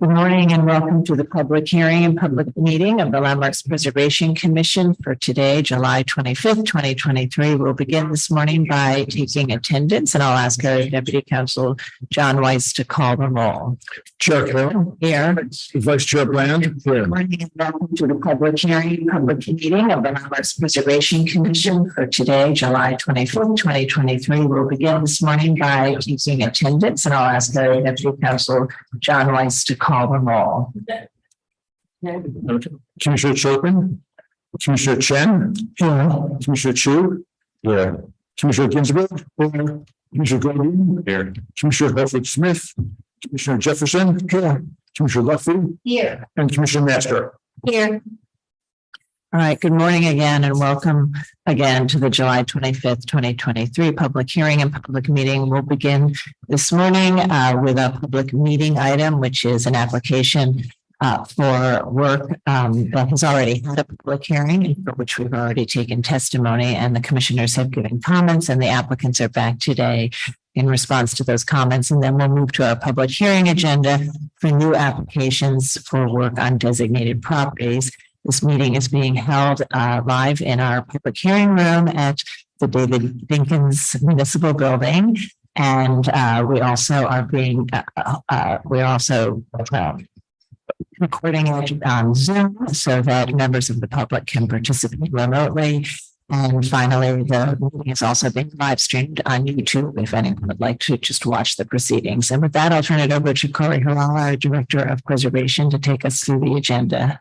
Good morning and welcome to the public hearing and public meeting of the Landmarks Preservation Commission for today, July 25th, 2023. We'll begin this morning by taking attendance, and I'll ask our Deputy Counsel John Weiss to call the roll. Chair Carroll. Here. Vice Chair Bland. Here. Good morning and welcome to the public hearing and public meeting of the Landmarks Preservation Commission for today, July 25th, 2023. We'll begin this morning by taking attendance, and I'll ask our Deputy Counsel John Weiss to call the roll. Commissioner Chopin. Commissioner Chen. Here. Commissioner Chu. Here. Commissioner Ginsburg. Here. Commissioner Gordon. Here. Commissioner Hartford Smith. Commissioner Jefferson. Here. Commissioner Lutfi. Here. And Commissioner Master. Here. All right, good morning again and welcome again to the July 25th, 2023 public hearing and public meeting. We'll begin this morning with a public meeting item, which is an application for work that has already had a public hearing and for which we've already taken testimony, and the commissioners have given comments and the applicants are back today in response to those comments. And then we'll move to our public hearing agenda for new applications for work on designated properties. This meeting is being held live in our public hearing room at the David Dinkins Municipal Building, and we also are recording it on Zoom so that members of the public can participate remotely. And finally, the meeting is also being live streamed on YouTube if anyone would like to just watch the proceedings. And with that, I'll turn it over to Corey Harala, our Director of Preservation, to take us through the agenda.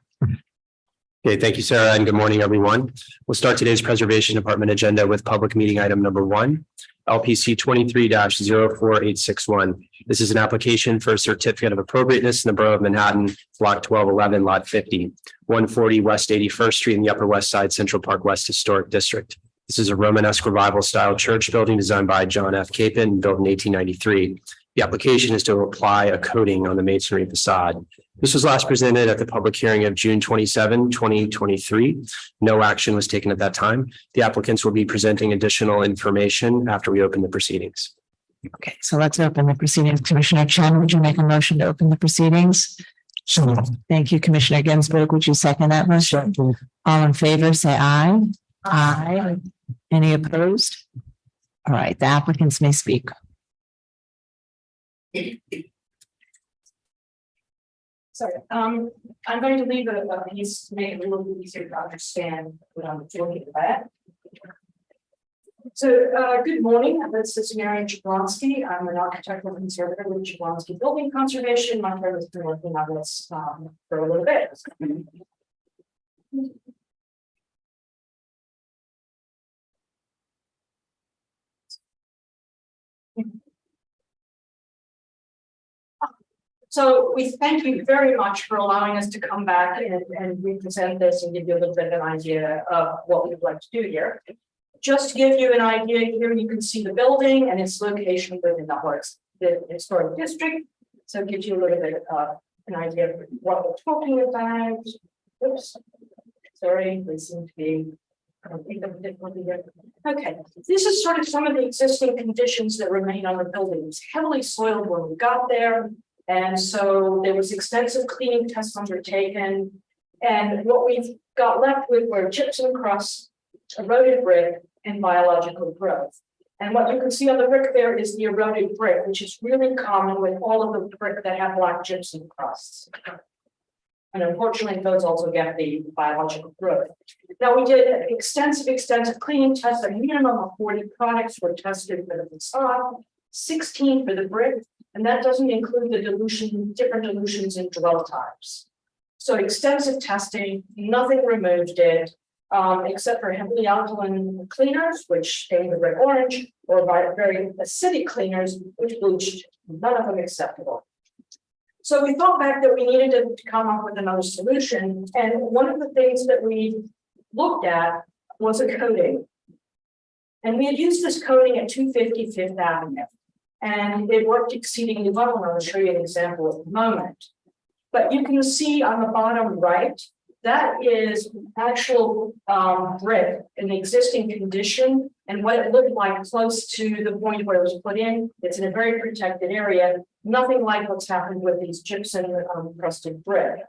Okay, thank you, Sarah, and good morning, everyone. We'll start today's Preservation Department agenda with public meeting item number 1, LPC 23-04861. This is an application for a certificate of appropriateness in the Borough of Manhattan, Block 1211, Lot 50, 140 West 81st Street in the Upper West Side, Central Park West Historic District. This is a Romanesque Revival style church building designed by John F. Capon, built in 1893. The application is to apply a coating on the masonry facade. This was last presented at the public hearing of June 27, 2023. No action was taken at that time. The applicants will be presenting additional information after we open the proceedings. Okay, so let's open the proceedings. Commissioner Chen, would you make a motion to open the proceedings? So, Thank you. Commissioner Ginsburg, would you second that motion? All in favor, say aye. Aye. Any opposed? All right, the applicants may speak. Sorry, I'm going to leave a piece to make it a little bit easier to understand what I'm talking about. So, good morning. This is Marian Jablonski. I'm an architectural conservator with Jablonski Building Conservation. My firm has been working on this for a little bit. So we thank you very much for allowing us to come back and represent this and give you a little bit of an idea of what we'd like to do here. Just to give you an idea, here you can see the building and its location within the historic district. So it gives you a little bit of an idea of what we're talking about. Oops, sorry, they seem to be. Okay, this is sort of some of the existing conditions that remain on the building. It was heavily soiled when we got there. And so there was extensive cleaning tests undertaken. And what we've got left with were gypsum crusts, eroded brick, and biological growth. And what you can see on the brick there is the eroded brick, which is really common with all of the brick that have black gypsum crusts. And unfortunately, those also get the biological growth. Now, we did extensive cleaning tests. A minimum of 40 products were tested for the facade, 16 for the brick. And that doesn't include the different dilutions in dwell types. So extensive testing, nothing removed it, except for heavily alkaline cleaners, which stained the brick orange, or very acidic cleaners, which bleached, none of them acceptable. So we thought back that we needed to come up with another solution. And one of the things that we looked at was a coating. And we had used this coating at 250 Fifth Avenue. And it worked exceedingly well, and I'll show you an example at the moment. But you can see on the bottom right That is actual brick in the existing condition and what it looked like close to the point where it was put in. It's in a very protected area, nothing like what's happened with these gypsum crusted brick.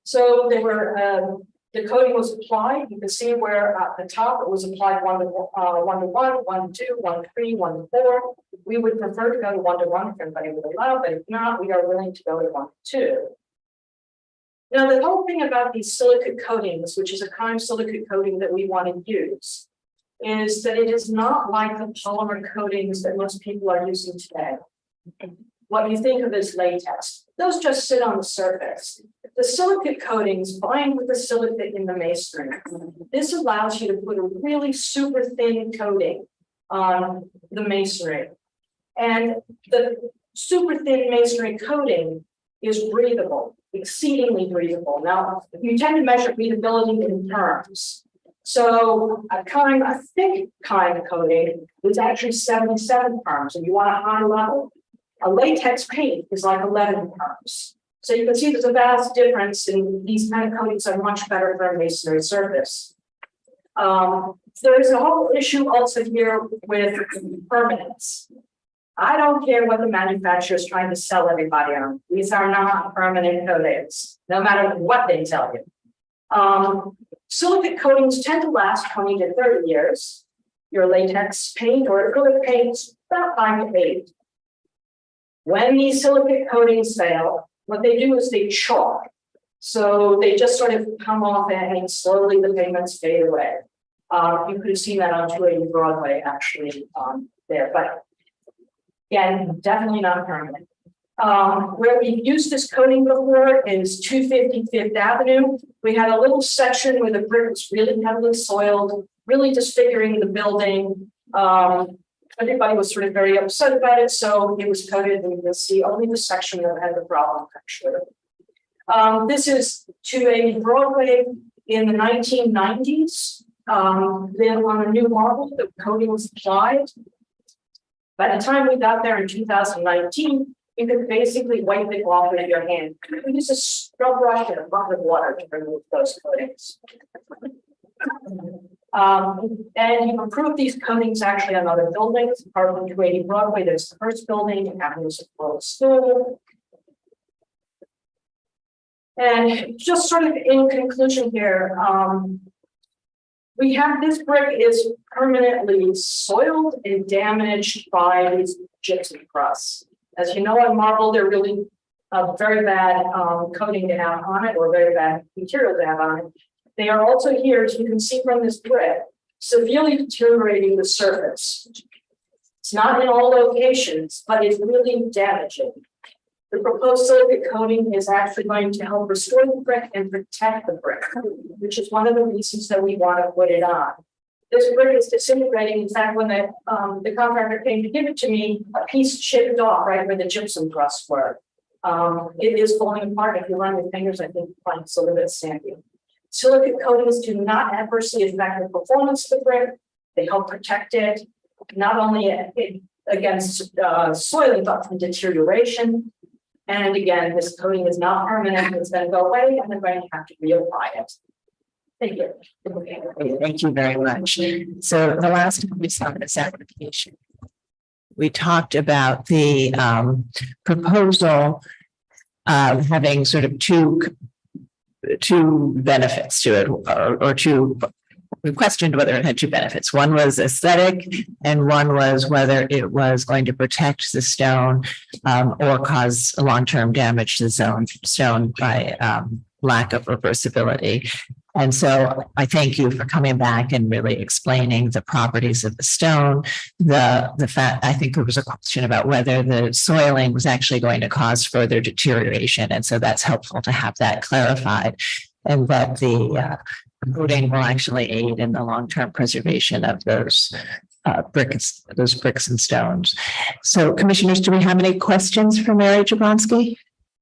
So they were the coating was applied. You can see where at the top it was applied 1 to 1, 1 to 2, 1 to 3, 1 to 4. We would prefer to go to 1 to 1 if everybody would allow, but if not, we are willing to go to 1 to 2. Now, the whole thing about these silicate coatings, which is a kind of silicate coating that we want to use, is that it is not like the polymer coatings that most people are using today. What you think of as latex, those just sit on the surface. The silicate coatings bind with the silicate in the masonry. This allows you to put a really super thin coating on the masonry. And the super thin masonry coating is breathable, exceedingly breathable. Now, you tend to measure breathability in terms. So a thick kind of coating is actually 77 terms, and you want a high level. A latex paint is like 11 terms. So you can see there's a vast difference, in these kind of coatings are much better for a masonry surface. There's a whole issue also here with permanence. I don't care what the manufacturer is trying to sell everybody on. These are not permanent coatings, no matter what they tell you. Silicate coatings tend to last 20 to 30 years. Your latex paint or acrylic paints about 5 to 8. When these silicate coatings fail, what they do is they chalk. So they just sort of come off and slowly the pigments fade away. You could have seen that on 280 Broadway actually there, but again, definitely not permanent. Where we've used this coating before is 250 Fifth Avenue. We had a little section where the brick was really heavily soiled, really disfiguring the building. Everybody was sort of very upset about it, so it was coated, and you'll see only the section that had the problem actually. This is 280 Broadway in the 1990s. Then on a new marble, the coating was applied. By the time we got there in 2019, you could basically wipe it off with your hand. You use a scrub brush and a bucket of water to remove those coatings. And you've improved these coatings actually on other buildings. Part of 280 Broadway, there's the first building, Avenues of World School. And just sort of in conclusion here, we have this brick is permanently soiled and damaged by these gypsum crusts. As you know, on marble, they're really a very bad coating to have on it, or very bad material to have on it. They are also here, as you can see from this brick, severely deteriorating the surface. It's not in all locations, but it's really damaging. The proposed silicate coating is actually going to help restore the brick and protect the brick, which is one of the reasons that we want to put it on. This brick is disintegrating. In fact, when the contractor came to give it to me, a piece chipped off right where the gypsum crusts were. It is falling apart. If you run your fingers, I think you find it's a little bit sandy. Silicate coatings do not adversely affect the performance of the brick. They help protect it, not only against soiling, but from deterioration. And again, this coating is not permanent. It's going to go away, and they're going to have to reapply it. Thank you. Okay, thank you very much. So the last time we saw this application, we talked about the proposal having sort of two benefits to it, or two. We questioned whether it had two benefits. One was aesthetic, and one was whether it was going to protect the stone or cause long-term damage to the stone by lack of reversibility. And so I thank you for coming back and really explaining the properties of the stone. The fact, I think there was a question about whether the soiling was actually going to cause further deterioration. And so that's helpful to have that clarified, and that the coating will actually aid in the long-term preservation of those bricks and stones. So commissioners, do we have any questions for Mary Jablonski?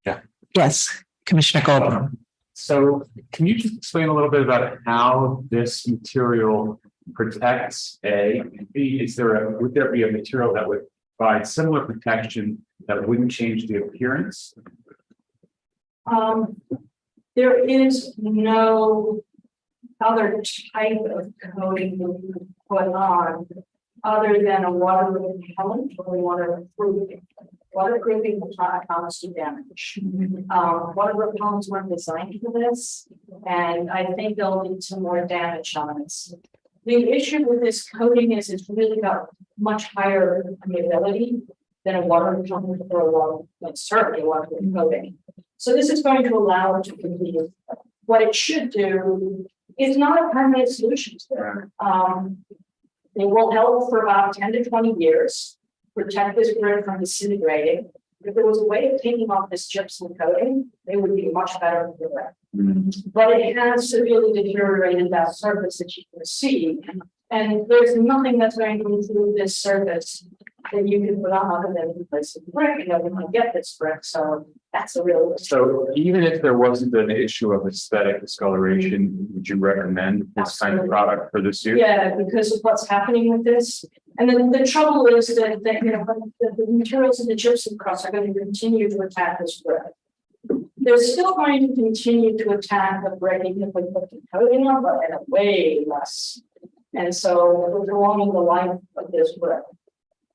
Yeah. Yes, Commissioner Goldblum. So can you just explain a little bit about how this material protects A, and B, would there be a material that would provide similar protection that wouldn't change the appearance? There is no other type of coating that you can put on other than a water repellent or waterproofing. Waterproofing will not cause you damage. Water repellents weren't designed for this, and I think they'll lead to more damage on this. The issue with this coating is it's really got much higher permeability than a water repellent or a water, like certainly water coating. So this is going to allow it to continue. What it should do is not a permanent solution to it. It will help for about 10 to 20 years, protect this brick from disintegrating. If there was a way of taking off this gypsum coating, it would be much better for that. But it has severely deteriorated that surface that you can see. And there's nothing that's going to improve this surface that you can put on other than replace the brick. You know, you can get this brick, so that's a real issue. So even if there wasn't an issue of aesthetic discoloration, would you recommend this kind of product for this year? Yeah, because of what's happening with this. And then the trouble is that you know, the materials in the gypsum crust are going to continue to attack this brick. They're still going to continue to attack the brick even if we put the coating on, but at a way less. And so we're prolonging the life of this brick.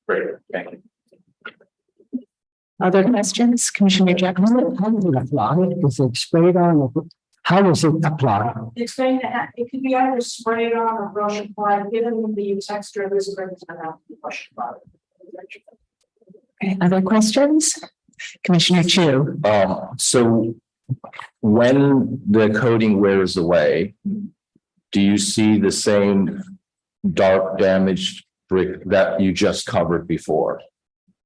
Great, thank you. Other questions, Commissioner Jackson? How does it apply? Is it sprayed on? How does it apply? It's going to have, it could be either sprayed on or brush applied, given the texture of this brick, it's going to have to be brush applied. Okay, other questions? Commissioner Chu? So when the coating wears away, do you see the same dark damaged brick that you just covered before?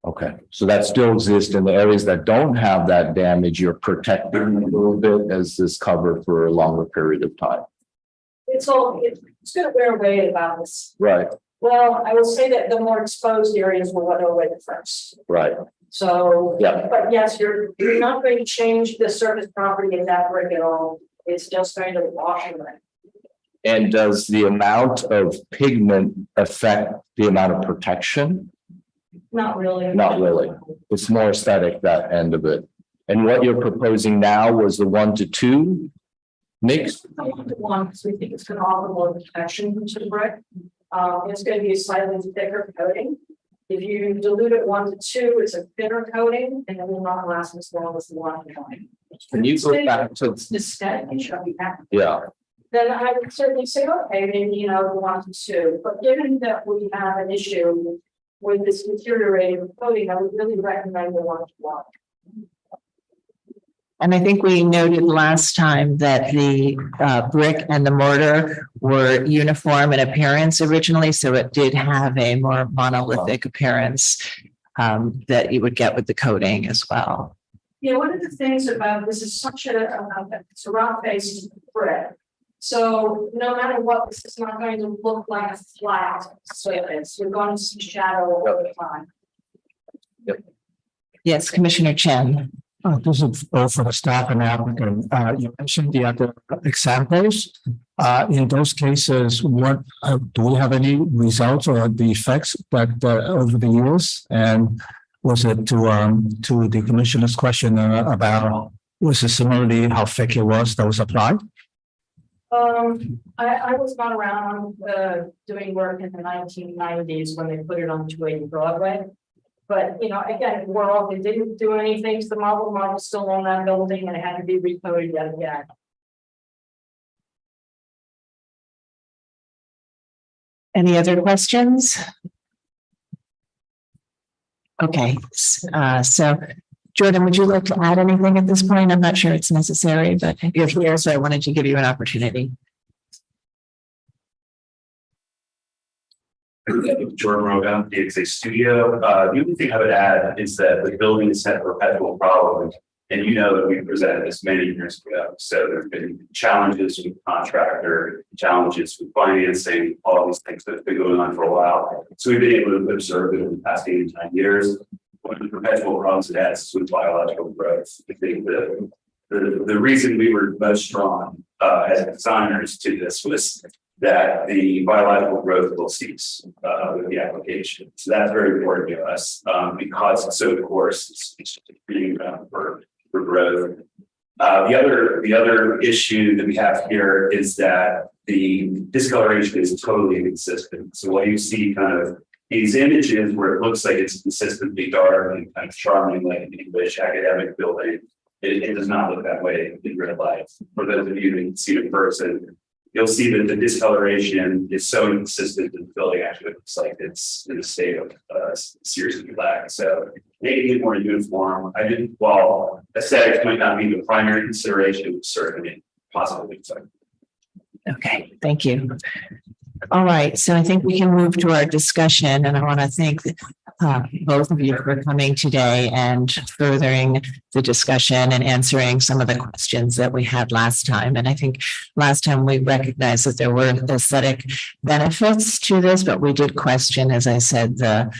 Okay, so that still exists in the areas that don't have that damage, you're protecting a little bit as this cover for a longer period of time. It's going to wear away at about this. Right, Well, I will say that the more exposed areas will wear away first. right. So, Yeah. but yes, you're not going to change the surface property of that brick at all. It's just going to wash away. And does the amount of pigment affect the amount of protection? Not really. Not really. It's more aesthetic, that end of it. And what you're proposing now was the 1 to 2 mix? One, because we think it's going to offer more protection to the brick. It's going to be a slightly thicker coating. If you dilute it 1 to 2, it's a thinner coating, and it will not last as long as the 1 to 1. Can you go back to, Instead, it should be happy. yeah, Then I would certainly say, okay, maybe, you know, the 1 to 2. But given that we have an issue with this deteriorating coating, I would really recommend the 1 to 1. And I think we noted last time that the brick and the mortar were uniform in appearance originally, so it did have a more monolithic appearance that you would get with the coating as well. Yeah, one of the things about this is such it's a rock-based brick. So no matter what, this is not going to look like a flat surface. You're going to see shadow all the time. Yes, Commissioner Chen. This is both for the staff and applicant. You mentioned the other examples. In those cases, what do we have any results or the effects that over the years? And was it to the commissioner's question about was it similarly how thick it was that was applied? I was not around doing work in the 1990s when they put it on 280 Broadway. But, you know, again, they didn't do anything to the marble. Marble's still on that building and it had to be recoated yet again. Any other questions? Okay, so Jordan, would you like to add anything at this point? I'm not sure it's necessary, but you're here, so I wanted to give you an opportunity. Jordan Rogan, DXA Studio. The only thing I would add is that the building has had perpetual problems, and you know that we presented this many years ago. So there have been challenges with contractor, challenges with financing, all these things that have been going on for a while. So we've been able to observe it in the past 8 to 9 years. One of the perpetual problems it has is with biological growth. I think the reason we were most drawn as designers to this was that the biological growth will cease with the application. So that's very important to us because it's so coarse, it's just being around for growth. The other issue that we have here is that the discoloration is totally inconsistent. So what you see kind of these images where it looks like it's consistently dark and kind of charming like an English academic building, it does not look that way in real life. For those of you who can see it in person, you'll see that the discoloration is so inconsistent that the building actually looks like it's in a state of serious neglect. So making it more uniform, while aesthetics might not be the primary consideration, certainly possibly so. Okay, thank you. All right, so I think we can move to our discussion, and I want to thank both of you for coming today and furthering the discussion and answering some of the questions that we had last time. And I think last time we recognized that there were aesthetic benefits to this, but we did question, as I said, the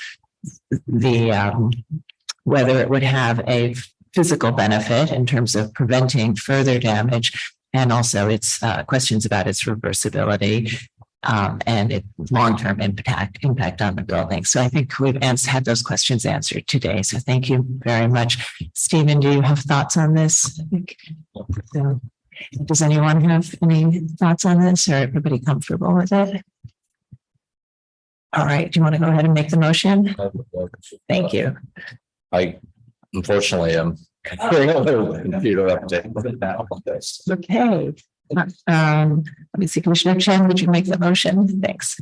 whether it would have a physical benefit in terms of preventing further damage, and also its questions about its reversibility. And its long-term impact on the building. So I think we've had those questions answered today. So thank you very much. Stephen, do you have thoughts on this? I think so. Does anyone have any thoughts on this, or everybody comfortable with it? All right, do you want to go ahead and make the motion? Thank you. I unfortunately am hearing a little computer update. Okay. Let me see, Commissioner Chen, would you make the motion? Thanks.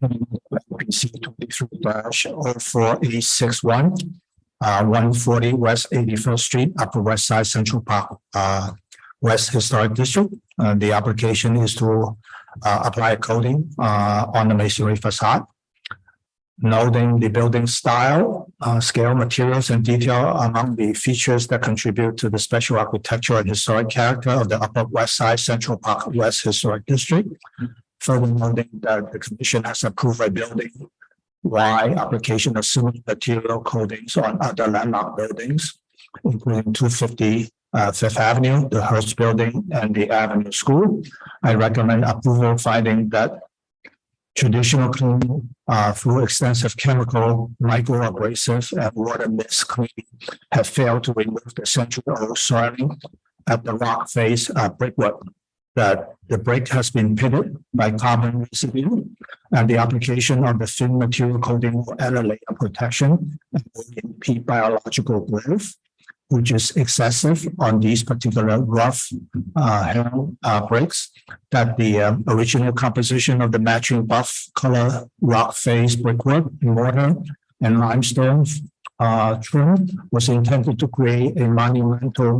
LPC 23-04861, 140 West 81st Street, Upper West Side, Central Park, West Historic District. The application is to apply a coating on the masonry facade, noting the building style, scale, materials, and detail among the features that contribute to the special architectural and historic character of the Upper West Side Central Park West Historic District. Further noting that the Commission has approved a building-wide application of similar material coatings on other landmark buildings, including 250 Fifth Avenue, the Hearst Building, and the Avenue School. I recommend approval, finding that traditional cleaning through extensive chemical, microabrasive, and water mist cleaning have failed to remove the central old soiling at the rock face brickwork. That the brick has been pitted by carbon residue, and the application of the thin material coating will add a layer of protection and will impede biological growth, which is excessive on these particular rough bricks. That the original composition of the matching buff color rock face brickwork, mortar, and limestone trim was intended to create a monumental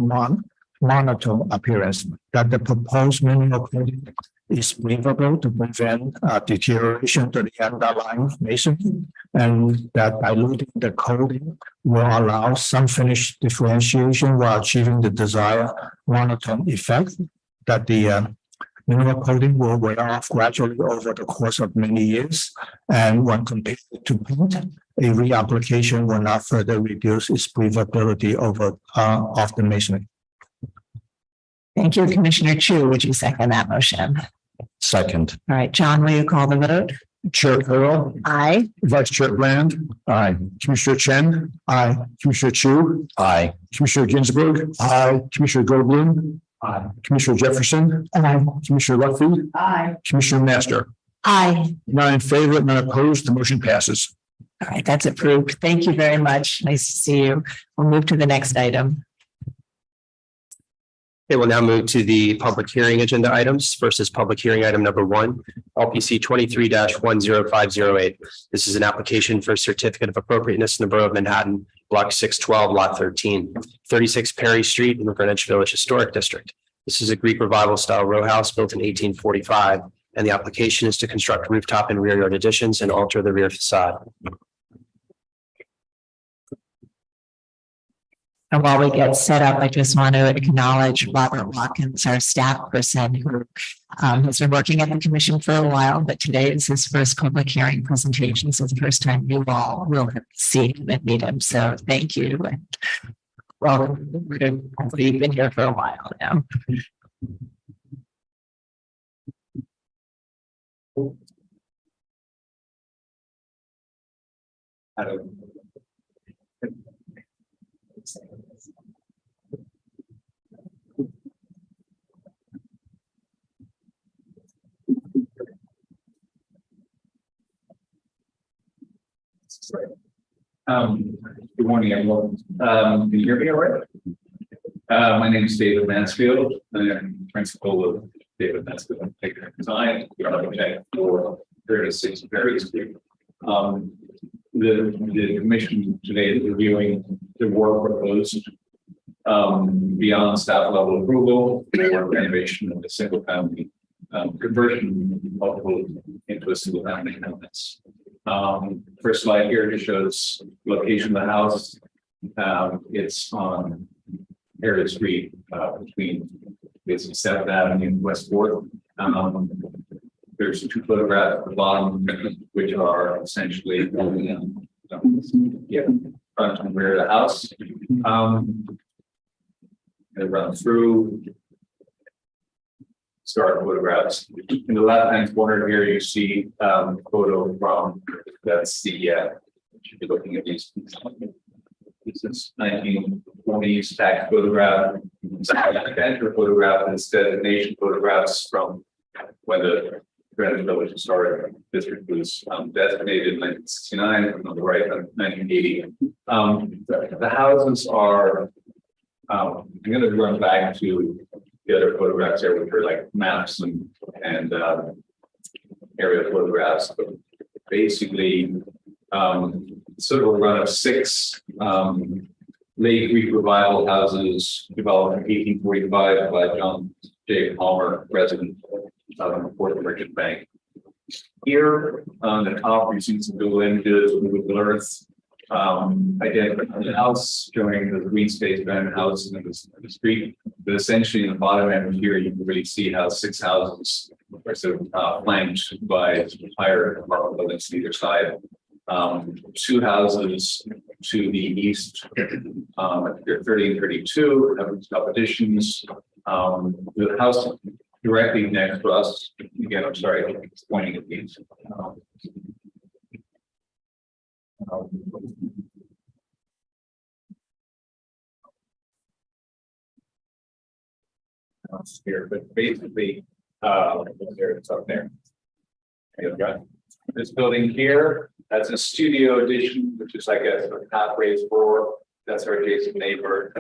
monotone appearance. That the proposed mineral coating is breathable to prevent deterioration to the underlying masonry, and that diluting the coating will allow some finish differentiation while achieving the desired monotone effect. That the mineral coating will wear off gradually over the course of many years, and when compared to paint, a reapplication will not further reduce its breathability of the masonry. Thank you, Commissioner Chu. Would you second that motion? Second. All right, John, will you call the vote? Chair Earl, Aye. Vice Chair Bland, Aye. Commissioner Chen, Aye. Commissioner Chu, Aye. Commissioner Ginsburg, Commissioner Goldblum, Commissioner Jefferson, Commissioner Lutfi, Commissioner Master. Aye. 9 in favor, none opposed, the motion passes. All right, that's approved. Thank you very much. Nice to see you. We'll move to the next item. Okay, we'll now move to the public hearing agenda items. First is public hearing item number 1, LPC 23-10508. This is an application for a certificate of appropriateness in the Borough of Manhattan, Block 612, Lot 13, 36 Perry Street in the Greenwich Village Historic District. This is a Greek Revival style row house built in 1845, and the application is to construct rooftop and rear yard additions and alter the rear facade. And while we get set up, I just want to acknowledge Robert Watkins, our staff person who has been working at the commission for a while, but today is his first public hearing presentation. So the first time you all will see him and meet him. So thank you. Well, you've been here for a while now. Good morning, everyone. Can you hear me all right? My name is David Mansfield. I'm principal of David Mansfield Design, the architect for 36 Perry Street. The commission today is reviewing the work proposed beyond staff level approval for renovation of the single family conversion of multiple into a single family house. First slide here just shows location of the house. It's on Harriet Street between basically 7th Avenue and West 4th. There's two photographs at the bottom, which are essentially front and rear of the house. And run through. Start photographs. In the left-hand corner here, you see photo from that's the should be looking at these. This is 1920s tax photograph. Enter photograph is designation photographs from when the Greenwich Village Historic District was designated in 1969, and on the right, 1980. The houses are. I'm going to run back to the other photographs here, which are like maps and area photographs. But basically, sort of a run of 6 late Greek revival houses developed in 1845 by John J. Palmer, president of the Port Merchant Bank. Here on the top, you see some Google images of Google Earth. Identifying the house, showing the green space behind the house and the street. But essentially, in the bottom end here, you can really see how 6 houses are sort of flanked by higher apartment buildings to either side. 2 houses to the east, 30 and 32, have top additions. The house directly next to us, again, I'm sorry, it's pointing at these. Here, but basically, there it's up there. This building here, that's a studio addition, which is like a sort of half-raised floor. That's our adjacent neighbor.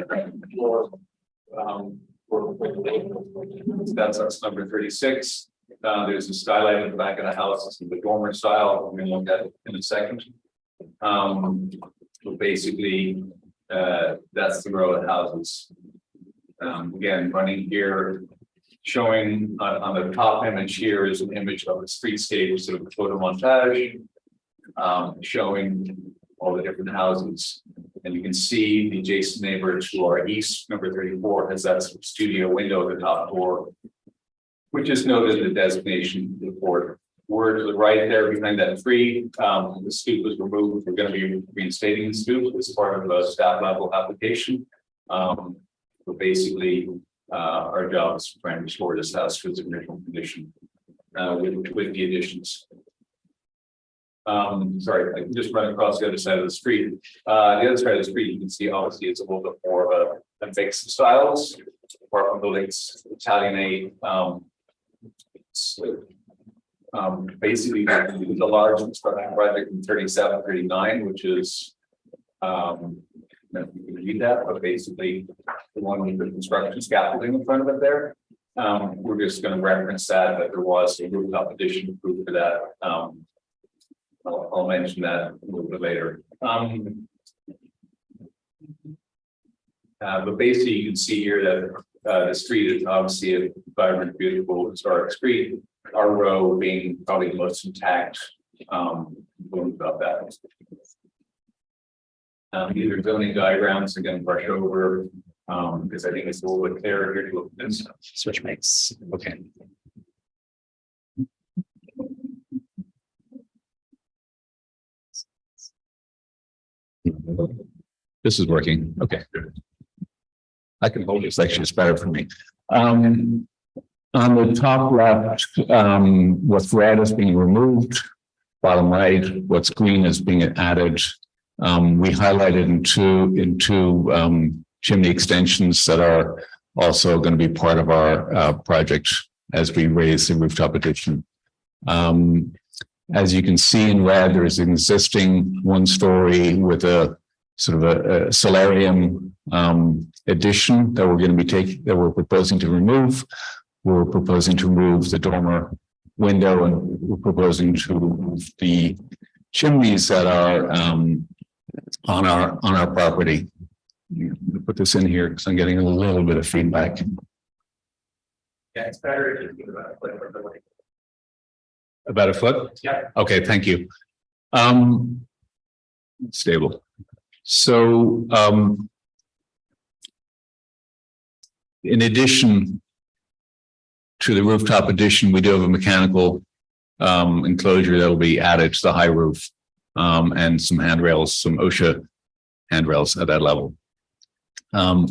That's our number 36. There's a skylight in the back of the house. It's in the dormer style. We're going to look at it in a second. So basically, that's the row of houses. Again, running here, showing on the top image here is an image of a streetscape, sort of a photo montage, showing all the different houses. And you can see the adjacent neighbor to our east, number 34, has that sort of studio window at the top floor, which is noted in the designation report. We're to the right there behind that tree. The stoop was removed. We're going to be reinstating the stoop as part of a staff level application. So basically, our job is trying to restore this house to its original condition with the additions. Sorry, I can just run across the other side of the street. The other side of the street, you can see obviously it's a little bit more of a mix of styles. Apartment buildings, Italianate. Basically, the large construction project in 37, 39, which is you can read that, but basically the one with the construction scaffolding in front of it there. We're just going to reference that there was a rooftop addition approved for that. I'll mention that a little bit later. But basically, you can see here that the street is obviously a vibrant, beautiful historic street. Our row being probably the most intact. About that. These are zoning diagrams. Again, brush over because I think it's a little bit clearer here to look at this. Switch mics. Okay. This is working. Okay. I can hold this. Actually, it's better for me. On the top left, what's red is being removed. Bottom right, what's green is being added. We highlighted in two chimney extensions that are also going to be part of our project as we raise the rooftop addition. As you can see in red, there is an existing one-story with a sort of a solarium addition that we're going to be we're proposing to remove. We're proposing to remove the dormer window, and we're proposing to remove the chimneys that are on our property. Put this in here because I'm getting a little bit of feedback. Yeah, it's better if you think about it, like, the way. About a foot? Yeah. Okay, thank you. Stable. So in addition to the rooftop addition, we do have a mechanical enclosure that will be added to the high roof, and some handrails, some OSHA handrails at that level. The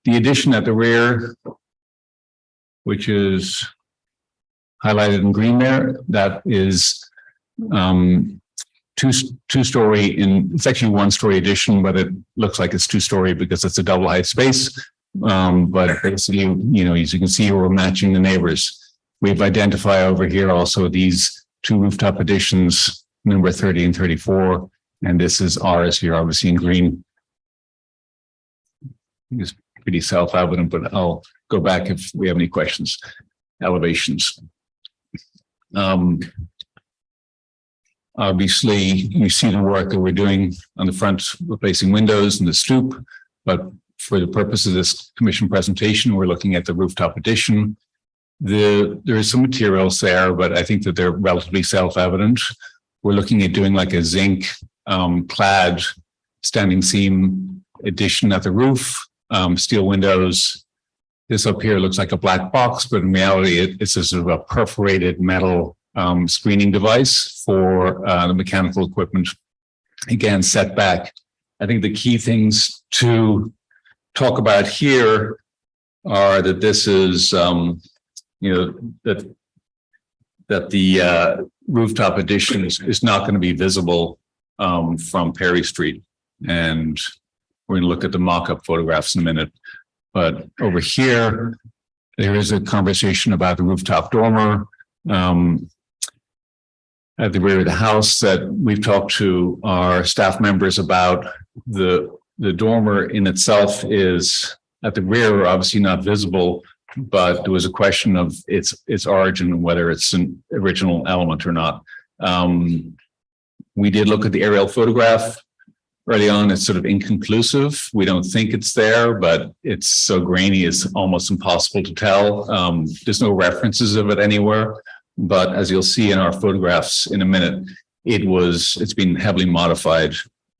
addition at the rear, which is highlighted in green there, that is two-story it's actually one-story addition, but it looks like it's two-story because it's a double height space. But basically, you know, as you can see, we're matching the neighbors. We've identified over here also these two rooftop additions, number 30 and 34, and this is ours here, obviously in green. It's pretty self-evident, but I'll go back if we have any questions. Elevations. Obviously, you see the work that we're doing on the front, replacing windows and the stoop, but for the purpose of this commission presentation, we're looking at the rooftop addition. There is some materials there, but I think that they're relatively self-evident. We're looking at doing like a zinc clad standing seam addition at the roof, steel windows. This up here looks like a black box, but in reality, it's a sort of a perforated metal screening device for the mechanical equipment. Again, set back. I think the key things to talk about here are that this is, you know, that the rooftop addition is not going to be visible from Perry Street. And we're going to look at the mock-up photographs in a minute. But over here, there is a conversation about the rooftop dormer at the rear of the house that we've talked to our staff members about. The dormer in itself is at the rear, obviously not visible, but there was a question of its origin and whether it's an original element or not. We did look at the aerial photograph early on. It's sort of inconclusive. We don't think it's there, but it's so grainy, it's almost impossible to tell. There's no references of it anywhere, but as you'll see in our photographs in a minute, it's been heavily modified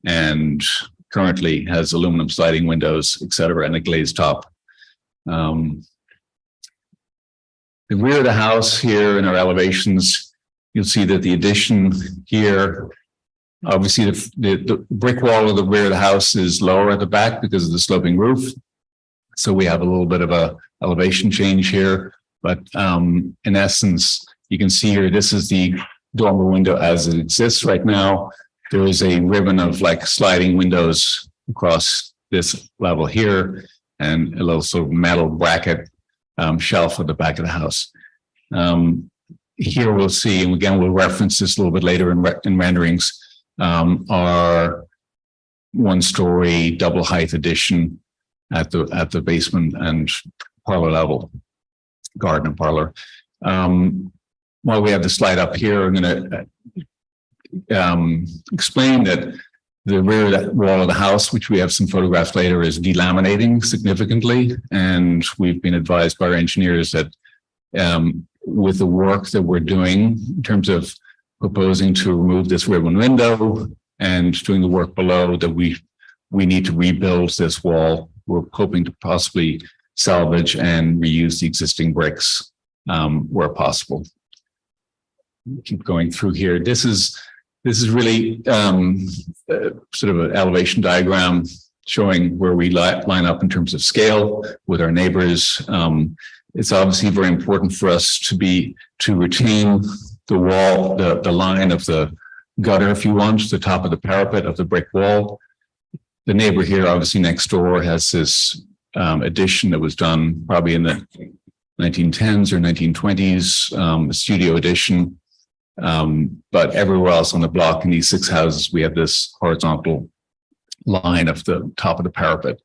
and currently has aluminum sliding windows, et cetera, and a glazed top. The rear of the house here in our elevations, you'll see that the addition here, obviously the brick wall of the rear of the house is lower at the back because of the sloping roof. So we have a little bit of a elevation change here, but in essence, you can see here, this is the dormer window as it exists right now. There is a ribbon of like sliding windows across this level here and a little sort of metal bracket shelf at the back of the house. Here we'll see, and again, we'll reference this a little bit later in renderings, our one-story double height addition at the basement and parlor level, garden and parlor. While we have the slide up here, I'm going to explain that the rear wall of the house, which we have some photographs later, is delaminating significantly. And we've been advised by our engineers that with the work that we're doing in terms of proposing to remove this ribbon window and doing the work below, that we need to rebuild this wall. We're hoping to possibly salvage and reuse the existing bricks where possible. Keep going through here. This is really sort of an elevation diagram showing where we line up in terms of scale with our neighbors. It's obviously very important for us to retain the wall, the line of the gutter, if you want, the top of the parapet of the brick wall. The neighbor here, obviously next door, has this addition that was done probably in the 1910s or 1920s, studio addition. But everywhere else on the block in these 6 houses, we have this horizontal line of the top of the parapet.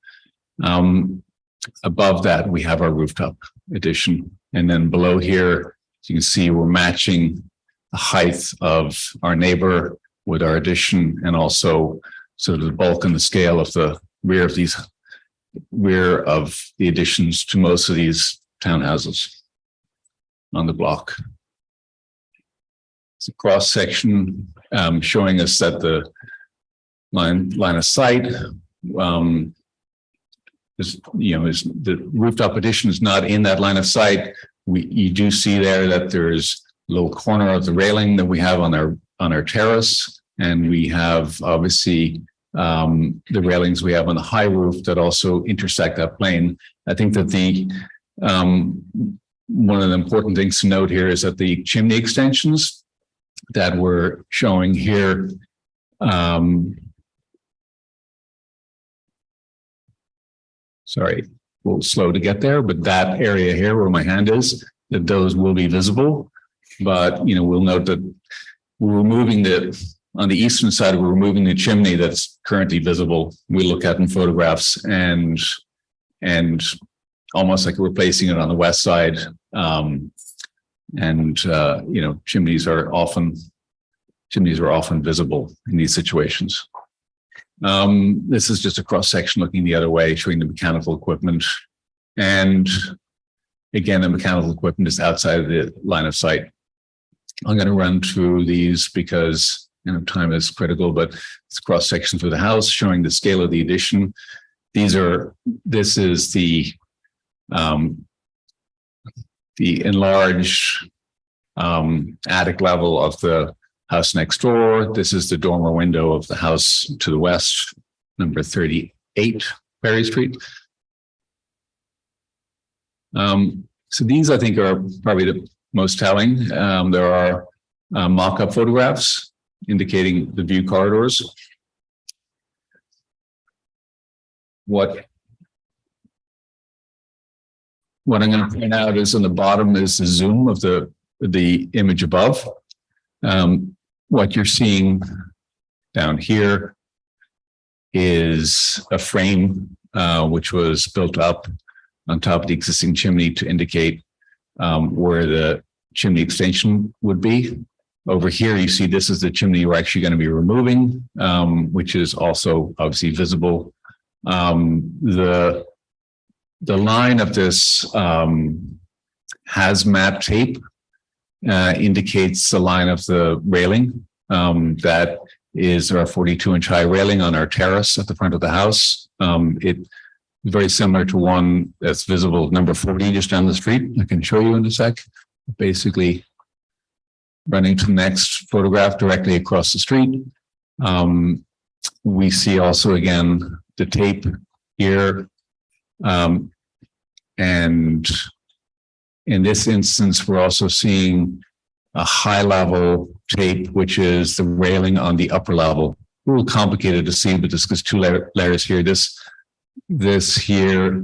Above that, we have our rooftop addition. And then below here, as you can see, we're matching the height of our neighbor with our addition, and also sort of the bulk and the scale of the rear of the additions to most of these townhouses on the block. It's a cross section showing us that the line of sight is the rooftop addition is not in that line of sight. You do see there that there's a little corner of the railing that we have on our terrace, and we have obviously the railings we have on the high roof that also intersect that plane. I think that one of the important things to note here is that the chimney extensions that we're showing here, sorry, a little slow to get there, but that area here where my hand is, that those will be visible. But, we'll note that we're removing on the eastern side, we're removing the chimney that's currently visible. We look at in photographs and almost like replacing it on the west side. Chimneys are often visible in these situations. This is just a cross section looking the other way, showing the mechanical equipment. And again, the mechanical equipment is outside of the line of sight. I'm going to run through these because time is critical, but it's a cross section through the house showing the scale of the addition. This is the enlarged attic level of the house next door. This is the dormer window of the house to the west, number 38 Perry Street. So these, I think, are probably the most telling. There are mock-up photographs indicating the view corridors. What I'm going to point out is on the bottom is the zoom of the image above. What you're seeing down here is a frame which was built up on top of the existing chimney to indicate where the chimney extension would be. Over here, you see this is the chimney we're actually going to be removing, which is also obviously visible. The line of this hazmat tape indicates the line of the railing. That is our 42-inch high railing on our terrace at the front of the house. It's very similar to one that's visible, number 40, just down the street. I can show you in a sec. Basically, running to the next photograph directly across the street. We see also, again, the tape here. And in this instance, we're also seeing a high level tape, which is the railing on the upper level. A little complicated to see, but this is 2 layers here. This here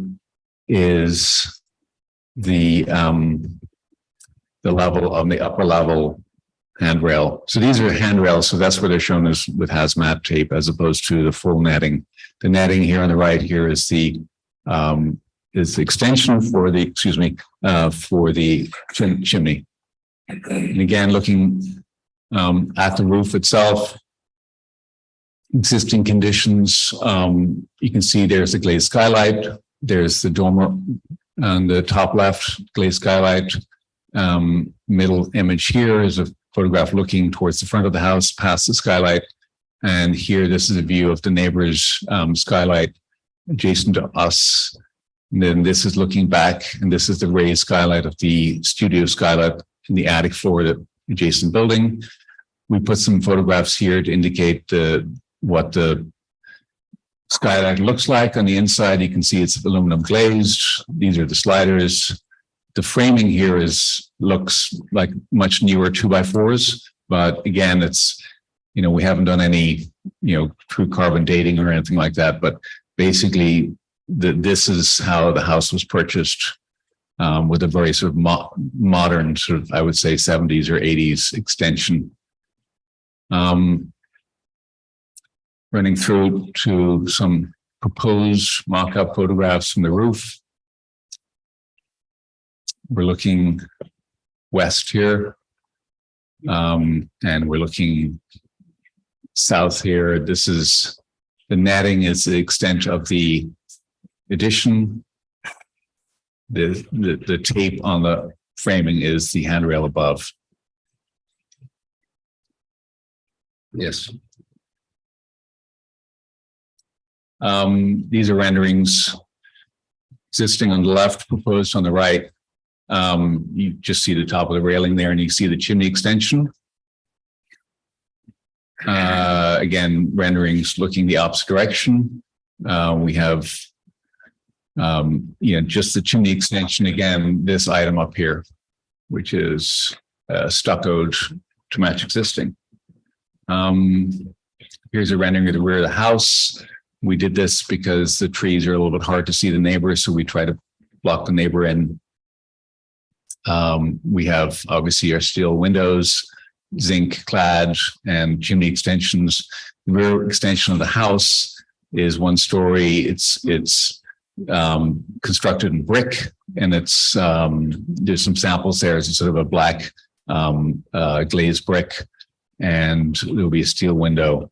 is the level on the upper level handrail. So these are handrails. So that's where they're shown as with hazmat tape, as opposed to the full netting. The netting here on the right here is the extension for the chimney. And again, looking at the roof itself, existing conditions, you can see there's a glazed skylight. There's the dormer on the top left, glazed skylight. Middle image here is a photograph looking towards the front of the house past the skylight. And here, this is a view of the neighbor's skylight adjacent to us. And then this is looking back, and this is the raised skylight of the studio skylight in the attic floor of the adjacent building. We put some photographs here to indicate what the skylight looks like. On the inside, you can see it's aluminum glazed. These are the sliders. The framing here looks like much newer 2x4s, but again, it's, we haven't done any, true carbon dating or anything like that. But basically, this is how the house was purchased with a very sort of modern sort of, I would say, 70s or 80s extension. Running through to some proposed mock-up photographs from the roof. We're looking west here. And we're looking south here. This is the netting is the extent of the addition. The tape on the framing is the handrail above. Yes. These are renderings existing on the left, proposed on the right. You just see the top of the railing there, and you see the chimney extension. Again, renderings looking the opposite direction. We have, just the chimney extension. Again, this item up here, which is stuccoed to match existing. Here's a rendering of the rear of the house. We did this because the trees are a little bit hard to see the neighbor, so we try to block the neighbor in. We have obviously our steel windows, zinc clad, and chimney extensions. The rear extension of the house is 1 story. It's constructed in brick, and it's there's some samples there. It's sort of a black glazed brick, and there'll be a steel window.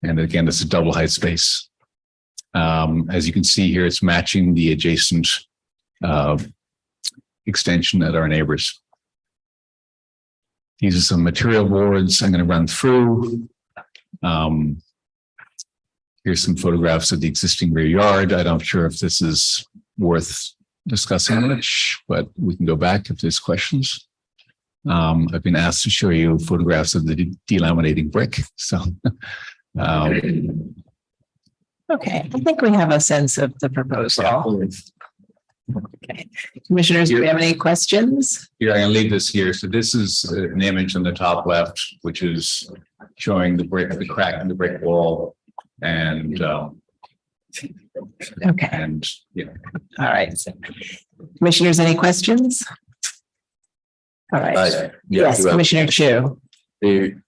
And again, it's a double height space. As you can see here, it's matching the adjacent extension at our neighbors. These are some material boards I'm going to run through. Here's some photographs of the existing rear yard. I'm not sure if this is worth discussing much, but we can go back if there's questions. I've been asked to show you photographs of the delaminating brick. So, Okay, I think we have a sense of the proposal. Okay, commissioners, do we have any questions? Here, I'm going to leave this here. So this is an image on the top left, which is showing the brick, the crack in the brick wall, and Okay, yeah. all right. So, commissioners, any questions? All right. Yes, Commissioner Chu. The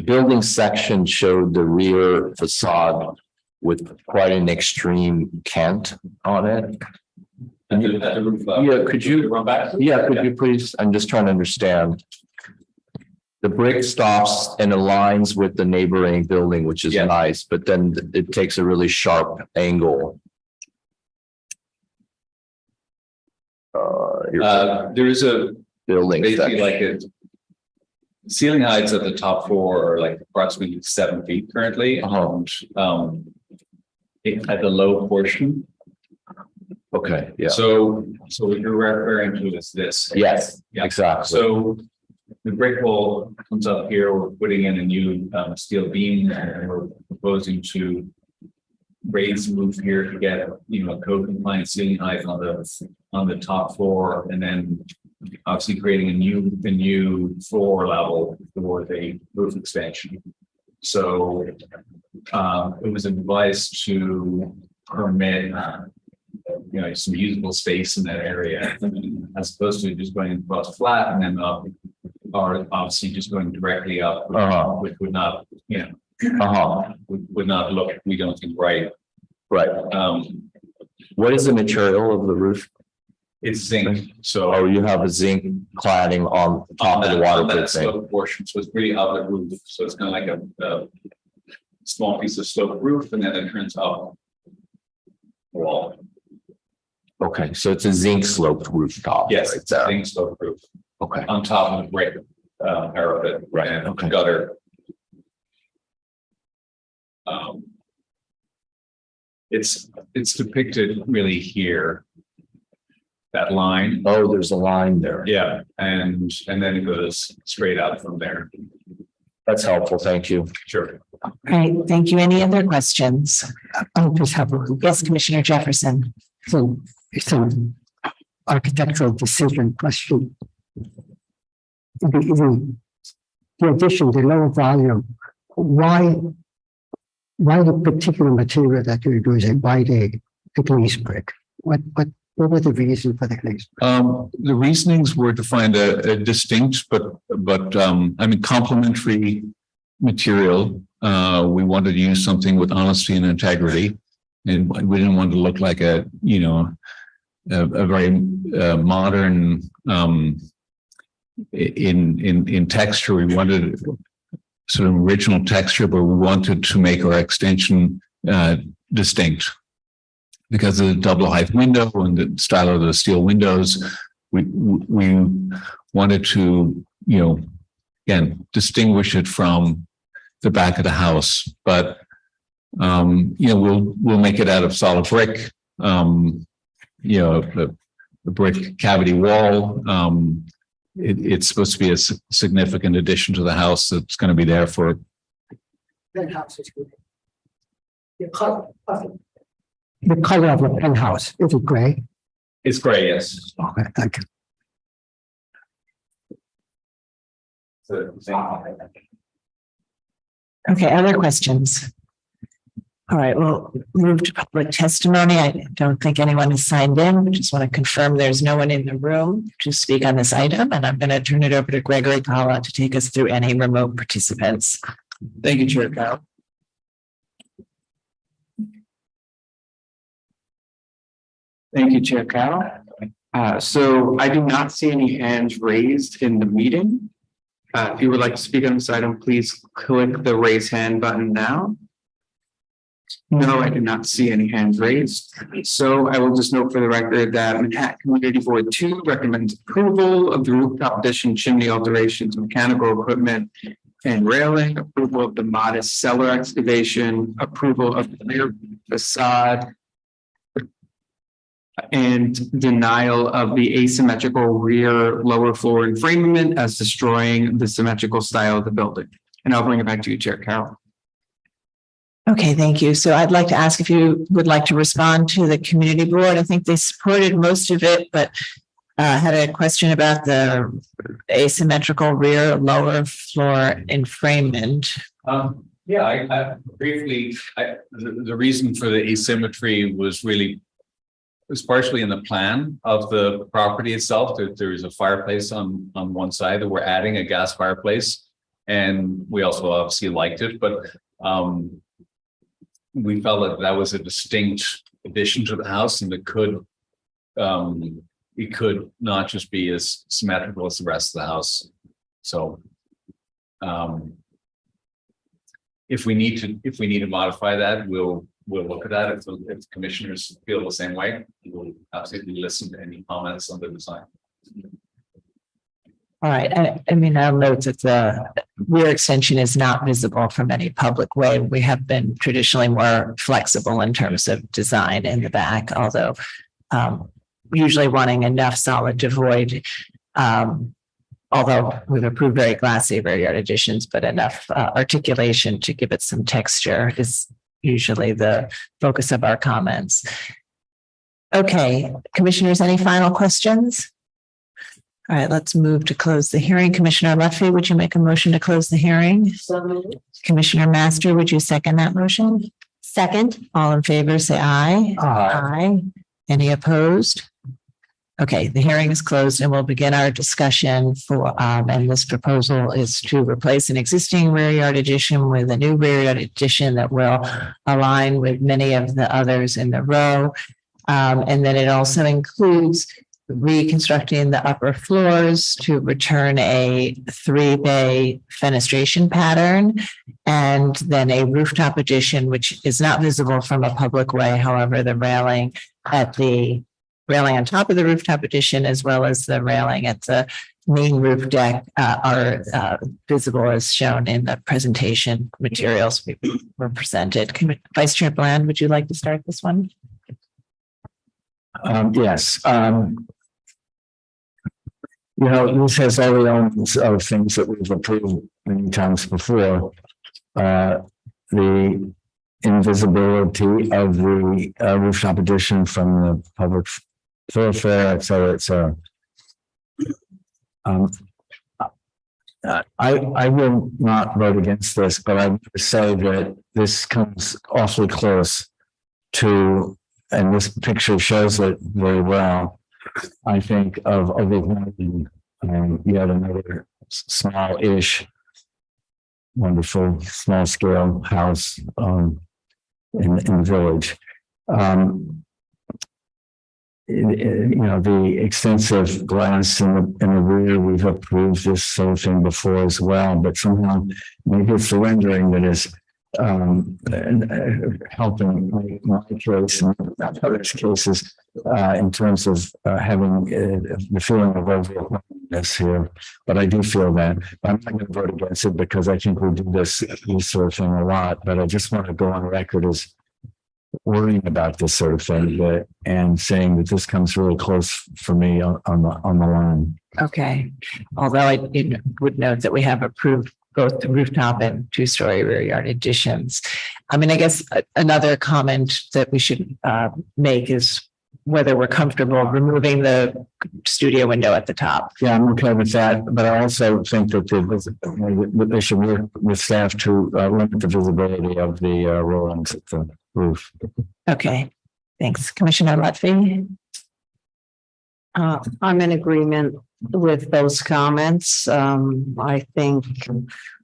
building section showed the rear facade with quite an extreme cant on it. Yeah, could you run back? Yeah, could you please? I'm just trying to understand. The brick stops and aligns with the neighboring building, which is nice, but then it takes a really sharp angle. There is a building basically section. like a ceiling heights at the top floor are like approximately 7 feet currently. At the low portion. Okay, yeah. So what you're referring to is this. Yes, Yeah. exactly. So the brick wall comes up here. We're putting in a new steel beam, and we're proposing to raise the roof here to get a code compliant ceiling height on the top floor, and then obviously creating a new floor level for the roof expansion. So it was advised to permit some usable space in that area, as opposed to just going across flat and then up, or obviously just going directly up, which would not, would not look, we don't think, right. Right. What is the material of the roof? It's zinc. So you have a zinc cladding on top of the waterproof thing. Portion, so it's really out of the roof. So it's kind of like a small piece of sloped roof, and then it turns up wall. Okay, so it's a zinc sloped rooftop. Yes, right it's a there. zinc sloped roof Okay. on top of the brick parapet, Right, and okay. gutter. It's depicted really here. That line. Oh, there's a line there. Yeah, and then it goes straight out from there. That's helpful. Thank you. Sure. All right, thank you. Any other questions? I'll just have one. Yes, Commissioner Jefferson. So it's an architectural decision question. The addition, the lower volume, why the particular material that you're using? Why the glazed brick? What What was the reason for the case? The reasonings were to find a distinct but I mean complementary material. We wanted to use something with honesty and integrity, and we didn't want to look like a very modern in texture. We wanted sort of original texture, but we wanted to make our extension distinct. Because of the double height window and the style of the steel windows, we wanted to, again, distinguish it from the back of the house. But we'll make it out of solid brick. The brick cavity wall. It's supposed to be a significant addition to the house that's going to be there for. Penthouse is good. The color of the penthouse, is it gray? It's gray, yes. Okay, thank you. Okay, other questions? All right, we'll move to public testimony. I don't think anyone has signed in. We just want to confirm there's no one in the room to speak on this item, and I'm going to turn it over to Gregory Kala to take us through any remote participants. Thank you, Chair Carroll. Thank you, Chair Carroll. So I do not see any hands raised in the meeting. If you would like to speak on this item, please click the raise hand button now. No, I do not see any hands raised. So I will just note for the record that Manhattan Community Board 2 recommends approval of the rooftop addition, chimney alterations, mechanical equipment, and railing, approval of the modest cellar excavation, approval of the rear facade, and denial of the asymmetrical rear lower floor enframement as destroying the symmetrical style of the building. And I'll bring it back to you, Chair Carroll. Okay, thank you. So I'd like to ask if you would like to respond to the community board. I think they supported most of it, but had a question about the asymmetrical rear lower floor enframement. Yeah, I briefly, the reason for the asymmetry was partially in the plan of the property itself. There is a fireplace on one side that we're adding, a gas fireplace, and we also obviously liked it, but we felt that was a distinct addition to the house, and it could not just be as symmetrical as the rest of the house. So if we need to modify that, we'll look at that. If commissioners feel the same way, we'll absolutely listen to any comments on the design. All right. I mean, I'll note that the rear extension is not visible from any public way. We have been traditionally more flexible in terms of design in the back, although usually wanting enough solid to void. Although we've approved very glassy rear yard additions, but enough articulation to give it some texture is usually the focus of our comments. Okay, commissioners, any final questions? All right, let's move to close the hearing. Commissioner Leffey, would you make a motion to close the hearing? Commissioner Master, would you second that motion? Second. All in favor, say aye. Aye. Any opposed? Okay, the hearing is closed and we'll begin our discussion for, and this proposal is to replace an existing rear yard addition with a new rear yard addition that will align with many of the others in the row. And then it also includes reconstructing the upper floors to return a 3-bay fenestration pattern, and then a rooftop addition, which is not visible from a public way. However, the railing on top of the rooftop addition, as well as the railing at the main roof deck, are visible as shown in the presentation materials we were presented. Vice Chair Bland, would you like to start this one? Yes. This has all the elements of things that we've approved many times before. The invisibility of the rooftop addition from the public thoroughfare, et cetera, et cetera. I will not vote against this, but I would say that this comes awfully close to and this picture shows it very well, I think of overwhelming, yet another small-ish, wonderful, small-scale house, in the village. The extensive glass in the rear, we've approved this sort of thing before as well, but somehow maybe it's the rendering that is helping my case and others' cases in terms of having the feeling of overwhelmingness here. But I do feel that. I'm not going to vote against it because I think we do this sort of thing a lot, but I just want to go on record as worrying about this sort of thing and saying that this comes really close for me on the line. Okay, although I would note that we have approved both the rooftop and two-story rear yard additions. I mean, I guess another comment that we should make is whether we're comfortable removing the studio window at the top. Yeah, I'm okay with that, but I also think that they should work with staff to limit the visibility of the railings at the roof. Okay, thanks. Commissioner Lutfi? I'm in agreement with those comments. I think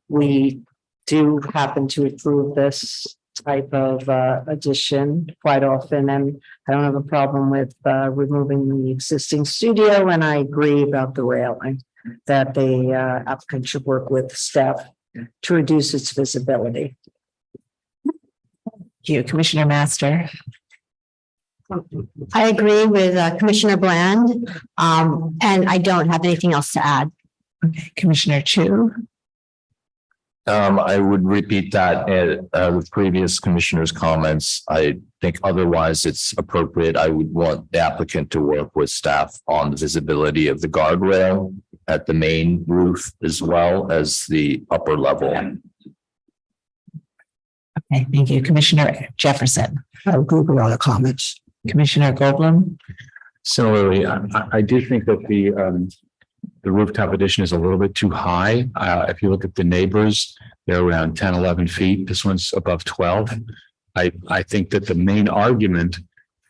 we do happen to approve this type of addition quite often, and I don't have a problem with removing the existing studio, and I agree about the railing that the applicant should work with staff to reduce its visibility. Thank you, Commissioner Master. I agree with Commissioner Bland, and I don't have anything else to add. Okay, Commissioner Chu. I would repeat that with previous commissioners' comments. I think otherwise it's appropriate. I would want the applicant to work with staff on the visibility of the guardrail at the main roof as well as the upper level. Okay, thank you. Commissioner Jefferson. I agree with all the comments. Commissioner Goldblum. Similarly, I do think that the rooftop addition is a little bit too high. If you look at the neighbors, they're around 10, 11 feet. This one's above 12. I think that the main argument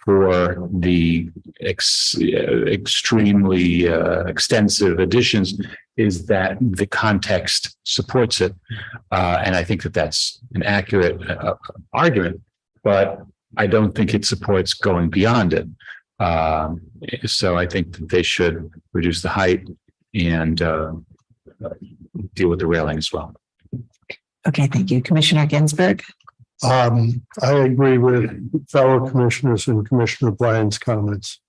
for the extremely extensive additions is that the context supports it. And I think that that's an accurate argument, but I don't think it supports going beyond it. So I think that they should reduce the height and deal with the railing as well. Okay, thank you. Commissioner Ginsburg. I agree with fellow commissioners and Commissioner Bryan's comments.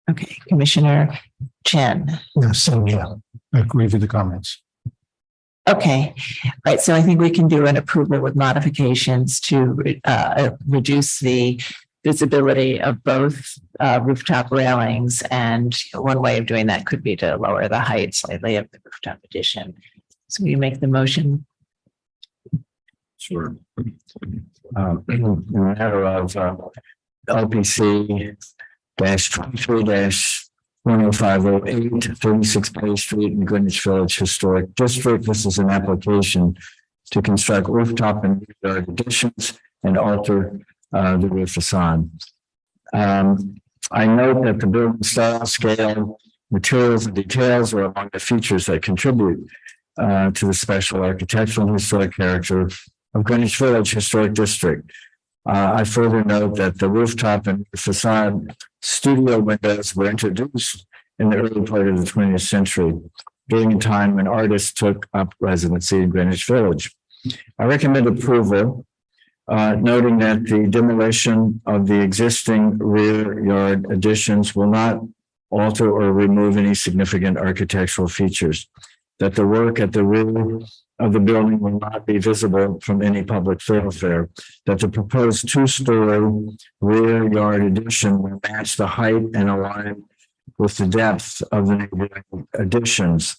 Okay, Commissioner Chen. Yes, so yeah, I agree with the comments. Okay, right. So I think we can do an approval with modifications to reduce the visibility of both rooftop railings. And one way of doing that could be to lower the height slightly of the rooftop addition. So you make the motion. Sure. In the matter of LPC -23-10508, 36 Bay Street in Greenwich Village Historic District. This is an application to construct rooftop and rear yard additions and alter the roof facade. I note that the building style, scale, materials, and details are among the features that contribute to the special architectural and historic character of Greenwich Village Historic District. I further note that the rooftop and facade studio windows were introduced in the early part of the 20th century, during a time when artists took up residency in Greenwich Village. I recommend approval, noting that the demolition of the existing rear yard additions will not alter or remove any significant architectural features, that the work at the rear of the building will not be visible from any public thoroughfare, that the proposed two-story rear yard addition will match the height and align with the depth of the neighboring additions,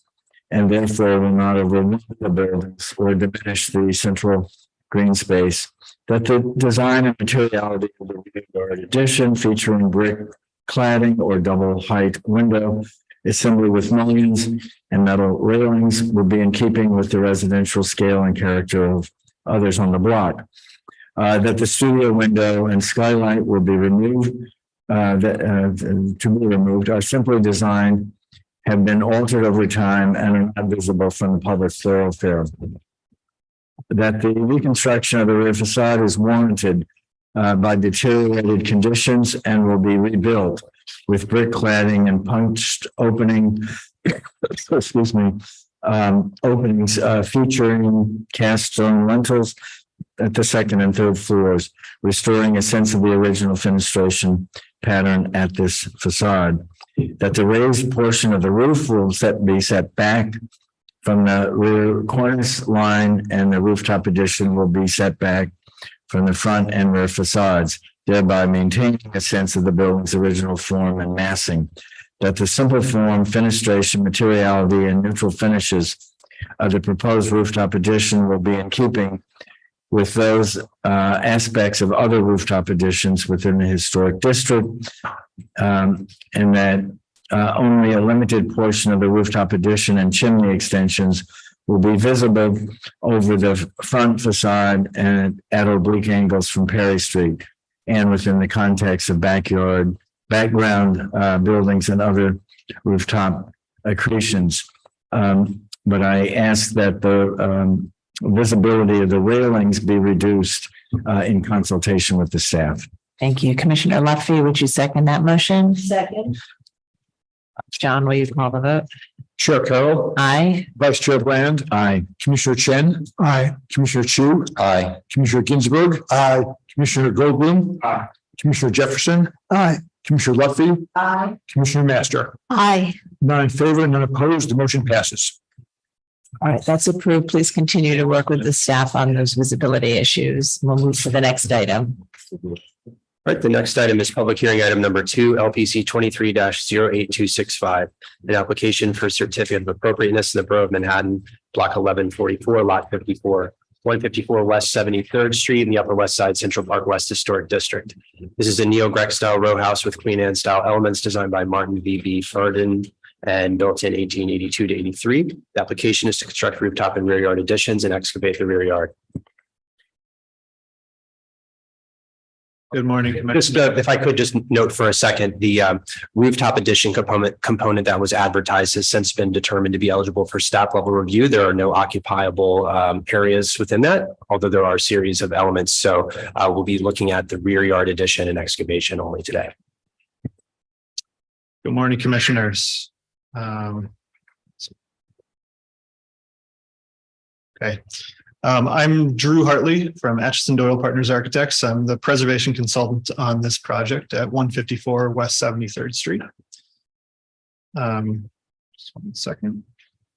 and therefore will not overlook the buildings or diminish the central green space, that the design and materiality of the rear yard addition featuring brick cladding or double height window assembly with mullions and metal railings will be in keeping with the residential scale and character of others on the block. that the studio window and skylight will be removed, to be removed, are simply designed, have been altered over time and are not visible from the public thoroughfare. That the reconstruction of the rear facade is warranted by deteriorated conditions and will be rebuilt with brick cladding and punched opening, excuse me, openings featuring cast stone lintels at the second and third floors, restoring a sense of the original fenestration pattern at this facade. That the raised portion of the roof will be set back from the rear cornice line, and the rooftop addition will be set back from the front and rear facades, thereby maintaining a sense of the building's original form and massing. That the simple form, fenestration, materiality, and neutral finishes of the proposed rooftop addition will be in keeping with those aspects of other rooftop additions within the historic district, and that only a limited portion of the rooftop addition and chimney extensions will be visible over the front facade and at oblique angles from Perry Street and within the context of background buildings and other rooftop accretions. But I ask that the visibility of the railings be reduced in consultation with the staff. Thank you. Commissioner Lutfi, would you second that motion? Second. John, will you call the vote? Chair Carroll. Aye. Vice Chair Bland. Aye. Commissioner Chen. Aye. Commissioner Chu. Aye. Commissioner Ginsburg. Aye. Commissioner Goldblum. Aye. Commissioner Jefferson. Aye. Commissioner Lutfi. Aye. Commissioner Master. Aye. None in favor, none opposed. The motion passes. All right, that's approved. Please continue to work with the staff on those visibility issues. We'll move to the next item. All right, the next item is public hearing item number 2, LPC 23-08265, an application for certificate of appropriateness in the Borough of Manhattan, block 1144, lot 54, 154 West 73rd Street in the Upper West Side, Central Park West Historic District. This is a neo-Gothic style row house with Queen Anne style elements designed by Martin V.B. Ferdin and built in 1882 to 83. The application is to construct rooftop and rear yard additions and excavate the rear yard. Good morning. Just if I could just note for a second, the rooftop addition component that was advertised has since been determined to be eligible for staff level review. There are no occupiable areas within that, although there are a series of elements. So we'll be looking at the rear yard addition and excavation only today. Good morning, commissioners. Okay. I'm Drew Hartley from Atchison Doyle Partners Architects. I'm the preservation consultant on this project at 154 West 73rd Street. Just 1 second.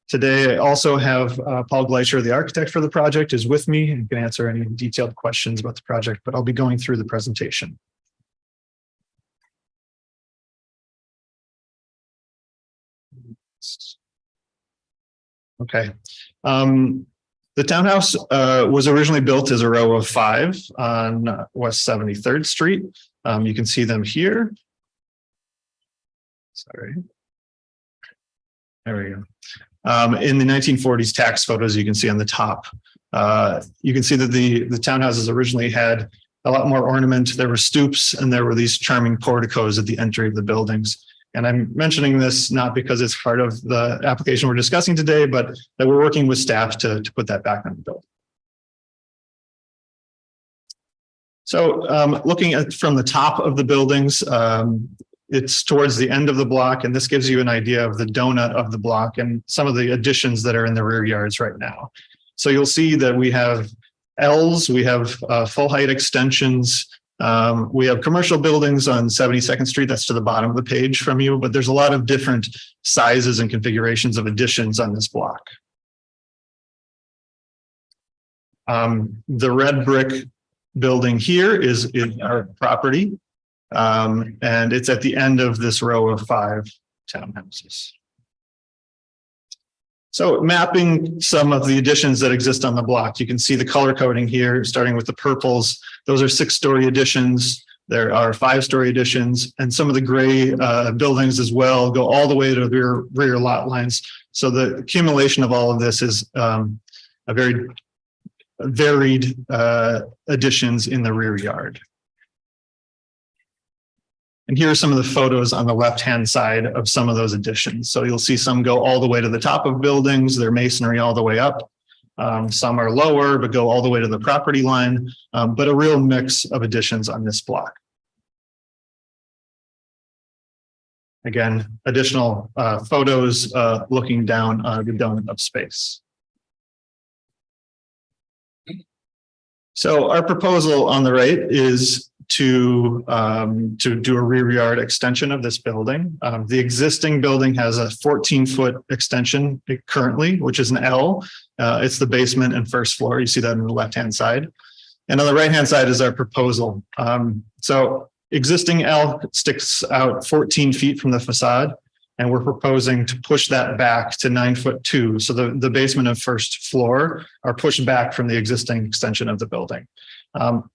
Today, I also have Paul Gleicher, the architect for the project, is with me and can answer any detailed questions about the project, but I'll be going through the presentation. Okay. The townhouse was originally built as a row of 5 on West 73rd Street. You can see them here. Sorry. There we go. In the 1940s tax photos, you can see on the top. You can see that the townhouses originally had a lot more ornament. There were stoops and there were these charming porticos at the entry of the buildings. And I'm mentioning this not because it's part of the application we're discussing today, but that we're working with staff to put that back on the building. So looking at from the top of the buildings, it's towards the end of the block, and this gives you an idea of the donut of the block and some of the additions that are in the rear yards right now. So you'll see that we have L's, we have full height extensions. We have commercial buildings on 72nd Street. That's to the bottom of the page from you, but there's a lot of different sizes and configurations of additions on this block. The red brick building here is in our property, and it's at the end of this row of 5 townhouses. So mapping some of the additions that exist on the block, you can see the color coding here, starting with the purples. Those are 6-story additions. There are 5-story additions, and some of the gray buildings as well go all the way to the rear lot lines. So the accumulation of all of this is a very varied additions in the rear yard. And here are some of the photos on the left-hand side of some of those additions. So you'll see some go all the way to the top of buildings, their masonry all the way up. Some are lower, but go all the way to the property line, but a real mix of additions on this block. Again, additional photos looking down the donut of space. So our proposal on the right is to do a rear yard extension of this building. The existing building has a 14-foot extension currently, which is an L. It's the basement and first floor. You see that on the left-hand side. And on the right-hand side is our proposal. So existing L sticks out 14 feet from the facade, and we're proposing to push that back to 9'2". So the basement and first floor are pushed back from the existing extension of the building.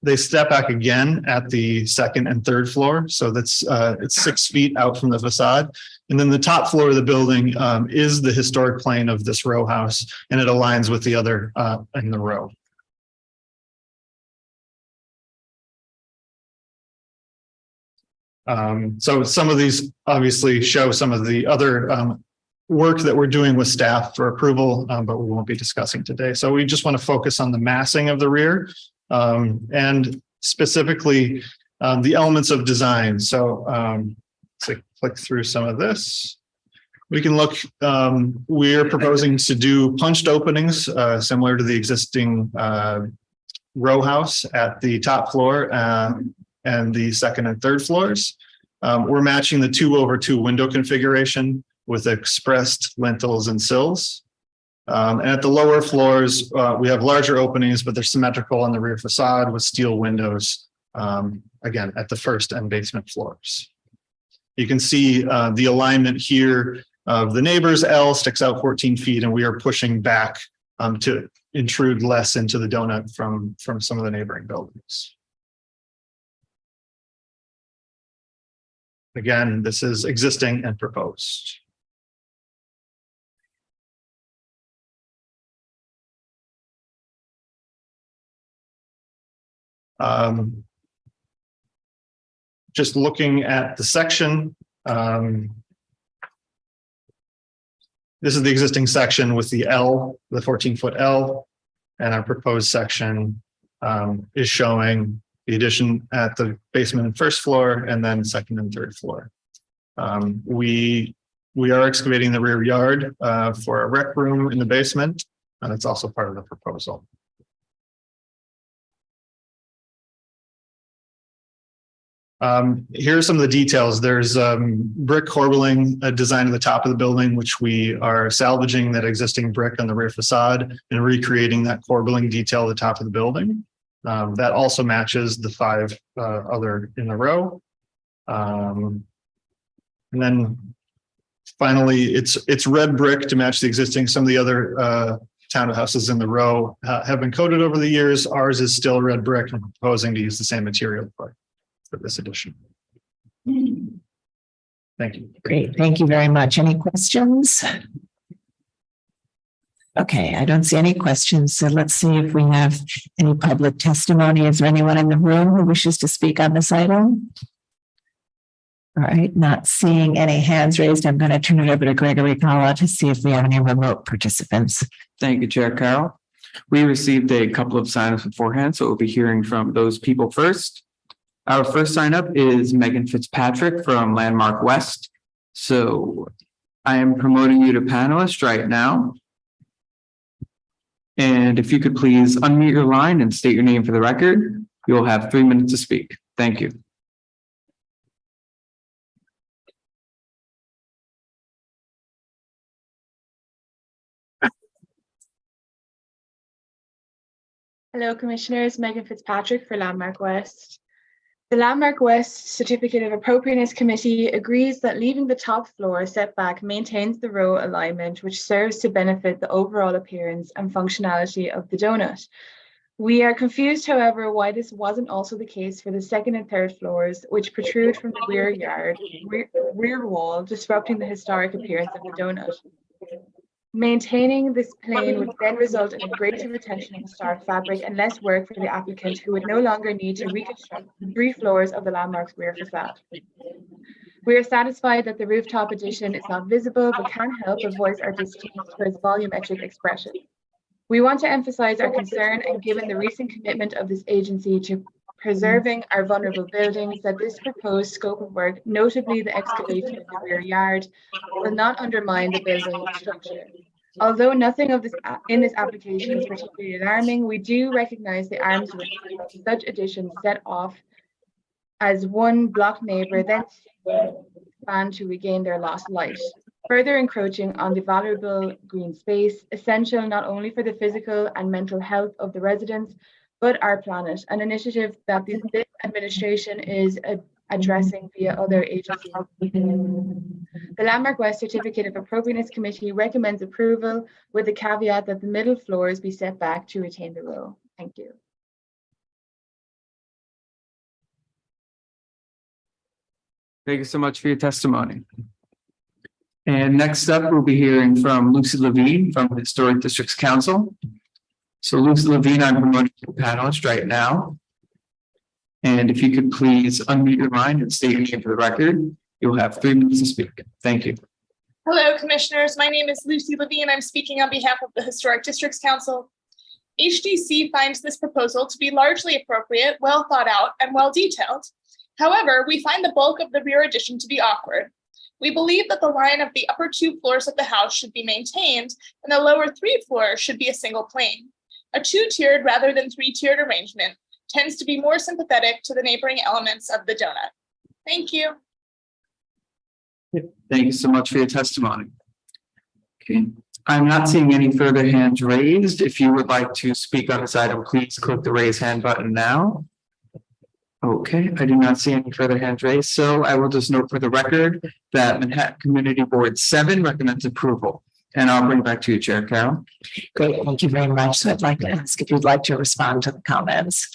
They step back again at the second and third floor. So that's it's 6 feet out from the facade. And then the top floor of the building is the historic plane of this row house, and it aligns with the other in the row. So some of these obviously show some of the other work that we're doing with staff for approval, but we won't be discussing today. So we just want to focus on the massing of the rear and specifically the elements of design. So let's click through some of this. We can look, we're proposing to do punched openings similar to the existing row house at the top floor and the second and third floors. We're matching the 2/2 window configuration with expressed lintels and sills. And at the lower floors, we have larger openings, but they're symmetrical on the rear facade with steel windows, again, at the first and basement floors. You can see the alignment here of the neighbor's L sticks out 14 feet, and we are pushing back to intrude less into the donut from some of the neighboring buildings. Again, this is existing and proposed. Just looking at the section, this is the existing section with the L, the 14-foot L, and our proposed section is showing the addition at the basement and first floor, and then second and third floor. We are excavating the rear yard for a rec room in the basement, and it's also part of the proposal. Here are some of the details. There's brick corbelling design at the top of the building, which we are salvaging that existing brick on the rear facade and recreating that corbelling detail at the top of the building. That also matches the 5 other in the row. And then finally, it's red brick to match the existing. Some of the other townhouses in the row have been coated over the years. Ours is still red brick, and proposing to use the same material for this edition. Thank you. Great. Thank you very much. Any questions? Okay, I don't see any questions. So let's see if we have any public testimony. Is there anyone in the room who wishes to speak on this item? All right, not seeing any hands raised. I'm going to turn it over to Gregory Kala to see if we have any remote participants. Thank you, Chair Carroll. We received a couple of sign-ups beforehand, so we'll be hearing from those people first. Our first sign-up is Megan Fitzpatrick from Landmark West. So I am promoting you to panelist right now. And if you could please unmute your line and state your name for the record, you'll have 3 minutes to speak. Thank you. Hello, Commissioners. Megan Fitzpatrick for Landmark West. The Landmark West Certificate of Appropriateness Committee agrees that leaving the top floor setback maintains the row alignment, which serves to benefit the overall appearance and functionality of the donut. We are confused, however, why this wasn't also the case for the second and third floors, which protrude from the rear wall, disrupting the historic appearance of the donut. Maintaining this plane would then result in a greater retention of the stark fabric and less work for the applicant, who would no longer need to reconstruct 3 floors of the landmark's rear facade. We are satisfied that the rooftop addition is not visible, but can't help but voice our distaste for its volumetric expression. We want to emphasize our concern, and given the recent commitment of this agency to preserving our vulnerable buildings, that this proposed scope of work, notably the excavation of the rear yard, will not undermine the building structure. Although nothing of this in this application is particularly alarming, we do recognize the arm's race such additions set off as one block neighbor then expand to regain their lost light, further encroaching on the valuable green space, essential not only for the physical and mental health of the residents, but our planet, an initiative that this administration is addressing via other agencies. The Landmark West Certificate of Appropriateness Committee recommends approval with the caveat that the middle floors be set back to retain the row. Thank you. Thank you so much for your testimony. And next up, we'll be hearing from Lucy Levine from the Historic Districts Council. So Lucy Levine, I'm promoting the panelist right now. And if you could please unmute your line and state your name for the record, you'll have 3 minutes to speak. Thank you. Hello, commissioners. My name is Lucy Levine. I'm speaking on behalf of the Historic Districts Council. HDC finds this proposal to be largely appropriate, well thought out, and well detailed. However, we find the bulk of the rear addition to be awkward. We believe that the line of the upper 2 floors of the house should be maintained, and the lower 3 floors should be a single plane. A 2-tiered rather than 3-tiered arrangement tends to be more sympathetic to the neighboring elements of the donut. Thank you. Thank you so much for your testimony. Okay, I'm not seeing any further hands raised. If you would like to speak on this item, please click the raise hand button now. Okay, I do not see any further hands raised, so I will just note for the record that Manhattan Community Board 7 recommends approval. And I'll bring it back to you, Chair Carroll. Great, thank you very much. So I'd like to ask if you'd like to respond to the comments.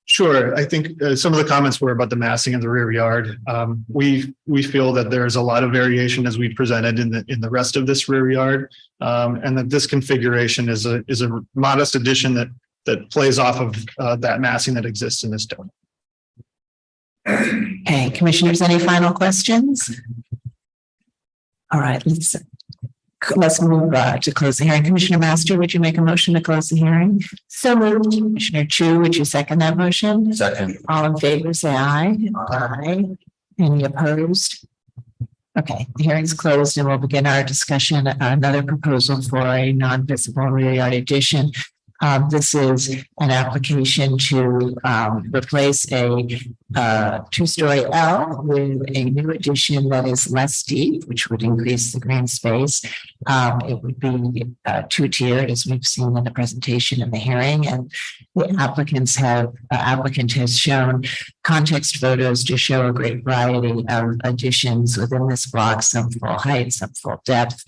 Sure. I think some of the comments were about the massing of the rear yard. We feel that there's a lot of variation as we presented in the rest of this rear yard, and that this configuration is a modest addition that plays off of that massing that exists in this donut. Okay, commissioners, any final questions? All right, let's move to close the hearing. Commissioner Master, would you make a motion to close the hearing? So moved. Commissioner Chu, would you second that motion? Second. All in favor, say aye. Aye. Any opposed? Okay, the hearing's closed and we'll begin our discussion. Another proposal for a non-visible rear yard addition. This is an application to replace a 2-story L with a new addition that is less deep, which would increase the green space. It would be 2-tiered, as we've seen in the presentation in the hearing, and the applicant has shown context photos to show a great variety of additions within this block, some full height, some full depth.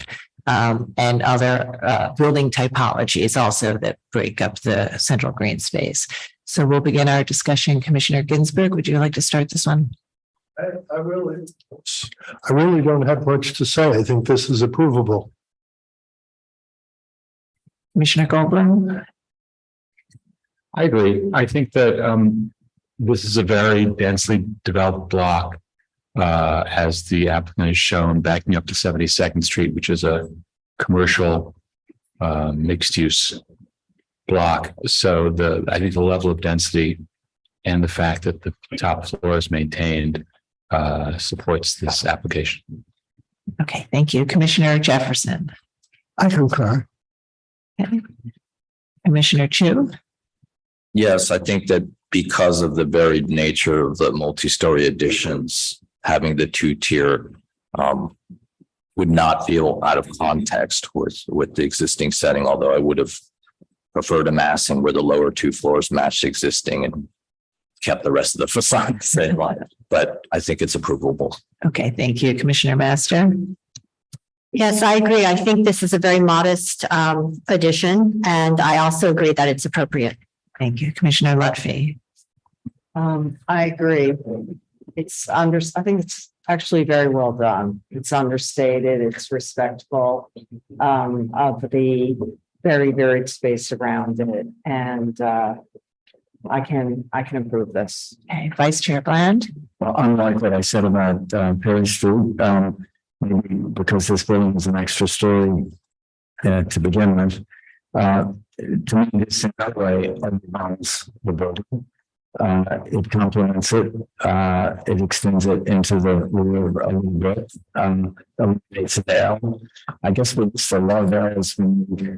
And other building typologies also that break up the central green space. So we'll begin our discussion. Commissioner Ginsburg, would you like to start this one? I really don't have much to say. I think this is approvable. Commissioner Goldblum? I agree. I think that this is a very densely developed block. As the applicant has shown, backing up to 72nd Street, which is a commercial mixed use block. So I think the level of density and the fact that the top floor is maintained supports this application. Okay, thank you. Commissioner Jefferson. I concur. Okay. Commissioner Chu. Yes, I think that because of the varied nature of the multi-story additions, having the 2-tier would not feel out of context with the existing setting, although I would have preferred a massing where the lower 2 floors matched existing and kept the rest of the facade the same line. But I think it's approvable. Okay, thank you. Commissioner Master. Yes, I agree. I think this is a very modest addition, and I also agree that it's appropriate. Thank you. Commissioner Lutfi. I agree. I think it's actually very well done. It's understated, it's respectful of the very varied space around it, and I can approve this. Okay, Vice Chair Bland. Well, unlike what I said about Perry Street, maybe because this building is an extra story to begin with, to me, this in that way undermines the building. It complements it. It extends it into the rear a little bit. Eliminates the L. I guess we used to love L's when we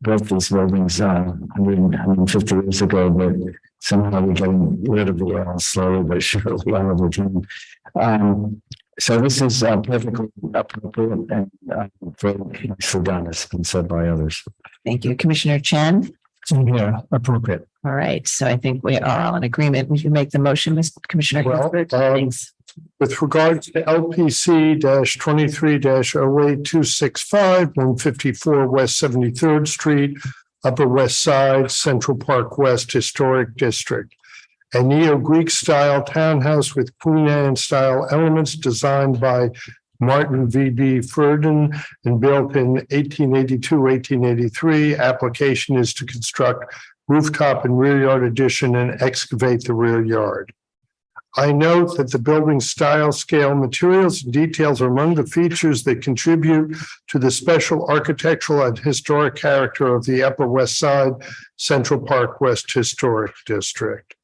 built these buildings 150 years ago, but somehow we're getting rid of the L slowly but surely all over time. So this is perfectly appropriate and very nicely done, as has been said by others. Thank you. Commissioner Chen. Yeah, appropriate. All right, so I think we are all in agreement. Would you make the motion, Mr. Commissioner? Well, Thanks. with regard to LPC 23-08265, 154 West 73rd Street, Upper West Side, Central Park West Historic District. A neo-Greek style townhouse with Queen Anne style elements designed by Martin V.B. Ferdin and built in 1882-1883. Application is to construct rooftop and rear yard addition and excavate the rear yard. I note that the building style, scale, materials, and details are among the features that contribute to the special architectural and historic character of the Upper West Side Central Park West Historic District.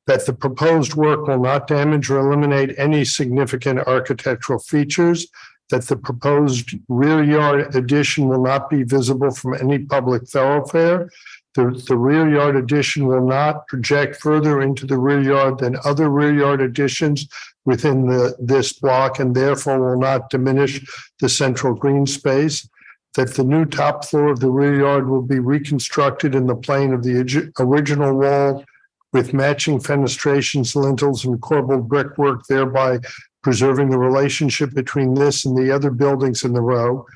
That the proposed work will not damage or eliminate any significant architectural features, that the proposed rear yard addition will not be visible from any public thoroughfare. The rear yard addition will not project further into the rear yard than other rear yard additions within this block, and therefore will not diminish the central green space. That the new top floor of the rear yard will be reconstructed in the plane of the original wall with matching fenestrations, lintels, and corbelled brickwork, thereby preserving the relationship between this and the other buildings in the row.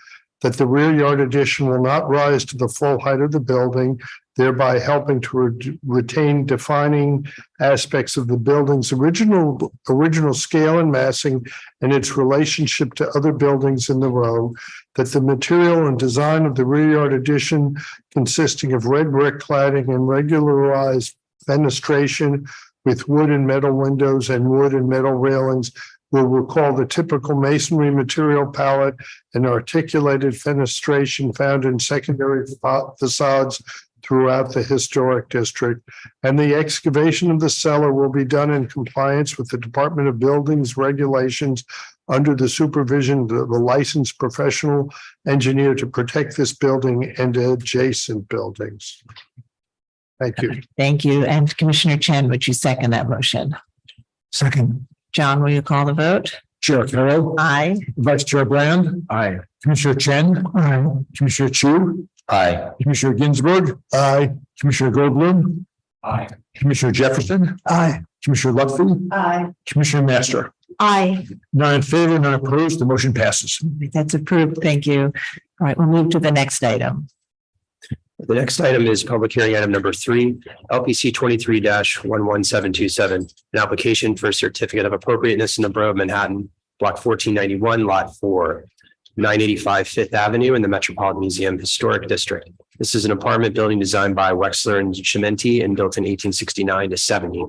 That the rear yard addition will not rise to the full height of the building, thereby helping to retain defining aspects of the building's original scale and massing and its relationship to other buildings in the row. That the material and design of the rear yard addition, consisting of red brick cladding and regularized fenestration with wood and metal windows and wood and metal railings, will recall the typical masonry material palette and articulated fenestration found in secondary facades throughout the historic district. And the excavation of the cellar will be done in compliance with the Department of Buildings regulations under the supervision of the licensed professional engineer to protect this building and adjacent buildings. Thank you. Thank you. And Commissioner Chen, would you second that motion? Second. John, will you call the vote? Chair Carroll. Aye. Vice Chair Bland. Aye. Commissioner Chen. Aye. Commissioner Chu. Aye. Commissioner Ginsburg. Aye. Commissioner Goldblum. Aye. Commissioner Jefferson. Aye. Commissioner Lutfi. Aye. Commissioner Master. Aye. 9 in favor, none opposed. The motion passes. That's approved. Thank you. All right, we'll move to the next item. The next item is public hearing item number 3, LPC 23-11727, an application for a certificate of appropriateness in the Borough of Manhattan, block 1491, lot 4, 985 Fifth Avenue in the Metropolitan Museum Historic District. This is an apartment building designed by Wexler and Chimenti and built in 1869 to 70.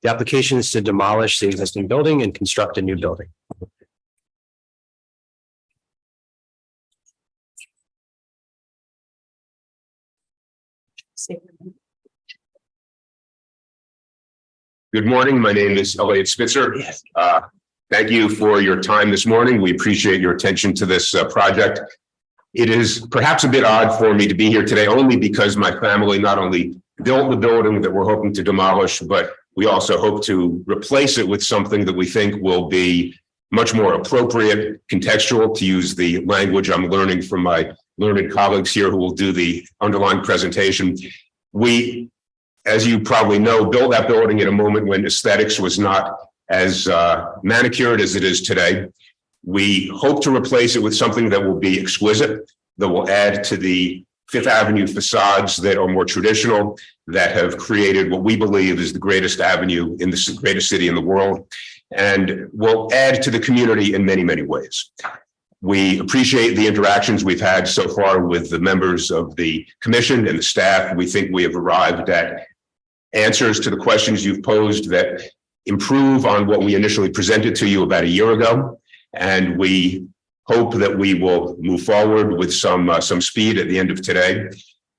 The application is to demolish the existing building and construct a new building. Good morning. My name is Elliot Spitzer. Thank you for your time this morning. We appreciate your attention to this project. It is perhaps a bit odd for me to be here today only because my family not only built the building that we're hoping to demolish, but we also hope to replace it with something that we think will be much more appropriate, contextual, to use the language I'm learning from my learned colleagues here who will do the underlying presentation. We, as you probably know, built that building at a moment when aesthetics was not as manicured as it is today. We hope to replace it with something that will be exquisite, that will add to the Fifth Avenue facades that are more traditional, that have created what we believe is the greatest avenue in the greatest city in the world. and will add to the community in many, many ways. We appreciate the interactions we've had so far with the members of the commission and the staff. We think we have arrived at answers to the questions you've posed that improve on what we initially presented to you about a year ago. And we hope that we will move forward with some speed at the end of today.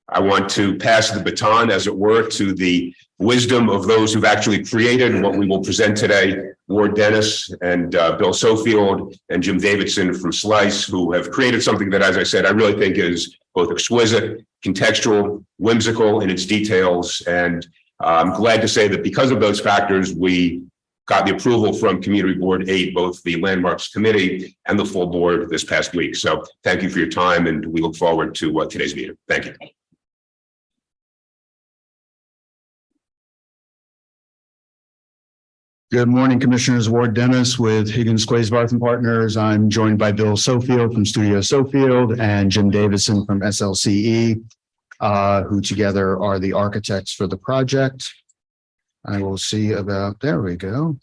I want to pass the baton, as it were, to the wisdom of those who've actually created what we will present today, Ward Dennis and Bill Sofield and Jim Davidson from Slice, who have created something that, as I said, I really think is both exquisite, contextual, whimsical in its details. And I'm glad to say that because of those factors, we got the approval from Community Board 8, both the Landmarks Committee and the full board this past week. So thank you for your time, and we look forward to today's meeting. Thank you. Good morning, Commissioners. Ward Dennis with Higgins Quaysbarth and Partners. I'm joined by Bill Sofield from Studio Sofield and Jim Davidson from SLCE, who together are the architects for the project. I will see about, there we go.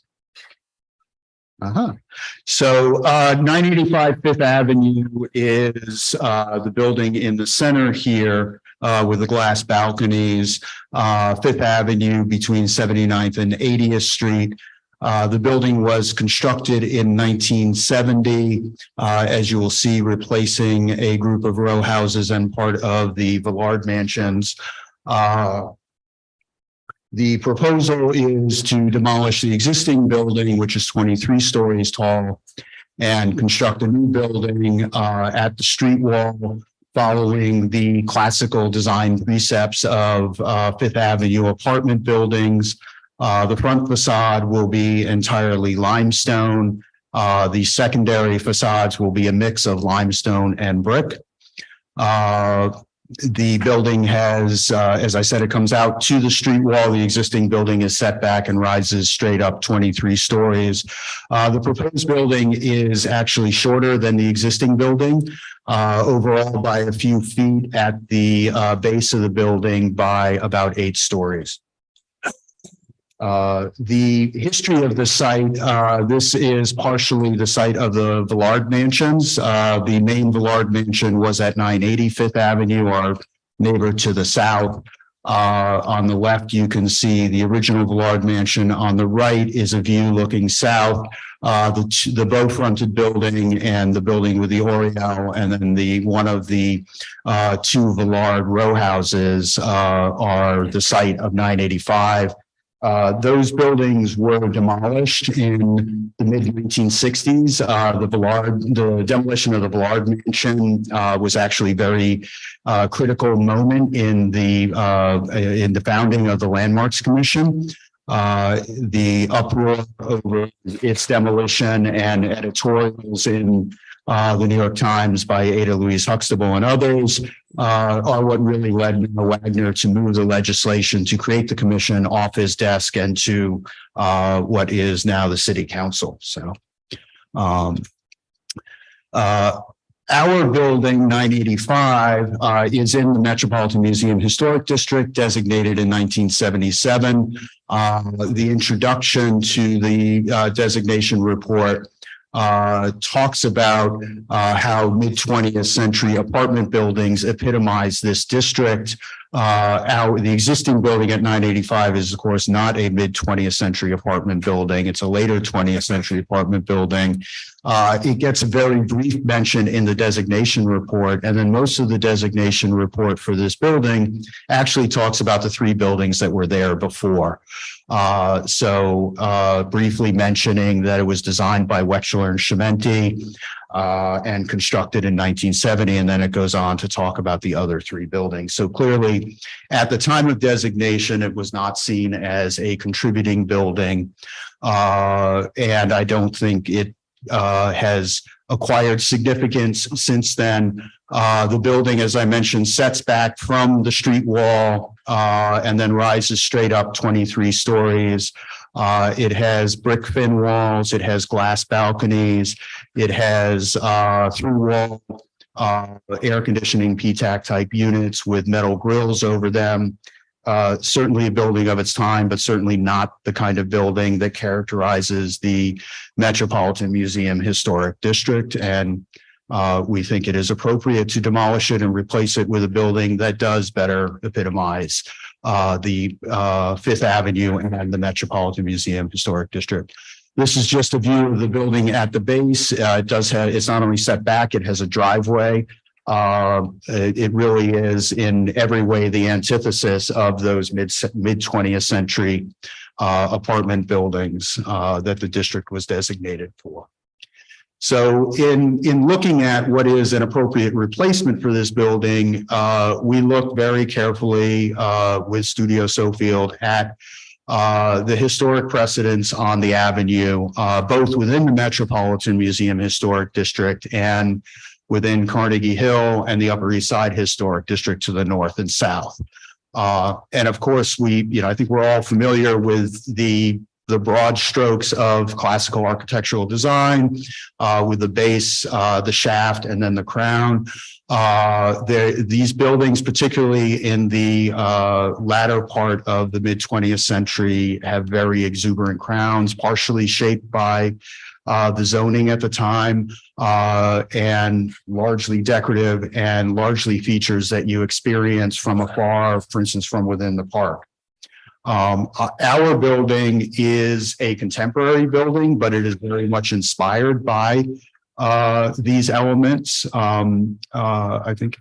So 985 Fifth Avenue is the building in the center here with the glass balconies. Fifth Avenue between 79th and 80th Street. The building was constructed in 1970, as you will see, replacing a group of row houses and part of the Villard mansions. The proposal is to demolish the existing building, which is 23 stories tall, and construct a new building at the street wall, following the classical design precepts of Fifth Avenue apartment buildings. The front facade will be entirely limestone. The secondary facades will be a mix of limestone and brick. The building has, as I said, it comes out to the street wall. The existing building is set back and rises straight up 23 stories. The proposed building is actually shorter than the existing building, overall by a few feet at the base of the building by about 8 stories. The history of the site, this is partially the site of the Villard mansions. The main Villard mansion was at 980 Fifth Avenue, our neighbor to the south. On the left, you can see the original Villard mansion. On the right is a view looking south, the bow-fronted building and the building with the Oriole, and then one of the 2 Villard row houses are the site of 985. Those buildings were demolished in the mid-1960s. The demolition of the Villard mansion was actually a very critical moment in the founding of the Landmarks Commission. The uproar over its demolition and editorials in the New York Times by Ada Louise Huxtable and others are what really led Noah Wagner to move the legislation to create the commission off his desk and to what is now the city council. So our building 985 is in the Metropolitan Museum Historic District, designated in 1977. The introduction to the designation report talks about how mid-20th century apartment buildings epitomize this district. The existing building at 985 is, of course, not a mid-20th century apartment building. It's a later 20th century apartment building. It gets a very brief mention in the designation report, and then most of the designation report for this building actually talks about the 3 buildings that were there before. Briefly mentioning that it was designed by Wechsler and Chimenti and constructed in 1970, and then it goes on to talk about the other 3 buildings. So clearly, at the time of designation, it was not seen as a contributing building, and I don't think it has acquired significance since then. The building, as I mentioned, sets back from the street wall and then rises straight up 23 stories. It has brick fin walls. It has glass balconies. It has through wall air conditioning PTAC type units with metal grills over them. certainly a building of its time, but certainly not the kind of building that characterizes the Metropolitan Museum Historic District. And we think it is appropriate to demolish it and replace it with a building that does better epitomize the Fifth Avenue and the Metropolitan Museum Historic District. This is just a view of the building at the base. It does have, it's not only set back, it has a driveway. It really is in every way the antithesis of those mid 20th century apartment buildings that the district was designated for. So in looking at what is an appropriate replacement for this building, we looked very carefully with Studio Sofield at the historic precedents on the avenue, both within the Metropolitan Museum Historic District and within Carnegie Hill and the Upper East Side Historic District to the north and south. And of course, I think we're all familiar with the broad strokes of classical architectural design with the base, the shaft, and then the crown. These buildings, particularly in the latter part of the mid 20th century, have very exuberant crowns, partially shaped by the zoning at the time, and largely decorative and largely features that you experience from afar, for instance, from within the park. Our building is a contemporary building, but it is very much inspired by these elements. I think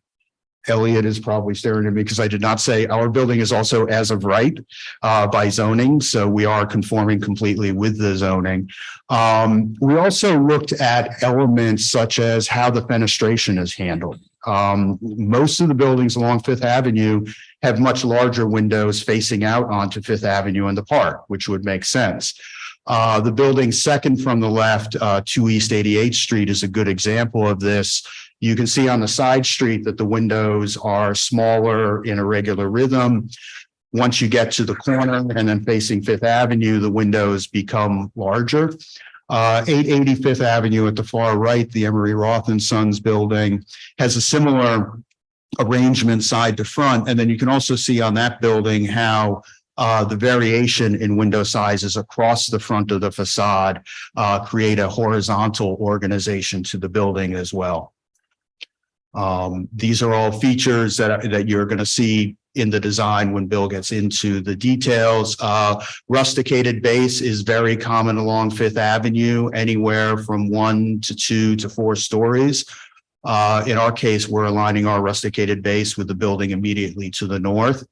Elliot is probably staring at me because I did not say our building is also as of right by zoning. So we are conforming completely with the zoning. We also looked at elements such as how the fenestration is handled. Most of the buildings along Fifth Avenue have much larger windows facing out onto Fifth Avenue in the park, which would make sense. The building second from the left, 2 East 88th Street, is a good example of this. You can see on the side street that the windows are smaller in a regular rhythm. Once you get to the corner and then facing Fifth Avenue, the windows become larger. 880 Fifth Avenue at the far right, the Emery Roth and Sons building, has a similar arrangement side to front. And then you can also see on that building how the variation in window sizes across the front of the facade create a horizontal organization to the building as well. These are all features that you're going to see in the design when Bill gets into the details. Rusticated base is very common along Fifth Avenue, anywhere from 1 to 2 to 4 stories. In our case, we're aligning our rusticated base with the building immediately to the north.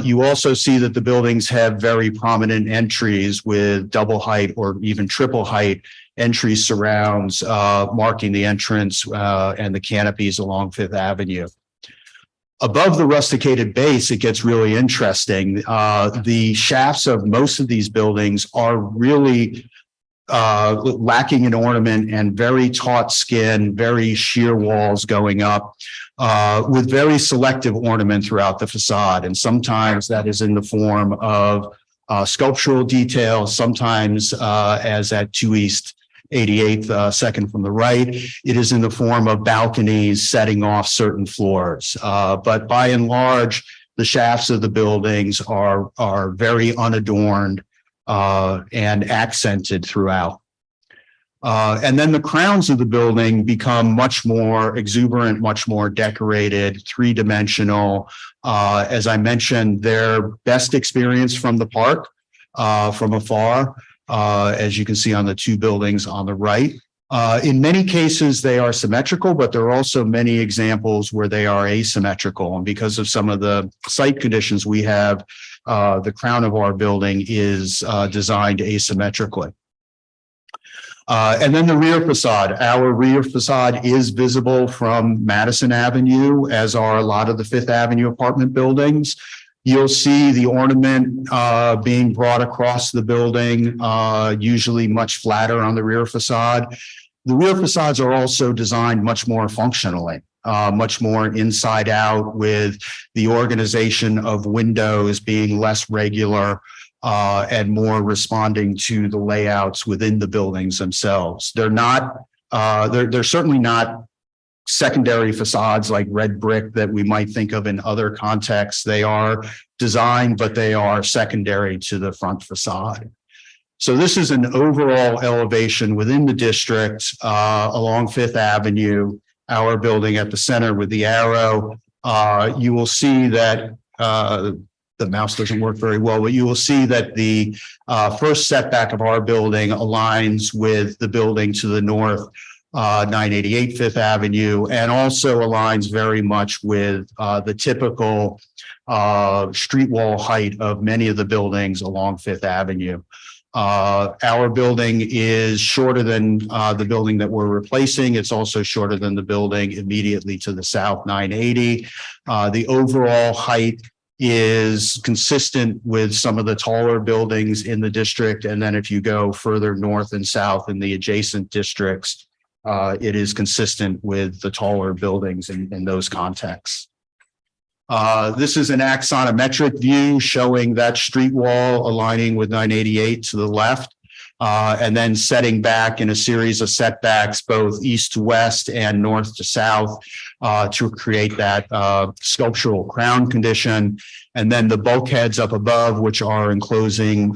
You also see that the buildings have very prominent entries with double height or even triple height entry surrounds marking the entrance and the canopies along Fifth Avenue. Above the rusticated base, it gets really interesting. The shafts of most of these buildings are really lacking in ornament and very taut skin, very sheer walls going up with very selective ornament throughout the facade. And sometimes that is in the form of sculptural detail, sometimes as at 2 East 88th, second from the right, it is in the form of balconies setting off certain floors. But by and large, the shafts of the buildings are very unadorned and accented throughout. And then the crowns of the building become much more exuberant, much more decorated, three-dimensional. As I mentioned, they're best experienced from the park, from afar, as you can see on the 2 buildings on the right. In many cases, they are symmetrical, but there are also many examples where they are asymmetrical. And because of some of the site conditions we have, the crown of our building is designed asymmetrically. And then the rear facade. Our rear facade is visible from Madison Avenue, as are a lot of the Fifth Avenue apartment buildings. You'll see the ornament being brought across the building, usually much flatter on the rear facade. The rear facades are also designed much more functionally, much more inside out, with the organization of windows being less regular and more responding to the layouts within the buildings themselves. They're not, they're certainly not secondary facades like red brick that we might think of in other contexts. They are designed, but they are secondary to the front facade. So this is an overall elevation within the district along Fifth Avenue, our building at the center with the arrow. You will see that the mouse doesn't work very well, but you will see that the first setback of our building aligns with the building to the north, 988 Fifth Avenue, and also aligns very much with the typical street wall height of many of the buildings along Fifth Avenue. Our building is shorter than the building that we're replacing. It's also shorter than the building immediately to the south, 980. The overall height is consistent with some of the taller buildings in the district. And then if you go further north and south in the adjacent districts, it is consistent with the taller buildings in those contexts. This is an axonometric view showing that street wall aligning with 988 to the left, and then setting back in a series of setbacks, both east to west and north to south, to create that sculptural crown condition. And then the bulkheads up above, which are enclosing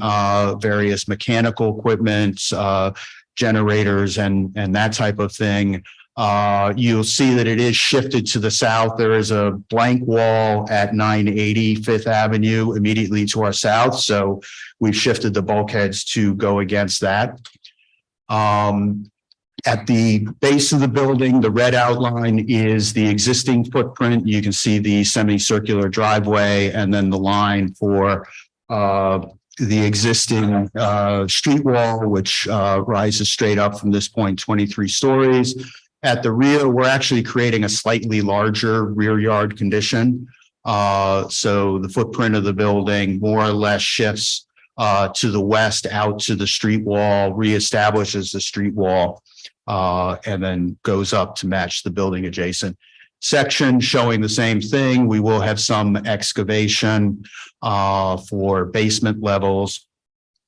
various mechanical equipment, generators, and that type of thing. You'll see that it is shifted to the south. There is a blank wall at 980 Fifth Avenue immediately to our south. So we've shifted the bulkheads to go against that. At the base of the building, the red outline is the existing footprint. You can see the semicircular driveway and then the line for the existing street wall, which rises straight up from this point 23 stories. At the rear, we're actually creating a slightly larger rear yard condition. So the footprint of the building more or less shifts to the west out to the street wall, reestablishes the street wall, and then goes up to match the building adjacent section, showing the same thing. We will have some excavation for basement levels.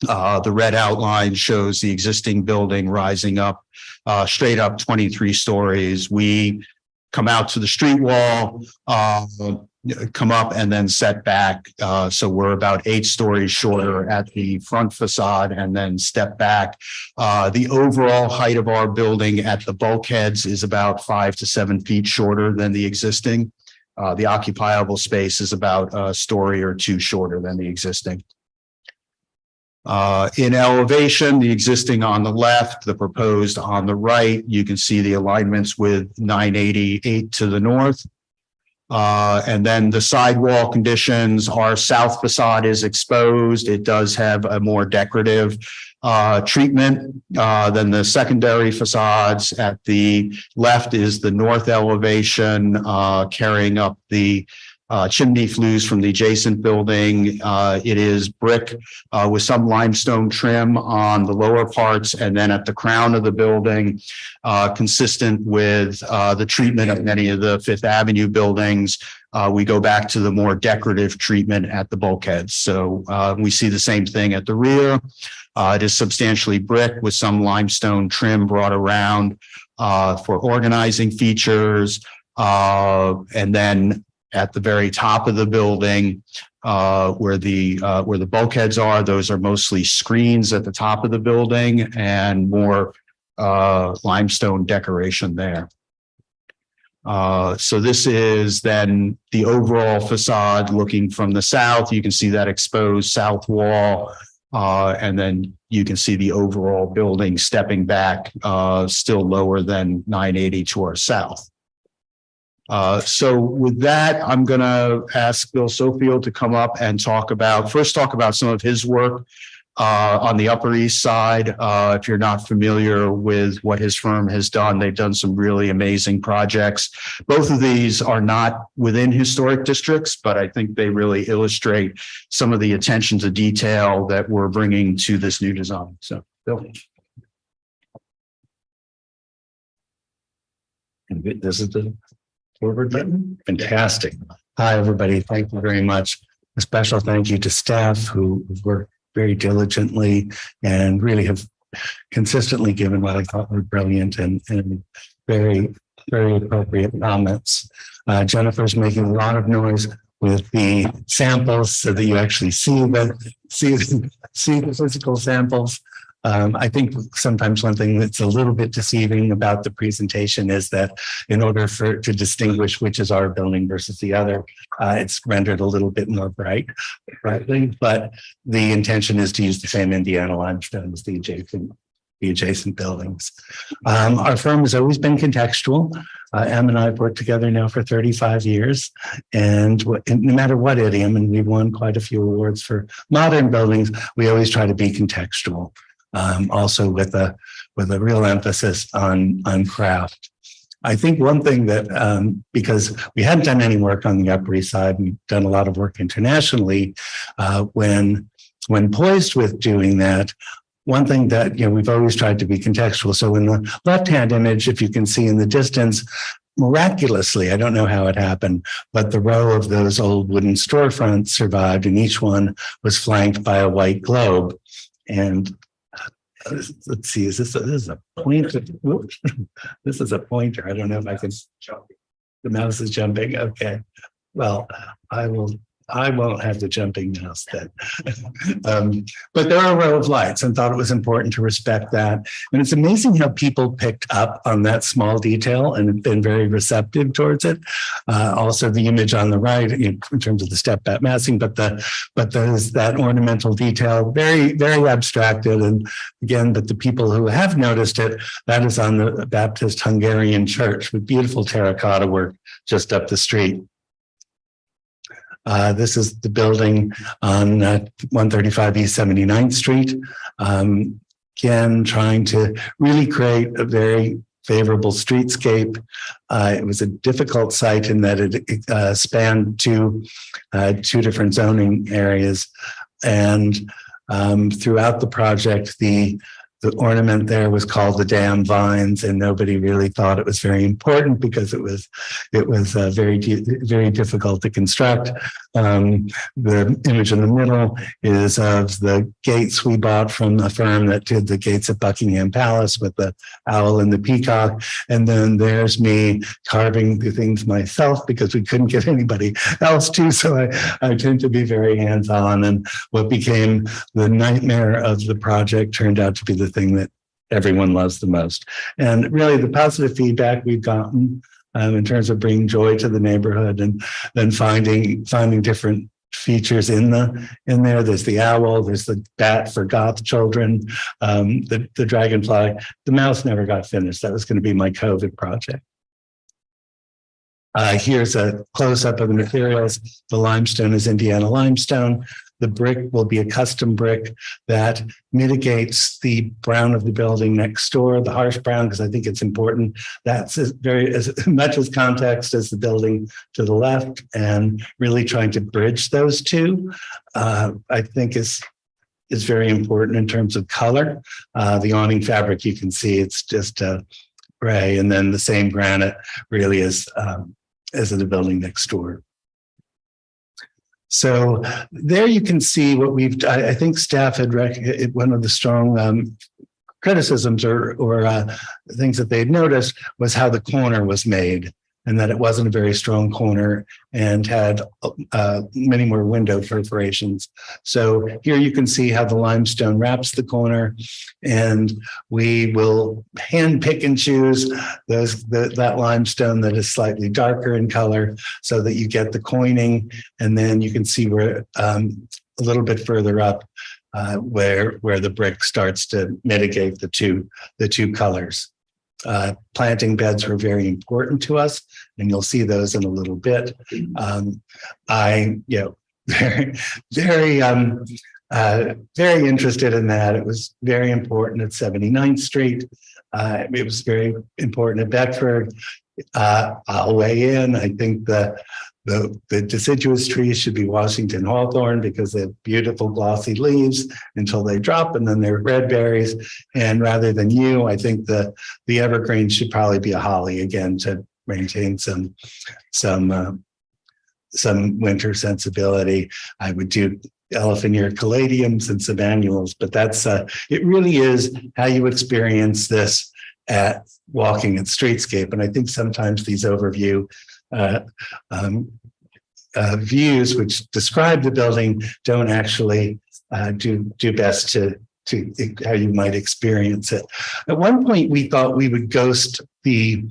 The red outline shows the existing building rising up straight up 23 stories. We come out to the street wall, come up and then set back. So we're about 8 stories shorter at the front facade and then step back. The overall height of our building at the bulkheads is about 5 to 7 feet shorter than the existing. The occupiable space is about a story or 2 shorter than the existing. In elevation, the existing on the left, the proposed on the right, you can see the alignments with 988 to the north. And then the sidewall conditions, our south facade is exposed. It does have a more decorative treatment than the secondary facades. At the left is the north elevation carrying up the chimney flues from the adjacent building. It is brick with some limestone trim on the lower parts, and then at the crown of the building, consistent with the treatment of many of the Fifth Avenue buildings, we go back to the more decorative treatment at the bulkheads. So we see the same thing at the rear. It is substantially brick with some limestone trim brought around for organizing features, and then at the very top of the building, where the bulkheads are, those are mostly screens at the top of the building and more limestone decoration there. So this is then the overall facade looking from the south. You can see that exposed south wall, and then you can see the overall building stepping back still lower than 980 to our south. So with that, I'm going to ask Bill Sofield to come up and talk about some of his work on the Upper East Side. If you're not familiar with what his firm has done, they've done some really amazing projects. Both of these are not within historic districts, but I think they really illustrate some of the attention to detail that we're bringing to this new design. So, Bill. This is the forward button. Fantastic. Hi, everybody. Thank you very much. A special thank you to staff who worked very diligently and really have consistently given what I thought were brilliant and very very appropriate comments. Jennifer's making a lot of noise with the samples so that you actually see the physical samples. I think sometimes one thing that's a little bit deceiving about the presentation is that in order to distinguish which is our building versus the other, it's rendered a little bit more brightly, but the intention is to use the same Indiana limestone as the adjacent buildings. Our firm has always been contextual. Em and I have worked together now for 35 years, and no matter what idiom, and we've won quite a few awards for modern buildings, we always try to be contextual. Also with a real emphasis on craft. I think one thing that, because we hadn't done any work on the Upper East Side, we've done a lot of work internationally, when poised with doing that, one thing that, we've always tried to be contextual. So in the left-hand image, if you can see in the distance, miraculously, I don't know how it happened, but the row of those old wooden storefronts survived, and each one was flanked by a white globe. And let's see, this is a pointer? This is a pointer. I don't know if I can. The mouse is jumping. Okay. Well, I won't have the jumping mouse then. But there are a row of lights, and thought it was important to respect that. And it's amazing how people picked up on that small detail and have been very receptive towards it. Also, the image on the right, in terms of the step back massing, but there's that ornamental detail, very, very abstracted. And again, but the people who have noticed it, that is on the Baptist Hungarian church with beautiful terracotta work just up the street. This is the building on 135 East 79th Street. Again, trying to really create a very favorable streetscape. It was a difficult site in that it spanned two different zoning areas. And throughout the project, the ornament there was called the damn vines, and nobody really thought it was very important because it was very difficult to construct. The image in the middle is of the gates we bought from a firm that did the gates at Buckingham Palace with the owl and the peacock. And then there's me carving the things myself because we couldn't get anybody else to. So I tend to be very hands-on, and what became the nightmare of the project turned out to be the thing that everyone loves the most. And really the positive feedback we've gotten in terms of bringing joy to the neighborhood, and then finding different features in there. There's the owl, there's the bat for goth children, the dragonfly. The mouse never got finished. That was going to be my COVID project. Here's a close-up of the materials. The limestone is Indiana limestone. The brick will be a custom brick that mitigates the brown of the building next door, the harsh brown, because I think it's important. That's as much as context as the building to the left, and really trying to bridge those two, I think is very important in terms of color. The awning fabric, you can see it's just gray, and then the same granite really is as in the building next door. So there you can see what we've, I think staff had one of the strong criticisms or things that they'd noticed was how the corner was made, and that it wasn't a very strong corner and had many more window perforations. So here you can see how the limestone wraps the corner, and we will hand pick and choose that limestone that is slightly darker in color so that you get the coining. And then you can see where a little bit further up where the brick starts to mitigate the two colors. Planting beds were very important to us, and you'll see those in a little bit. Very interested in that. It was very important at 79th Street. It was very important at Bedford. I'll weigh in. I think the deciduous trees should be Washington hawthorn because they have beautiful glossy leaves until they drop, and then they're red berries. And rather than yew, I think the evergreen should probably be a holly again to maintain some winter sensibility. I would do elephant ear caladiums and some annuals, but that's it really is how you experience this at walking at streetscape. And I think sometimes these overview views which describe the building don't actually do best to how you might experience it. At one point, we thought we would ghost the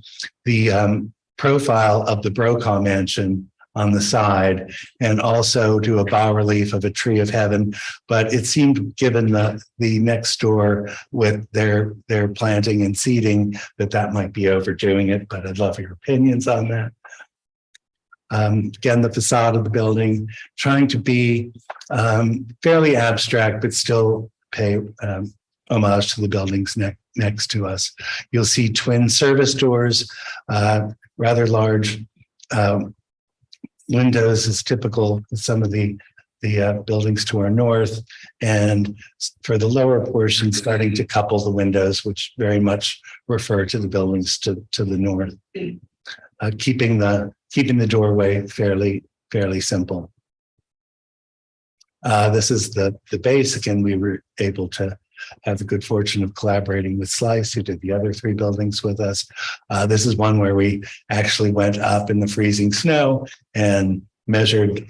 profile of the Brokaw Mansion on the side and also do a bas relief of a tree of heaven. But it seemed, given the next door with their planting and seeding, that might be overdoing it. But I'd love your opinions on that. Again, the facade of the building, trying to be fairly abstract, but still pay homage to the buildings next to us. You'll see twin service doors, rather large windows is typical of some of the buildings to our north, and for the lower portion, starting to couple the windows, which very much refer to the buildings to the north, keeping the doorway fairly simple. This is the base. Again, we were able to have the good fortune of collaborating with Slice, who did the other 3 buildings with us. This is one where we actually went up in the freezing snow and measured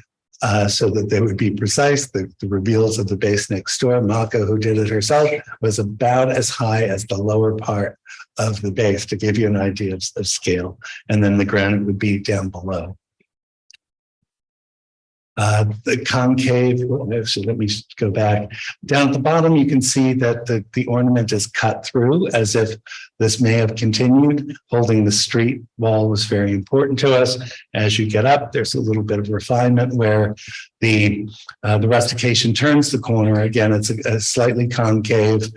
so that they would be precise. The reveals of the base next door, Mako, who did it herself, was about as high as the lower part of the base, to give you an idea of scale. And then the granite would be down below. The concave, actually, let me go back. Down at the bottom, you can see that the ornament is cut through, as if this may have continued. Holding the street wall was very important to us. As you get up, there's a little bit of refinement where the rustication turns the corner. Again, it's a slightly concave,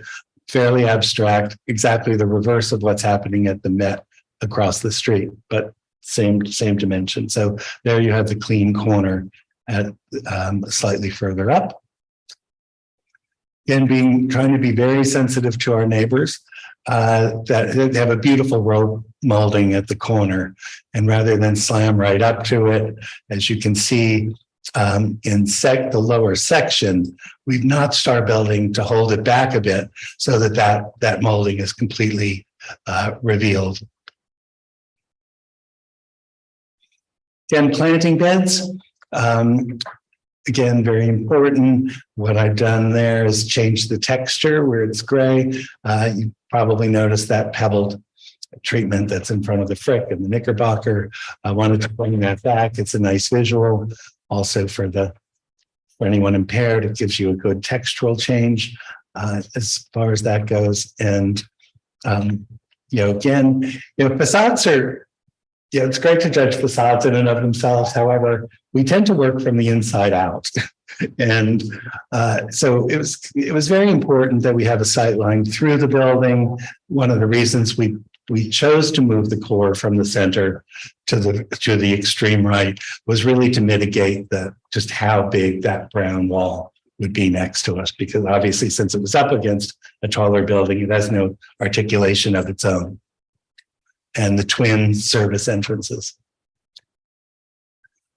fairly abstract, exactly the reverse of what's happening at the Met across the street, but same dimension. So there you have the clean corner at slightly further up. Again, trying to be very sensitive to our neighbors, that they have a beautiful road molding at the corner, and rather than slam right up to it, as you can see in the lower section, we've notched our building to hold it back a bit so that molding is completely revealed. Again, planting beds. Again, very important. What I've done there is change the texture where it's gray. You probably noticed that pebbled treatment that's in front of the Frick and the Knickerbocker. I wanted to bring that back. It's a nice visual. Also for anyone impaired, it gives you a good textural change as far as that goes. And again, facades are, it's great to judge facades in and of themselves. However, we tend to work from the inside out. And so it was very important that we have a sight line through the building. One of the reasons we chose to move the core from the center to the extreme right was really to mitigate just how big that brown wall would be next to us, because obviously, since it was up against a taller building, it has no articulation of its own. And the twin service entrances.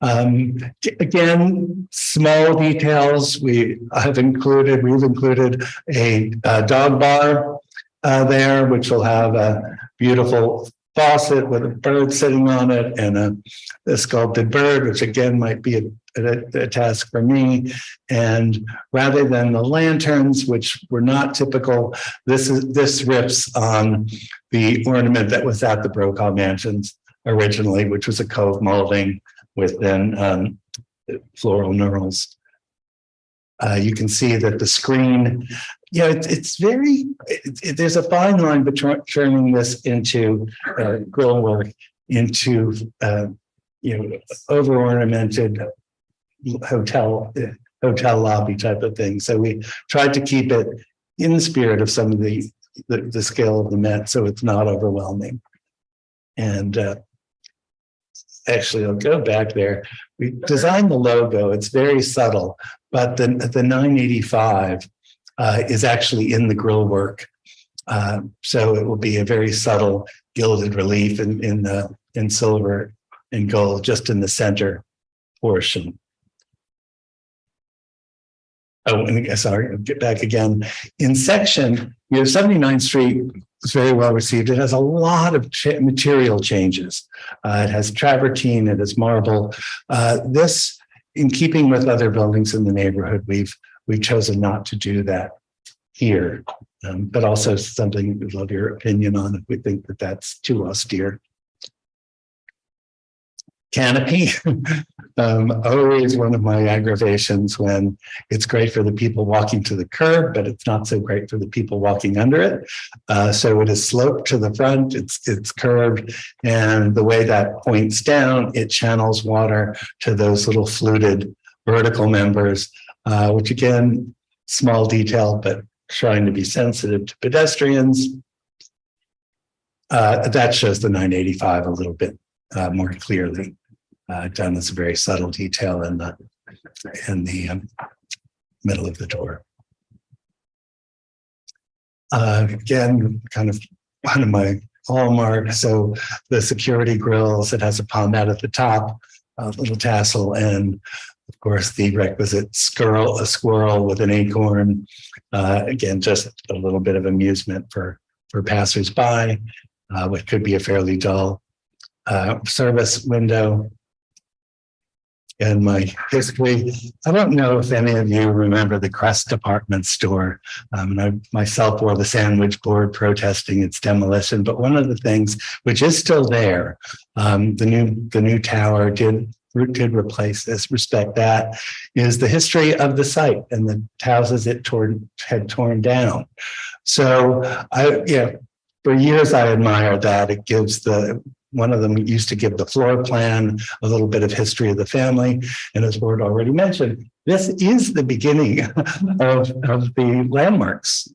Again, small details. We've included a dog bar there, which will have a beautiful faucet with a bird sitting on it and a sculpted bird, which again might be a task for me. And rather than the lanterns, which were not typical, this rips on the ornament that was at the Brokaw Mansions originally, which was a cove molding with then floral knurls. You can see that the screen, there's a fine line between turning this into grill work into over ornamented hotel lobby type of thing. So we tried to keep it in the spirit of some of the scale of the Met, so it's not overwhelming. And actually, I'll go back there. We designed the logo. It's very subtle, but the 985 is actually in the grill work. So it will be a very subtle gilded relief in silver and gold, just in the center portion. Oh, and sorry, I'll get back again. In section, 79th Street it's very well received. It has a lot of material changes. It has travertine, it has marble. This, in keeping with other buildings in the neighborhood, we've chosen not to do that here. But also something we'd love your opinion on if we think that that's too austere. Canopy, always one of my aggravations when it's great for the people walking to the curb, but it's not so great for the people walking under it. So it is sloped to the front, it's curved, and the way that points down, it channels water to those little fluted vertical members, which again, small detail, but trying to be sensitive to pedestrians. That shows the 985 a little bit more clearly. Done as a very subtle detail in the middle of the door. Again, kind of one of my hallmarks. So the security grills, it has a palmette at the top, a little tassel, and of course the requisite a squirrel with an acorn. Again, just a little bit of amusement for passersby, what could be a fairly dull service window. And my history, I don't know if any of you remember the Crest department store. And I myself wore the sandwich board protesting its demolition. But one of the things which is still there, the new tower did replace this, respect that, is the history of the site and the houses it had torn down. So for years I admired that. It gives one of them used to give the floor plan, a little bit of history of the family. And as Ward already mentioned, this is the beginning of the landmarks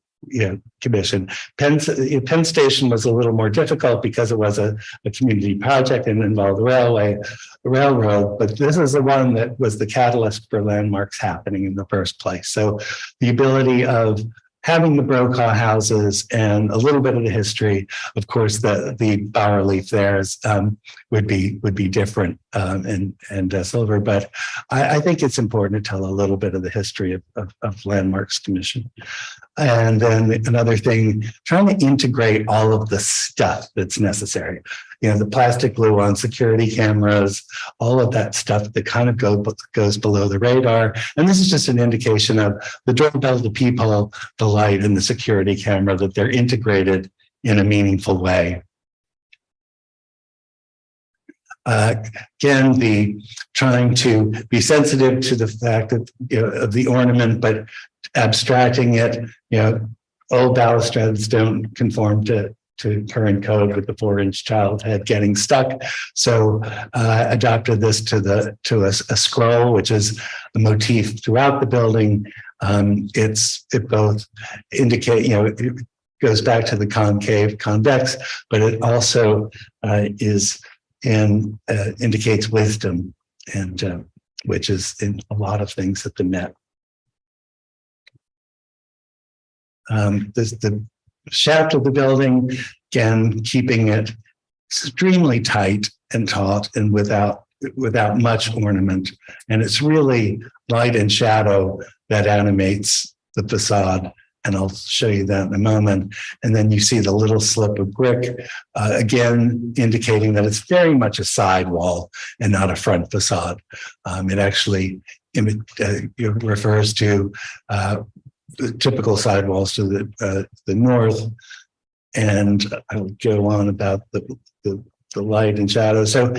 commission. Penn Station was a little more difficult because it was a community project and involved the railroad, but this is the one that was the catalyst for landmarks happening in the first place. So the ability of having the Brokaw houses and a little bit of the history, of course, the bas relief there would be different and silver. But I think it's important to tell a little bit of the history of Landmarks Commission. And then another thing, trying to integrate all of the stuff that's necessary. The plastic glue on security cameras, all of that stuff that kind of goes below the radar. And this is just an indication of the doorbell, the peephole, the light, and the security camera, that they're integrated in a meaningful way. Again, trying to be sensitive to the fact that of the ornament, but abstracting it. Old balustrades don't conform to current code with the 4-inch child head getting stuck. So adopted this to a scroll, which is the motif throughout the building. It both indicate, it goes back to the concave convex, but it also indicates wisdom, and which is in a lot of things at the Met. The shaft of the building, again, keeping it extremely tight and taut and without much ornament. And it's really light and shadow that animates the facade. And I'll show you that in a moment. And then you see the little slip of brick, again, indicating that it's very much a side wall and not a front facade. It actually refers to the typical sidewalls to the north, and I'll go on about the light and shadow. So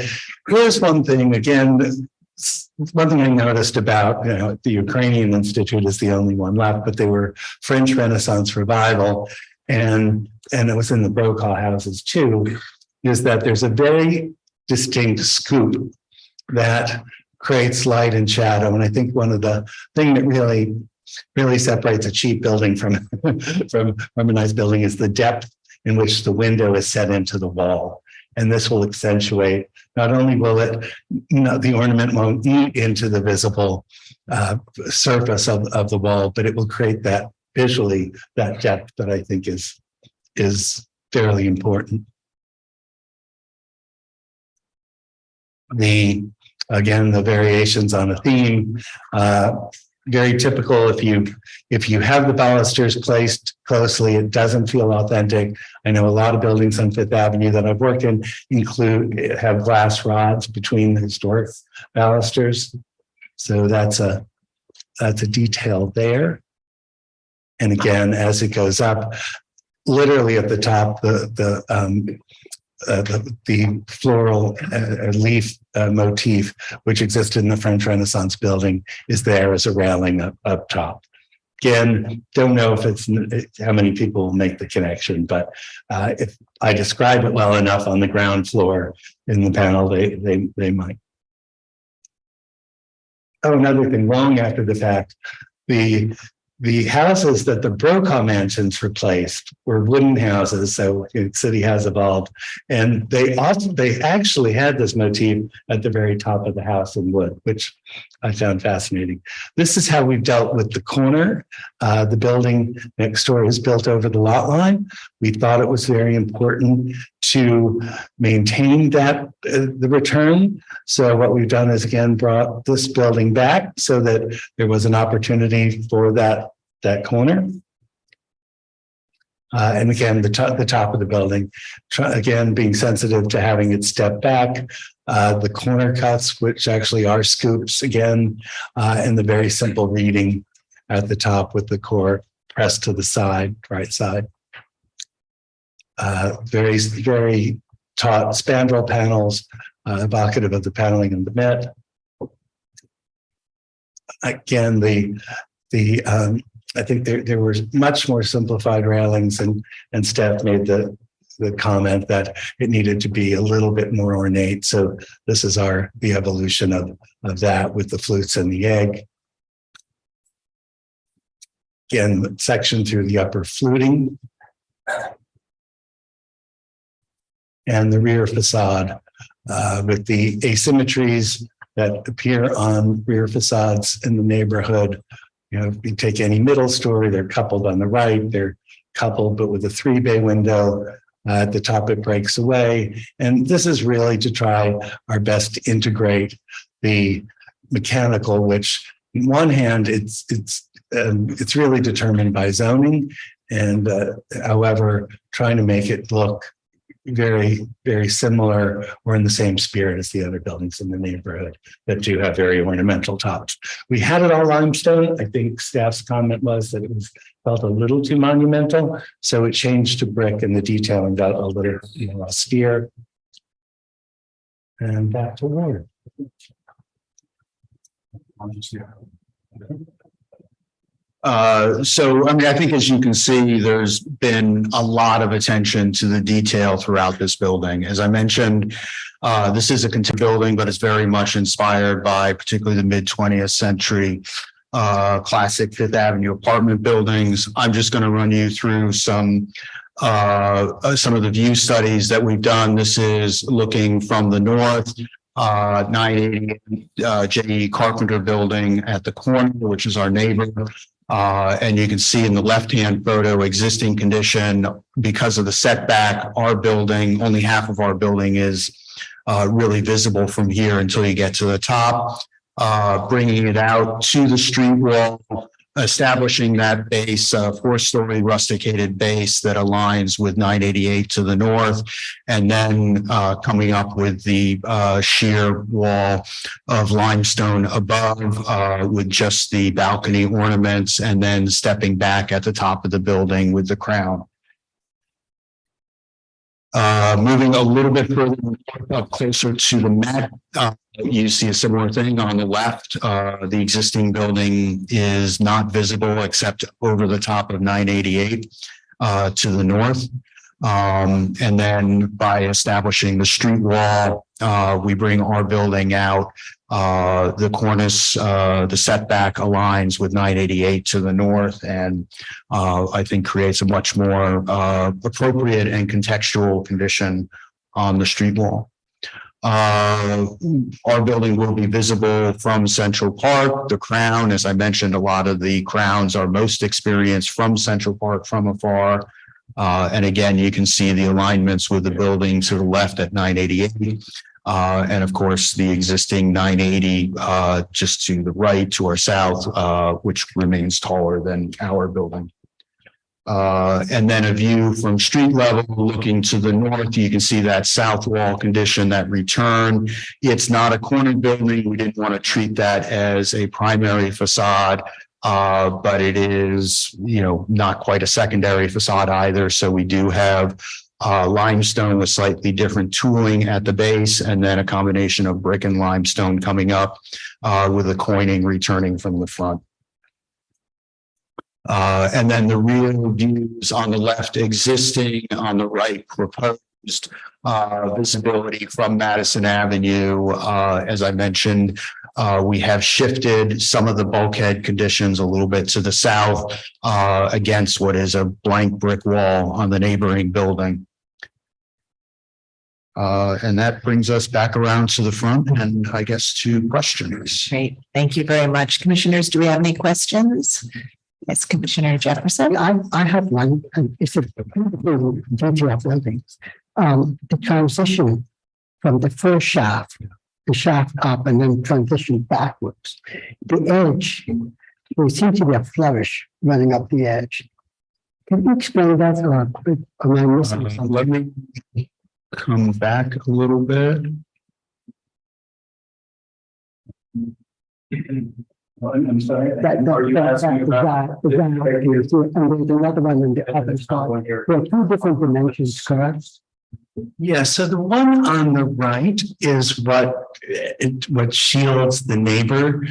here's one thing, again, one thing I noticed about, the Ukrainian Institute is the only one left, but they were French Renaissance revival, and it was in the Brokaw houses too, is that there's a very distinct scoop that creates light and shadow. And I think one of the thing that really separates a cheap building from a nice building is the depth in which the window is set into the wall. And this will accentuate, not only will the ornament won't eat into the visible surface of the wall, but it will create that visually, that depth that I think is fairly important. Again, the variations on a theme, very typical. If you have the balusters placed closely, it doesn't feel authentic. I know a lot of buildings on Fifth Avenue that I've worked in have glass rods between the historic balusters. So that's a detail there. And again, as it goes up, literally at the top, the floral leaf motif, which existed in the French Renaissance building, is there as a railing up top. Again, don't know if it's how many people make the connection, but if I describe it well enough on the ground floor in the panel, they might. Oh, another thing, long after the fact, the houses that the Brokaw mansions replaced were wooden houses, so the city has evolved. And they actually had this motif at the very top of the house in wood, which I found fascinating. This is how we've dealt with the corner. The building next door is built over the lot line. We thought it was very important to maintain that the return. So what we've done is again brought this building back so that there was an opportunity for that corner. And again, the top of the building, again, being sensitive to having it step back, the corner cuts, which actually are scoops again, and the very simple reading at the top with the core pressed to the side, right side. Very, very taut spandrel panels, evocative of the paneling in the Met. Again, I think there were much more simplified railings, and staff made the comment that it needed to be a little bit more ornate. So this is the evolution of that with the flutes and the egg. Again, section through the upper fluting. And the rear facade with the asymmetries that appear on rear facades in the neighborhood. You know, if you take any middle story, they're coupled on the right, they're coupled, but with a 3-bay window. At the top, it breaks away. And this is really to try our best to integrate the mechanical, which on one hand, it's really determined by zoning. And however, trying to make it look very, very similar or in the same spirit as the other buildings in the neighborhood that do have very ornamental tops. We had it all limestone. I think staff's comment was that it felt a little too monumental. So it changed to brick and the detailing got a little more austere. And back to water. So, I mean, I think as you can see, there's been a lot of attention to the detail throughout this building. As I mentioned, this is a contemporary building, but it's very much inspired by particularly the mid-20th century classic Fifth Avenue apartment buildings. I'm just going to run you through some of the view studies that we've done. This is looking from the north. 980 J.E. Carpenter building at the corner, which is our neighbor. And you can see in the left-hand photo, existing condition. Because of the setback, our building, only half of our building is really visible from here until you get to the top. Bringing it out to the street wall, establishing that base, 4-story rusticated base that aligns with 988 to the north, and then coming up with the sheer wall of limestone above with just the balcony ornaments, and then stepping back at the top of the building with the crown. Moving a little bit further up closer to the Met, you see a similar thing on the left. The existing building is not visible except over the top of 988 to the north. And then by establishing the street wall, we bring our building out. The cornice, the setback aligns with 988 to the north, and I think creates a much more appropriate and contextual condition on the street wall. Our building will be visible from Central Park. The crown, as I mentioned, a lot of the crowns are most experienced from Central Park from afar. And again, you can see the alignments with the building to the left at 988. And of course, the existing 980 just to the right, to our south, which remains taller than our building. And then a view from street level looking to the north, you can see that south wall condition, that return. It's not a corner building. We didn't want to treat that as a primary facade, but it is, not quite a secondary facade either. So we do have limestone with slightly different tooling at the base, and then a combination of brick and limestone coming up with the coining returning from the front. And then the rear views on the left existing, on the right proposed, visibility from Madison Avenue. As I mentioned, we have shifted some of the bulkhead conditions a little bit to the south against what is a blank brick wall on the neighboring building. And that brings us back around to the front and I guess to questions. Great. Thank you very much. Commissioners, do we have any questions? Yes, Commissioner Jefferson. I have one, and it's a beautiful detail building. The transition from the first shaft, the shaft up and then transition backwards. The edge, there seems to be a flourish running up the edge. Can you explain that or am I missing something? Let me come back a little bit. I'm sorry. Are you asking about? And there's another one in the other side. There are two different dimensions, correct? Yeah, so the one on the right is what shields the neighbor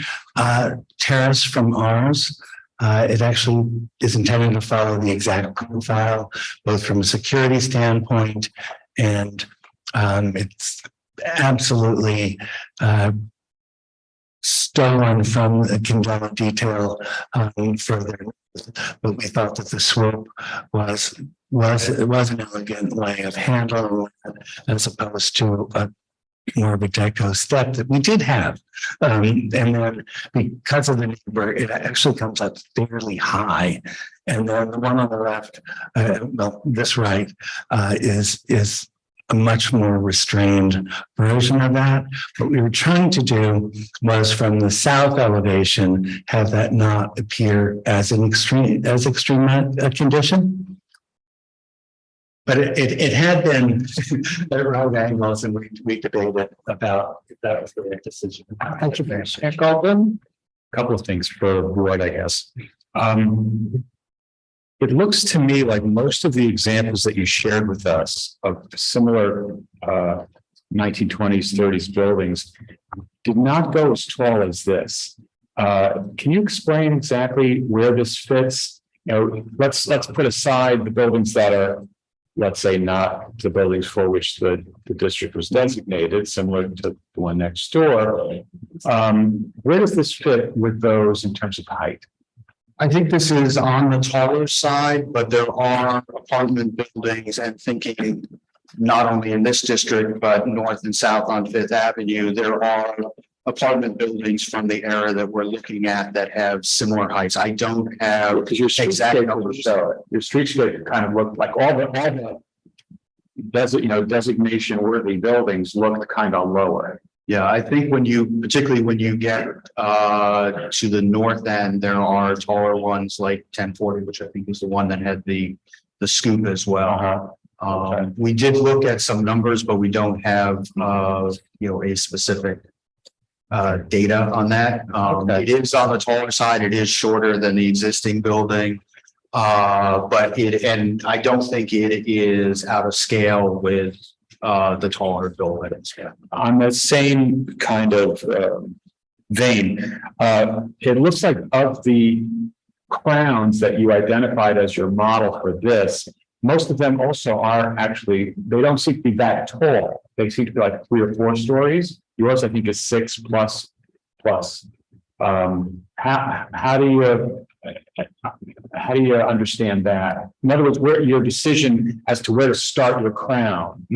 terrace from ours. It actually is intended to follow the exact profile, both from a security standpoint and it's absolutely stolen from the congenital detail further. But we thought that the swoop was an elegant way of handling it, as opposed to a more of a deco step that we did have. And then because of the neighbor, it actually comes up fairly high. And then the one on the left, this right, is a much more restrained version of that. What we were trying to do was from the south elevation, have that not appear as an extreme condition. But it had been at right angles, and we debated about if that was the right decision. Thank you very much. Commissioner Goldblum. Couple of things for the board, I guess. It looks to me like most of the examples that you shared with us of similar 1920s, 30s buildings did not go as tall as this. Can you explain exactly where this fits? Let's put aside the buildings that are, let's say, not the buildings for which the district was designated, similar to the one next door. Where does this fit with those in terms of height? I think this is on the taller side, but there are apartment buildings and thinking not only in this district, but north and south on Fifth Avenue, there are apartment buildings from the era that we're looking at that have similar heights. I don't have because your exact numbers. Your streetscape kind of look like all the designation worthy buildings look kind of lower. Yeah, I think particularly when you get to the north end, there are taller ones like 1040, which I think is the one that had the scoop as well. We did look at some numbers, but we don't have a specific data on that. It is on the taller side. It is shorter than the existing building. But I don't think it is out of scale with the taller buildings. On the same kind of vein, it looks like of the crowns that you identified as your model for this, most of them also are actually, they don't seem to be that tall. They seem to be like 3 or 4 stories. Yours, I think, is 6 plus. How do you understand that? In other words, where your decision as to where to start your crown?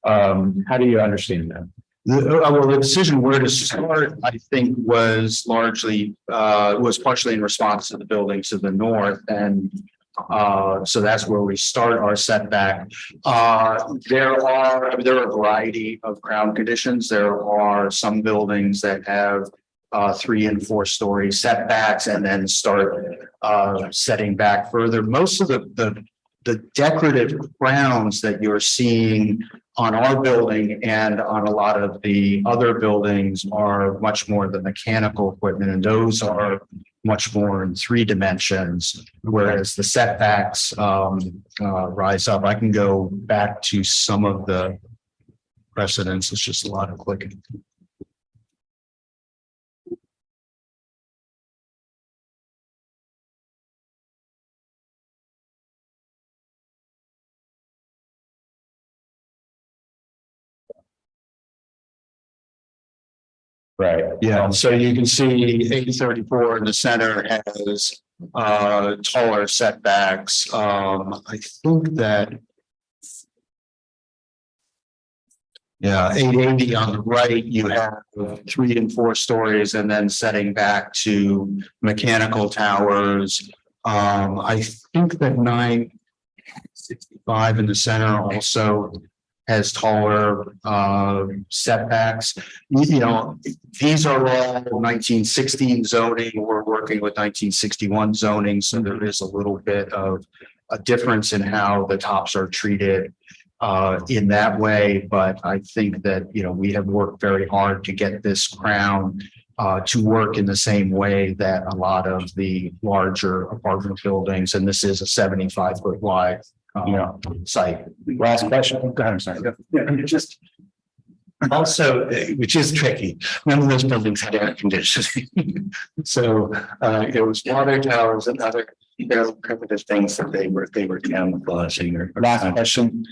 How do you understand that? The decision where to start, I think, was partially in response to the building to the north, and So that's where we start our setback. There are a variety of ground conditions. There are some buildings that have 3 and 4 story setbacks and then start setting back further. Most of the decorative grounds that you're seeing on our building and on a lot of the other buildings are much more the mechanical equipment, and those are much more in 3 dimensions, whereas the setbacks rise up. I can go back to some of the precedents. It's just a lot of clicking. Right. Yeah, so you can see 834 in the center has taller setbacks. I think that. Yeah, 880 on the right, you have 3 and 4 stories and then setting back to mechanical towers. I think that 965 in the center also has taller setbacks. You know, these are all 1916 zoning. We're working with 1961 zoning, so there is a little bit of a difference in how the tops are treated in that way. But I think that, you know, we have worked very hard to get this crown to work in the same way that a lot of the larger apartment buildings, and this is a 75-foot wide site. Last question. Go ahead, I'm sorry. Yeah, just also, which is tricky, none of those buildings had air conditioning. So it was water towers and other fairly primitive things that they were camouflaging. Or Last question.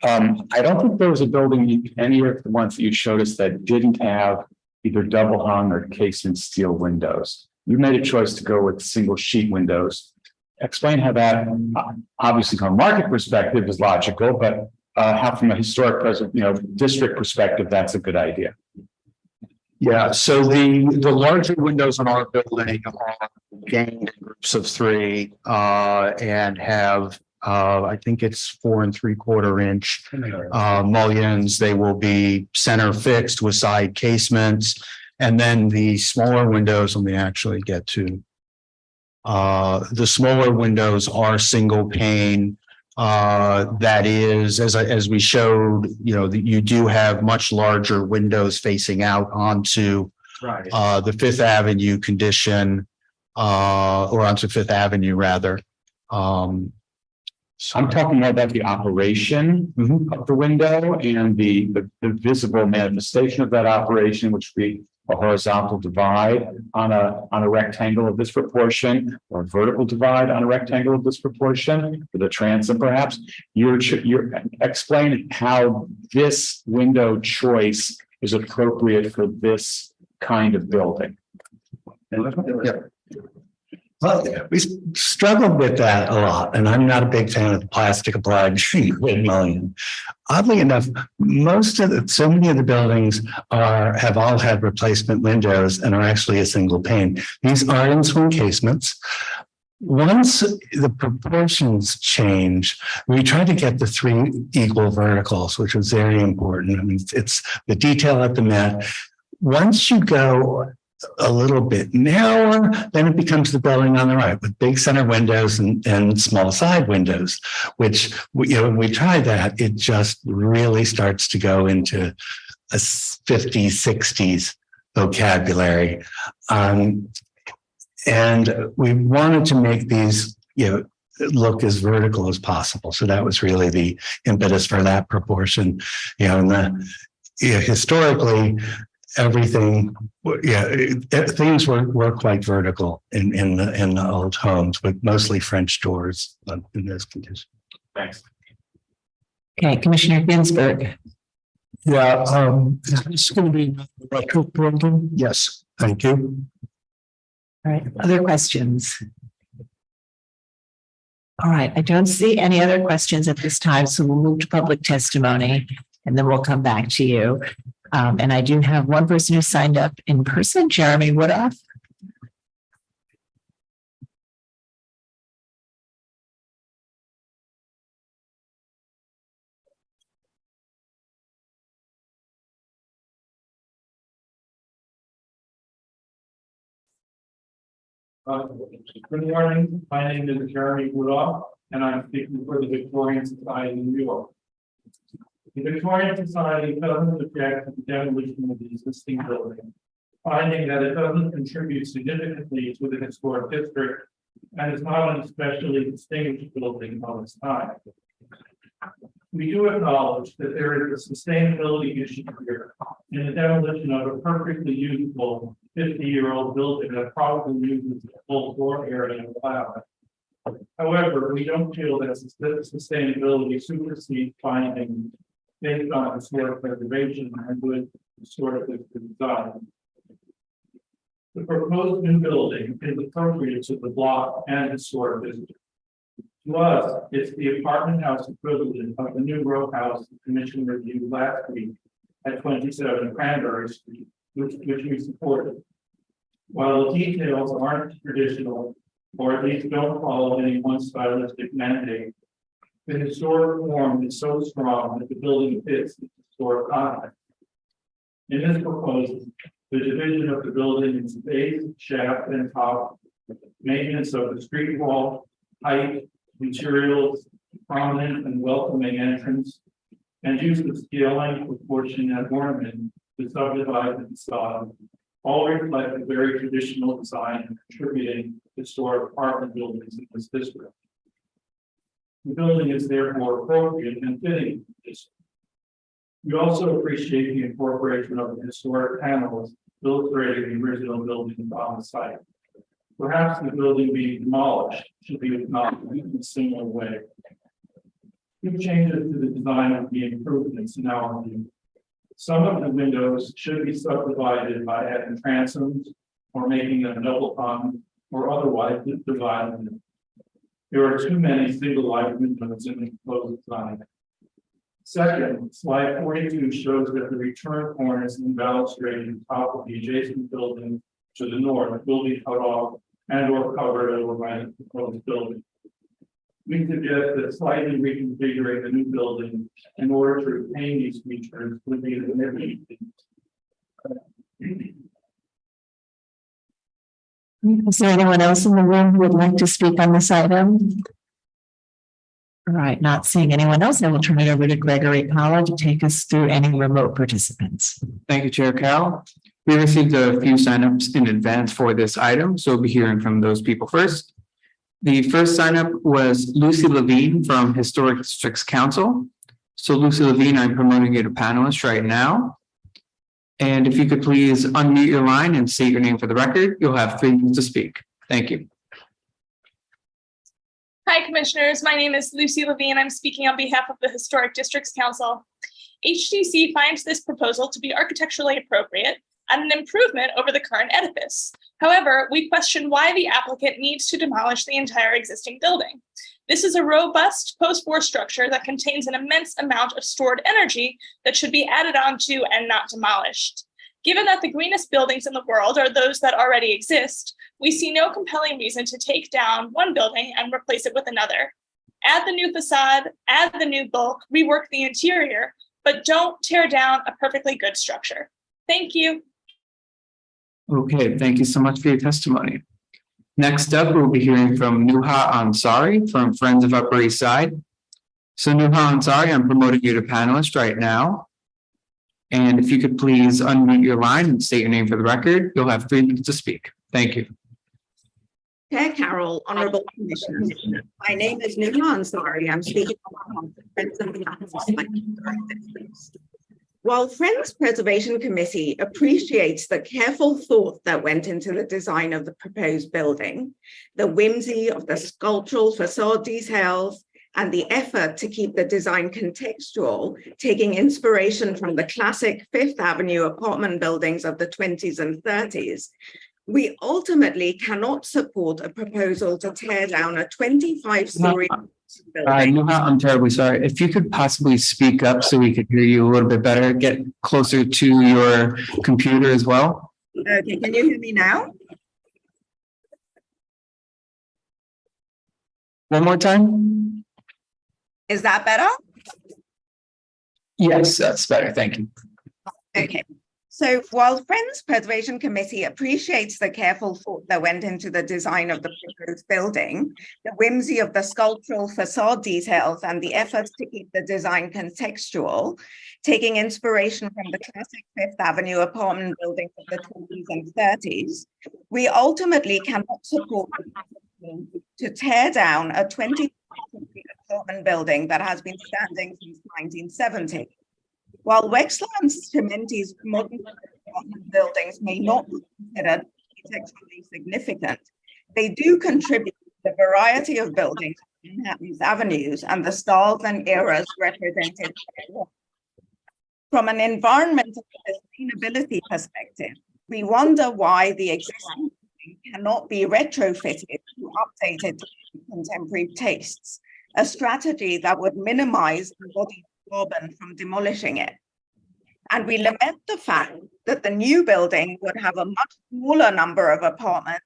I don't think there was a building, any of the ones that you showed us, that didn't have either double hung or casement steel windows. You made a choice to go with single sheet windows. Explain how that, obviously from a market perspective, is logical, but how from a historic district perspective, that's a good idea. Yeah, so the larger windows on our building are gained in groups of 3 and have I think it's 4 3/4 inch mullions. They will be center fixed with side casements, and then the smaller windows, let me actually get to. The smaller windows are single pane. That is, as we showed, you know, that you do have much larger windows facing out onto the Fifth Avenue condition, or onto Fifth Avenue rather. I'm talking more about the operation of the window and the visible manifestation of that operation, which would be a horizontal divide on a rectangle of this proportion, or a vertical divide on a rectangle of this proportion, for the transom perhaps. You're explaining how this window choice is appropriate for this kind of building. Yeah. Well, we struggled with that a lot, and I'm not a big fan of the plastic applied mullion. Oddly enough, so many of the buildings have all had replacement windows and are actually a single pane. These are in swing casements. Once the proportions change, we tried to get the 3 equal verticals, which was very important. I mean, it's the detail at the mat. Once you go a little bit narrower, then it becomes the building on the right with big center windows and small side windows, which, when we try that, it just really starts to go into a 50s, 60s vocabulary. And we wanted to make these, look as vertical as possible. So that was really the impetus for that proportion. Historically, everything, things were quite vertical in the old homes, with mostly French doors in this condition. Thanks. Okay, Commissioner Ginsburg. Yeah, is this going to be an electric building? Yes. Thank you. All right, other questions? All right, I don't see any other questions at this time, so we'll move to public testimony, and then we'll come back to you. And I do have one person who signed up in person, Jeremy Woodoff. Good morning, my name is Jeremy Rudolph, and I'm speaking for the Victorian Society in New York. The Victorian Society doesn't object to the demolition of the existing building, finding that it doesn't contribute significantly to the historic district and is not an especially distinguished building of its time. We do acknowledge that there is a sustainability issue here in the demolition of a perfectly usable 50-year-old building that probably uses the full floor area of the lab. However, we don't feel that sustainability supersedes findings based on historic preservation and good historic design. The proposed new building is appropriate to the block and historic district. To us, it's the apartment house equivalent of the new row house the commission reviewed last week at 27 Cranberry Street, which we supported. While the details aren't traditional, or at least don't follow any one stylistic mandate, the historic form is so strong that the building fits the historic context. In this proposal, the division of the building into base, shaft, and top, maintenance of the street wall, height, materials, prominent and welcoming entrance, and use of scaling, proportion, and ornament to subdivide the facade, all reflect a very traditional design and contributing historic apartment buildings in this district. The building is therefore appropriate and fitting for this. We also appreciate the incorporation of the historic panels illustrating the original building on the site. Perhaps the building being demolished should be acknowledged in a similar way. Two changes to the design of the improvements in our view. Some of the windows should be subdivided by adding transoms or making them double hung or otherwise dividing them. There are too many single light windows in the proposed design. Second, slide 42 shows that the return cornice and balustrade on top of the adjacent building to the north will be cut off and or covered over by the proposed building. We suggest that slightly reconfiguring the new building in order to retain these features would be the next. Is there anyone else in the room who would like to speak on this item? All right, not seeing anyone else, I will turn it over to Gregory Powell to take us through any remote participants. Thank you, Chair Carroll. We received a few signups in advance for this item, so we'll be hearing from those people first. The first signup was Lucy Levine from Historic Districts Council. So Lucy Levine, I'm promoting you to panelist right now. And if you could please unmute your line and state your name for the record, you'll have 3 minutes to speak. Thank you. Hi, Commissioners. My name is Lucy Levine. I'm speaking on behalf of the Historic Districts Council. HDC finds this proposal to be architecturally appropriate and an improvement over the current edifice. However, we question why the applicant needs to demolish the entire existing building. This is a robust post-war structure that contains an immense amount of stored energy that should be added onto and not demolished. Given that the greenest buildings in the world are those that already exist, we see no compelling reason to take down one building and replace it with another. Add the new facade, add the new bulk, rework the interior, but don't tear down a perfectly good structure. Thank you. Okay, thank you so much for your testimony. Next up, we'll be hearing from Nuha Ansari from Friends of Upper East Side. So Nuha Ansari, I'm promoting you to panelist right now. And if you could please unmute your line and state your name for the record, you'll have 3 minutes to speak. Thank you. Chair Carroll, Honourable Commissioners. My name is Nuha Ansari. I'm speaking on behalf of Friends. While Friends Preservation Committee appreciates the careful thought that went into the design of the proposed building, the whimsy of the sculptural facade details, and the effort to keep the design contextual, taking inspiration from the classic Fifth Avenue apartment buildings of the 20s and 30s, we ultimately cannot support a proposal to tear down a 25-story building. Nuha, I'm terribly sorry. If you could possibly speak up so we could hear you a little bit better, get closer to your computer as well. Okay, can you hear me now? One more time. Is that better? Yes, that's better. Thank you. Okay. So while Friends Preservation Committee appreciates the careful thought that went into the design of the proposed building, the whimsy of the sculptural facade details and the efforts to keep the design contextual, taking inspiration from the classic Fifth Avenue apartment buildings of the 20s and 30s, we ultimately cannot support to tear down a 20th century apartment building that has been standing since 1970. While Wexler and Cementi's modern apartment buildings may not be considered architecturally significant, they do contribute to the variety of buildings on Manhattan's avenues and the styles and eras represented. From an environmental sustainability perspective, we wonder why the existing building cannot be retrofitted to updated contemporary tastes, a strategy that would minimize embodied carbon from demolishing it. And we lament the fact that the new building would have a much smaller number of apartments.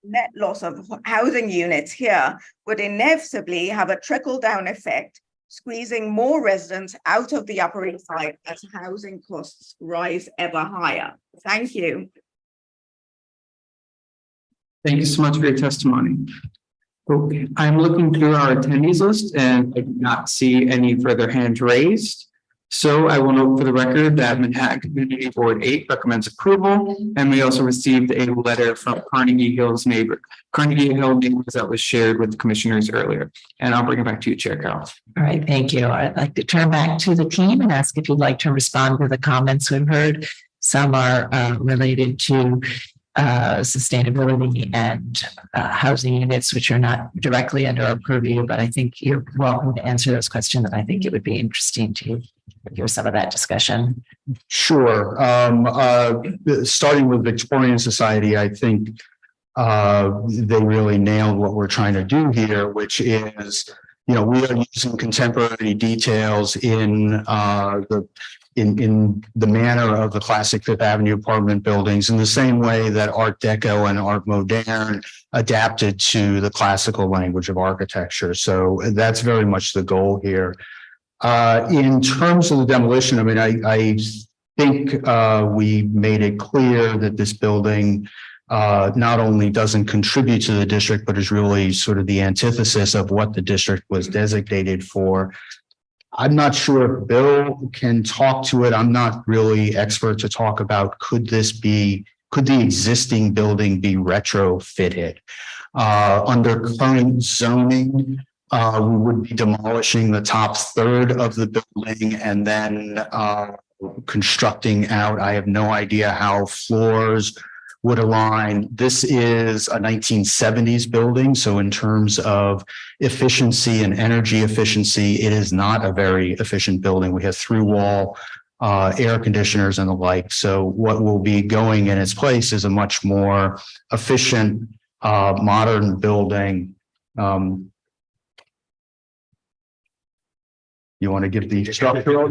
Net loss of housing units here would inevitably have a trickle-down effect, squeezing more residents out of the Upper East Side as housing costs rise ever higher. Thank you. Thank you so much for your testimony. Okay, I'm looking through our attendees list and I do not see any further hands raised. So I will note for the record that Manhattan Community Board 8 recommends approval, and we also received a letter from Carnegie Hill neighbors that was shared with the commissioners earlier. And I'll bring it back to you, Chair Carroll. All right, thank you. I'd like to turn back to the team and ask if you'd like to respond to the comments we've heard. Some are related to sustainability and housing units, which are not directly under our purview, but I think you're welcome to answer those questions. And I think it would be interesting to hear some of that discussion. Sure. Starting with Victorian Society, I think they really nailed what we're trying to do here, which is, we are using contemporary details in the manner of the classic Fifth Avenue apartment buildings in the same way that Art Deco and Art Moderne adapted to the classical language of architecture. So that's very much the goal here. In terms of the demolition, I mean, I think we made it clear that this building not only doesn't contribute to the district, but is really sort of the antithesis of what the district was designated for. I'm not sure if Bill can talk to it. I'm not really expert to talk about could the existing building be retrofitted? Under current zoning, we would be demolishing the top third of the building and then constructing out. I have no idea how floors would align. This is a 1970s building. So in terms of efficiency and energy efficiency, it is not a very efficient building. We have through wall air conditioners and the like. So what will be going in its place is a much more efficient, modern building. You want to give the structural? I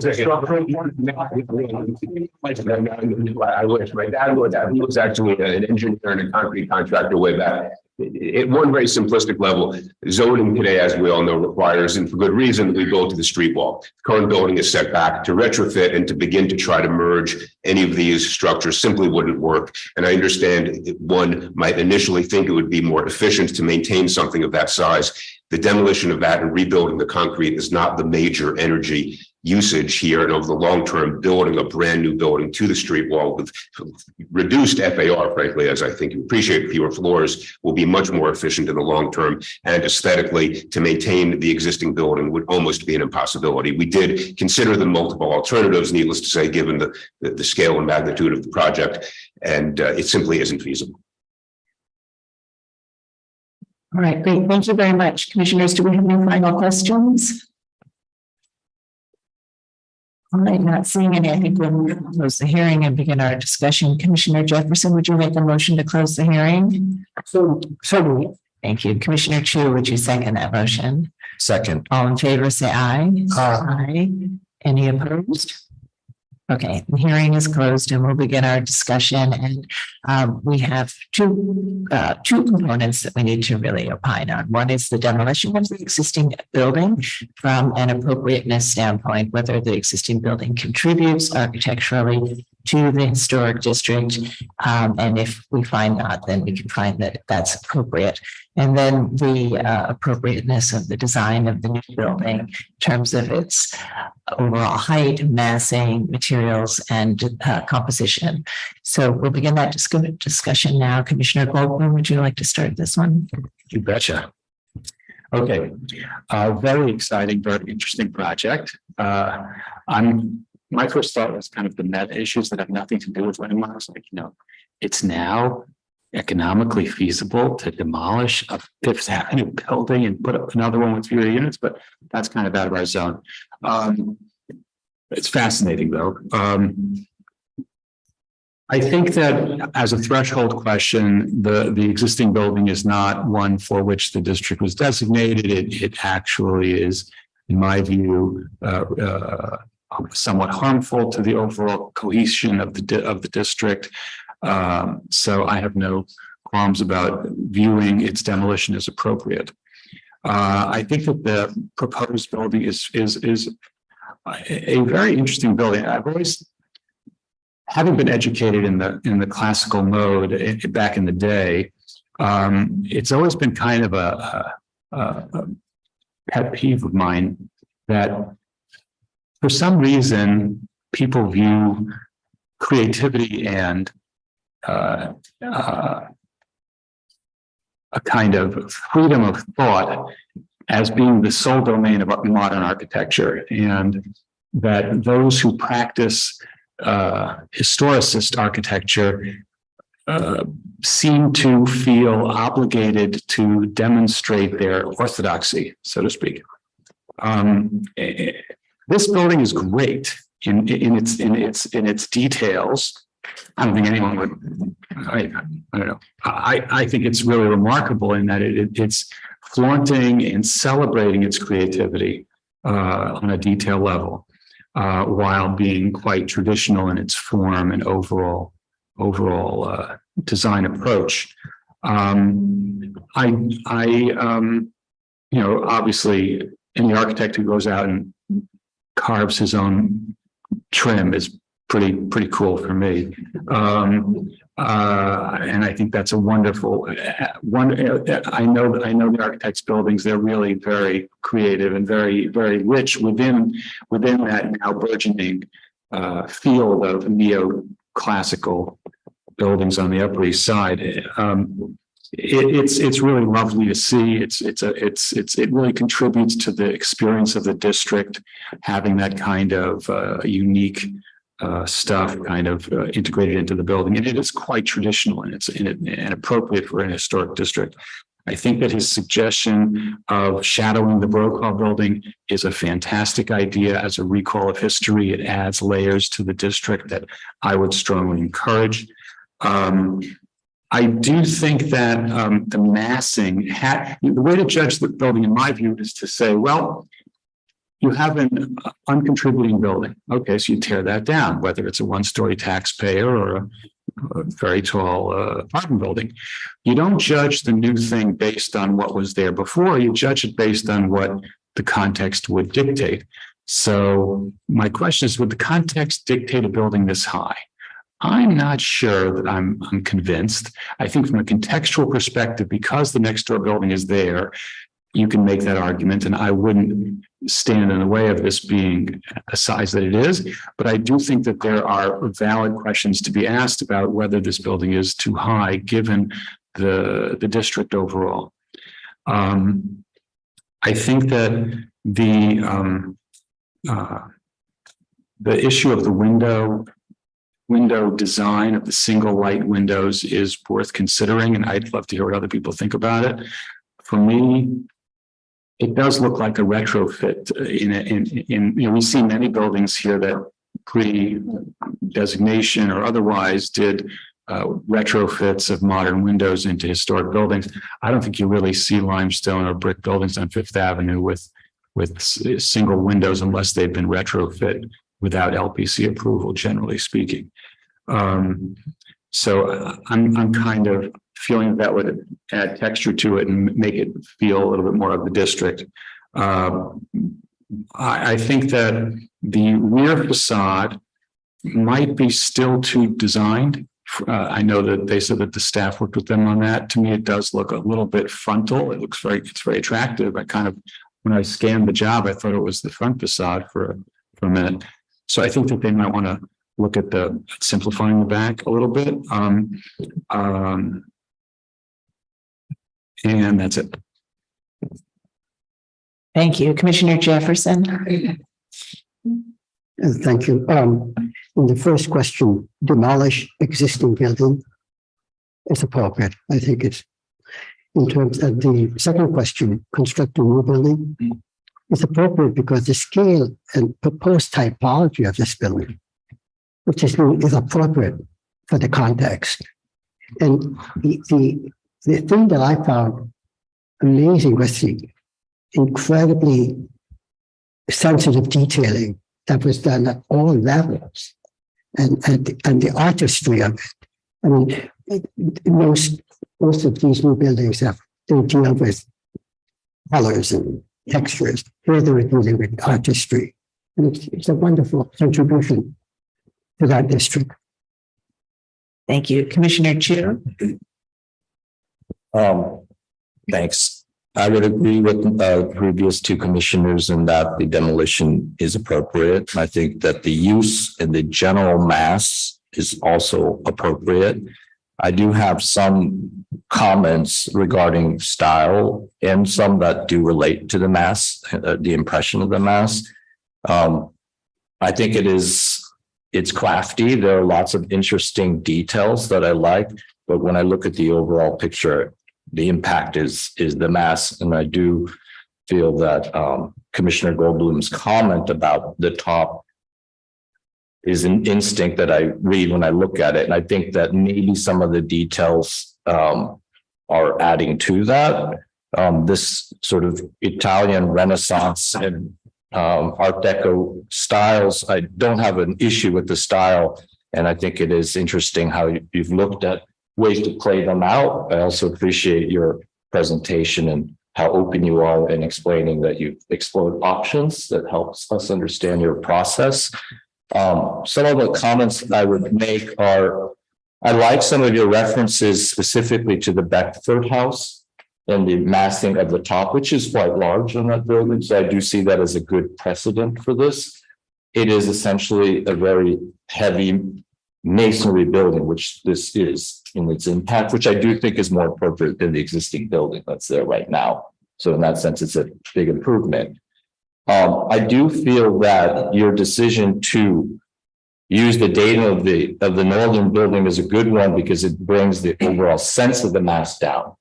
wish my dad was actually an engineer and a concrete contractor way back. At one very simplistic level, zoning today, as we all know, requires, and for good reason, that we go to the street wall. The current building is set back. To retrofit and to begin to try to merge any of these structures simply wouldn't work. And I understand that one might initially think it would be more efficient to maintain something of that size. The demolition of that and rebuilding the concrete is not the major energy usage here, and over the long term, building a brand new building to the street wall with reduced FAR, frankly, as I think you appreciate, fewer floors, will be much more efficient in the long term. And aesthetically, to maintain the existing building would almost be an impossibility. We did consider the multiple alternatives, needless to say, given the scale and magnitude of the project, and it simply isn't feasible. All right, great. Thank you very much. Commissioners, do we have any final questions? All right, not seeing any, I think we'll close the hearing and begin our discussion. Commissioner Jefferson, would you make a motion to close the hearing? So thank you. Commissioner Chu, would you second that motion? Second. All in favor, say aye. Aye. Any opposed? Okay, the hearing is closed and we'll begin our discussion, and we have two components that we need to really opine on. One is the demolition of the existing building from an appropriateness standpoint, whether the existing building contributes architecturally to the historic district. And if we find not, then we can find that that's appropriate. And then the appropriateness of the design of the new building in terms of its overall height, massing, materials, and composition. So we'll begin that discussion now. Commissioner Goldblum, would you like to start this one? You betcha. Okay, very exciting, very interesting project. My first thought was kind of the meta issues that have nothing to do with landmarks. Like, it's now economically feasible to demolish a Fifth Avenue building and put up another one with fewer units, but that's kind of out of our zone. It's fascinating though. I think that as a threshold question, the existing building is not one for which the district was designated. It actually is, in my view, somewhat harmful to the overall cohesion of the district. So I have no qualms about viewing its demolition as appropriate. I think that the proposed building is a very interesting building. I've always, having been educated in the classical mode back in the day, it's always been kind of a pet peeve of mine that for some reason people view creativity and a kind of freedom of thought as being the sole domain of modern architecture, and that those who practice historicist architecture seem to feel obligated to demonstrate their orthodoxy, so to speak. This building is great in its details. I don't think anyone would. I don't know. I think it's really remarkable in that it's flaunting and celebrating its creativity on a detail level, while being quite traditional in its form and overall design approach. Obviously, any architect who goes out and carves his own trim is pretty cool for me. And I think that's a wonderful one. I know the architects' buildings, they're really very creative and very rich within that now burgeoning field of neoclassical buildings on the Upper East Side. It's really lovely to see. It really contributes to the experience of the district, having that kind of unique stuff kind of integrated into the building, and it is quite traditional and and appropriate for an historic district. I think that his suggestion of shadowing the Brokaw building is a fantastic idea as a recall of history. It adds layers to the district that I would strongly encourage. I do think that the massing, the way to judge the building, in my view, is to say, well, you have an uncontributing building. Okay, so you tear that down, whether it's a one-story taxpayer or a very tall apartment building. You don't judge the new thing based on what was there before. You judge it based on what the context would dictate. So my question is, would the context dictate a building this high? I'm not sure that I'm convinced. I think from a contextual perspective, because the next door building is there, you can make that argument, and I wouldn't stand in the way of this being the size that it is. But I do think that there are valid questions to be asked about whether this building is too high, given the district overall. I think that the issue of the window design of the single light windows is worth considering, and I'd love to hear what other people think about it. For me, it does look like a retrofit. We see many buildings here that pre-designation or otherwise did retrofits of modern windows into historic buildings. I don't think you really see limestone or brick buildings on Fifth Avenue with single windows unless they've been retrofit without LPC approval, generally speaking. So I'm kind of feeling that would add texture to it and make it feel a little bit more of the district. I think that the rear facade might be still too designed. I know that they said that the staff worked with them on that. To me, it does look a little bit frontal. It's very attractive. When I scanned the job, I thought it was the front facade for a minute. So I think that they might want to look at simplifying the back a little bit. And that's it. Thank you. Commissioner Jefferson. Thank you. In the first question, demolish existing building is appropriate. I think it's in terms of the second question, construct a new building. It's appropriate because the scale and proposed typology of this building, which is appropriate for the context. And the thing that I found amazing was the incredibly sensitive detailing that was done at all levels and the artistry of it. I mean, most of these new buildings they deal with colors and textures. Here they're dealing with artistry. And it's a wonderful contribution to that district. Thank you. Commissioner Chu. Thanks. I would agree with previous two commissioners in that the demolition is appropriate. I think that the use in the general mass is also appropriate. I do have some comments regarding style and some that do relate to the mass, the impression of the mass. I think it's crafty. There are lots of interesting details that I like, but when I look at the overall picture, the impact is the mass. And I do feel that Commissioner Goldblum's comment about the top is an instinct that I read when I look at it. And I think that maybe some of the details are adding to that. This sort of Italian Renaissance and Art Deco styles, I don't have an issue with the style. And I think it is interesting how you've looked at ways to play them out. I also appreciate your presentation and how open you are in explaining that you've explored options. That helps us understand your process. Some of the comments I would make are, I like some of your references specifically to the Beckford House and the massing of the top, which is quite large on that building. So I do see that as a good precedent for this. It is essentially a very heavy masonry building, which this is in its impact, which I do think is more appropriate than the existing building that's there right now. So in that sense, it's a big improvement. I do feel that your decision to use the data of the northern building is a good one because it brings the overall sense of the mass down.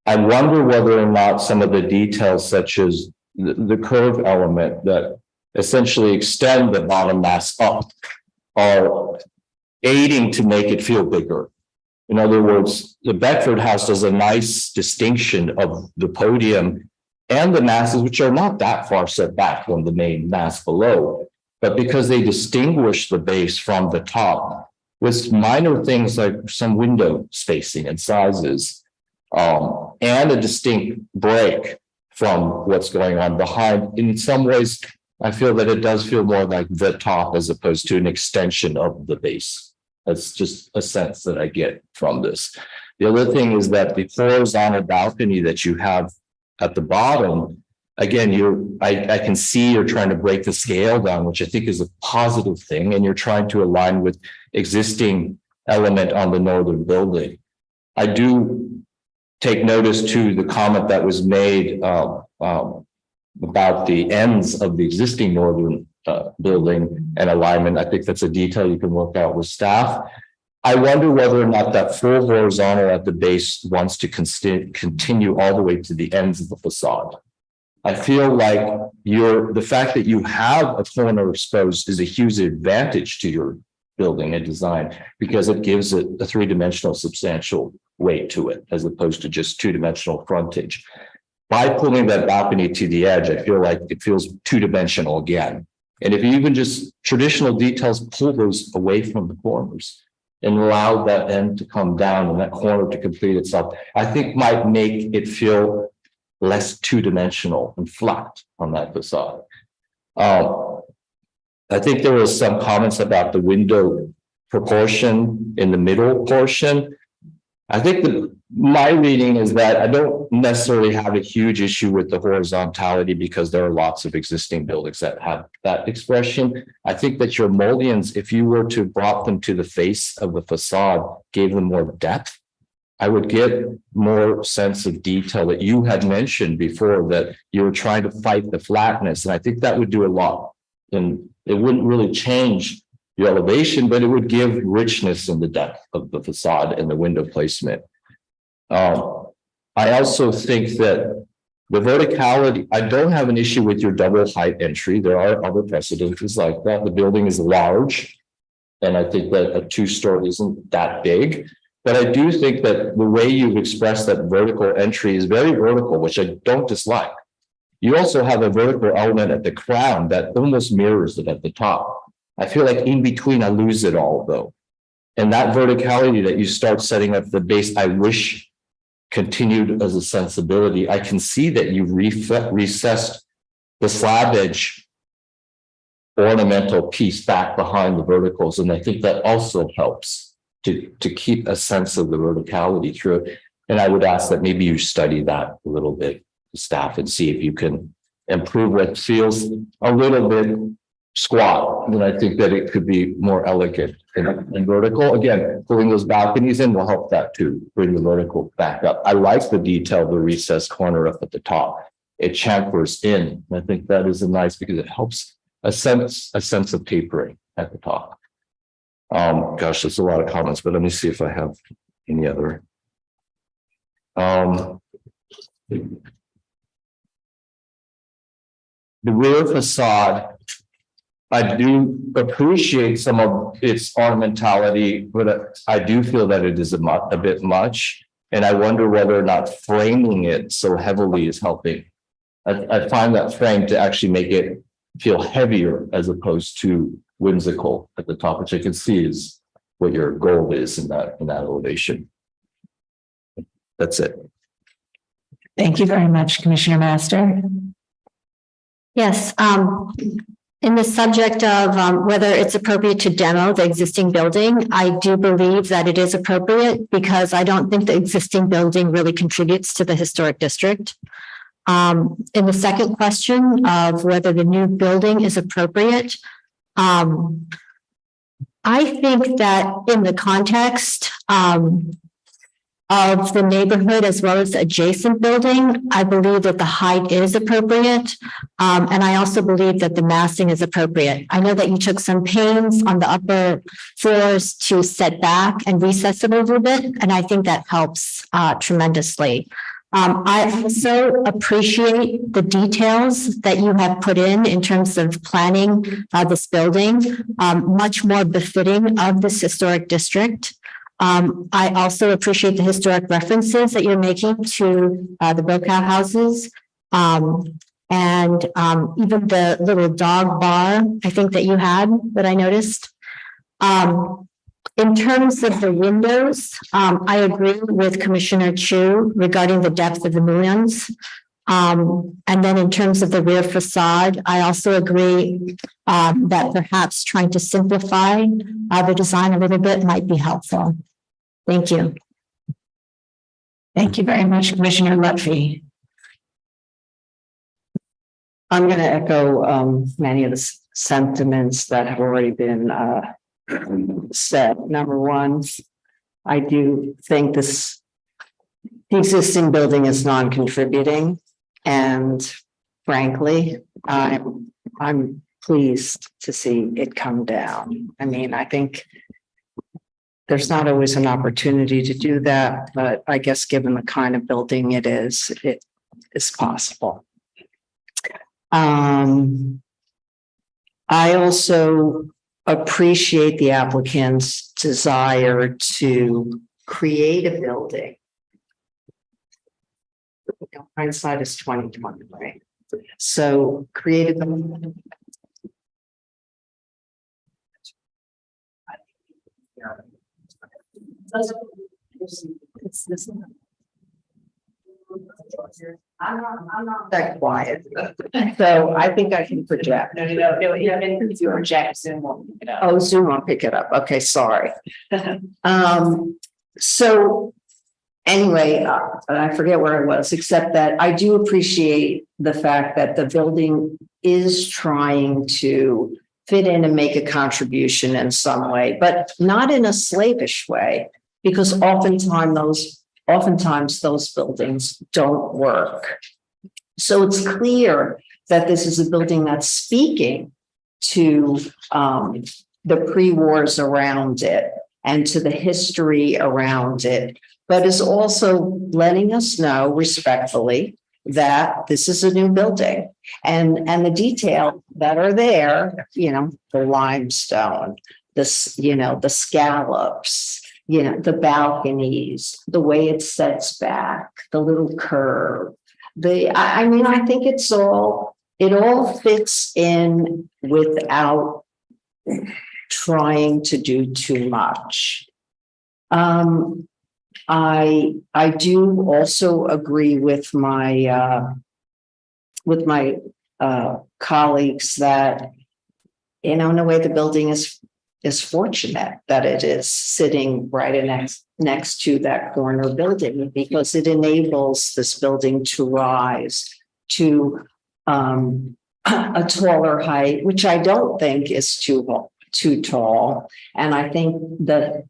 I wonder whether or not some of the details, such as the curve element that essentially extend the bottom mass up, are aiding to make it feel bigger. In other words, the Beckford House does a nice distinction of the podium and the masses, which are not that far set back from the main mass below, but because they distinguish the base from the top with minor things like some window spacing and sizes, and a distinct break from what's going on behind. In some ways, I feel that it does feel more like the top as opposed to an extension of the base. That's just a sense that I get from this. The other thing is that the horizontal balcony that you have at the bottom, again, I can see you're trying to break the scale down, which I think is a positive thing, and you're trying to align with existing element on the northern building. I do take notice to the comment that was made about the ends of the existing northern building and alignment. I think that's a detail you can work out with staff. I wonder whether or not that full horizontal at the base wants to continue all the way to the ends of the facade. I feel like the fact that you have a corner exposed is a huge advantage to your building and design because it gives it a three-dimensional substantial weight to it as opposed to just two-dimensional frontage. By pulling that balcony to the edge, I feel like it feels two-dimensional again. And if you even just traditional details, pull those away from the corners and allow that end to come down and that corner to complete itself, I think might make it feel less two-dimensional and flat on that facade. I think there was some comments about the window proportion in the middle portion. I think my reading is that I don't necessarily have a huge issue with the horizontality because there are lots of existing buildings that have that expression. I think that your mullions, if you were to brought them to the face of the facade, gave them more depth, I would get more sense of detail that you had mentioned before, that you were trying to fight the flatness. And I think that would do a lot. And it wouldn't really change the elevation, but it would give richness in the depth of the facade and the window placement. I also think that the verticality, I don't have an issue with your double height entry. There are other precedences like that. The building is large, and I think that a two-story isn't that big. But I do think that the way you've expressed that vertical entry is very vertical, which I don't dislike. You also have a vertical element at the crown that almost mirrors it at the top. I feel like in between, I lose it all though. And that verticality that you start setting up the base, I wish continued as a sensibility. I can see that you recessed the slab edge ornamental piece back behind the verticals. And I think that also helps to keep a sense of the verticality through it. And I would ask that maybe you study that a little bit, staff, and see if you can improve what feels a little bit squat. And I think that it could be more elegant and vertical. Again, pulling those balconies in will help that too, bring the vertical back up. I like the detail, the recessed corner up at the top. It chamfers in. I think that is nice because it helps a sense of tapering at the top. Gosh, there's a lot of comments, but let me see if I have any other. The rear facade, I do appreciate some of its ornamentality, but I do feel that it is a bit much. And I wonder whether or not framing it so heavily is helping. I find that frame to actually make it feel heavier as opposed to whimsical at the top, which I can see is what your goal is in that elevation. That's it. Thank you very much, Commissioner Master. Yes, in the subject of whether it's appropriate to demo the existing building, I do believe that it is appropriate because I don't think the existing building really contributes to the historic district. In the second question of whether the new building is appropriate, I think that in the context of the neighborhood as well as the adjacent building, I believe that the height is appropriate. And I also believe that the massing is appropriate. I know that you took some pains on the upper floors to set back and recess it a little bit, and I think that helps tremendously. I also appreciate the details that you have put in terms of planning this building, much more befitting of this historic district. I also appreciate the historic references that you're making to the Brokaw houses. And even the little dog bar, I think that you had that I noticed. In terms of the windows, I agree with Commissioner Chu regarding the depth of the mullions. And then in terms of the rear facade, I also agree that perhaps trying to simplify the design a little bit might be helpful. Thank you. Thank you very much, Commissioner Lutfi. I'm going to echo many of the sentiments that have already been said. Number one, I do think the existing building is non-contributing, and frankly, I'm pleased to see it come down. I mean, I think there's not always an opportunity to do that, but I guess given the kind of building it is possible. I also appreciate the applicant's desire to create a building. Hindsight is 20/20, right? So create a building It's this. I'm not that quiet. So I think I can project. No, even if you project, Zoom won't pick it up. Oh, Zoom won't pick it up. Okay, sorry. So anyway, I forget where I was, except that I do appreciate the fact that the building is trying to fit in and make a contribution in some way, but not in a slavish way, because oftentimes those buildings don't work. So it's clear that this is a building that's speaking to the pre-wars around it and to the history around it, but is also letting us know respectfully that this is a new building, and the detail that are there, the limestone, the scallops, the balconies, the way it sets back, the little curve. I think it all fits in without trying to do too much. I do also agree with my colleagues that, in a way, the building is fortunate that it is sitting right next to that corner building, because it enables this building to rise to a taller height, which I don't think is too tall. And I think that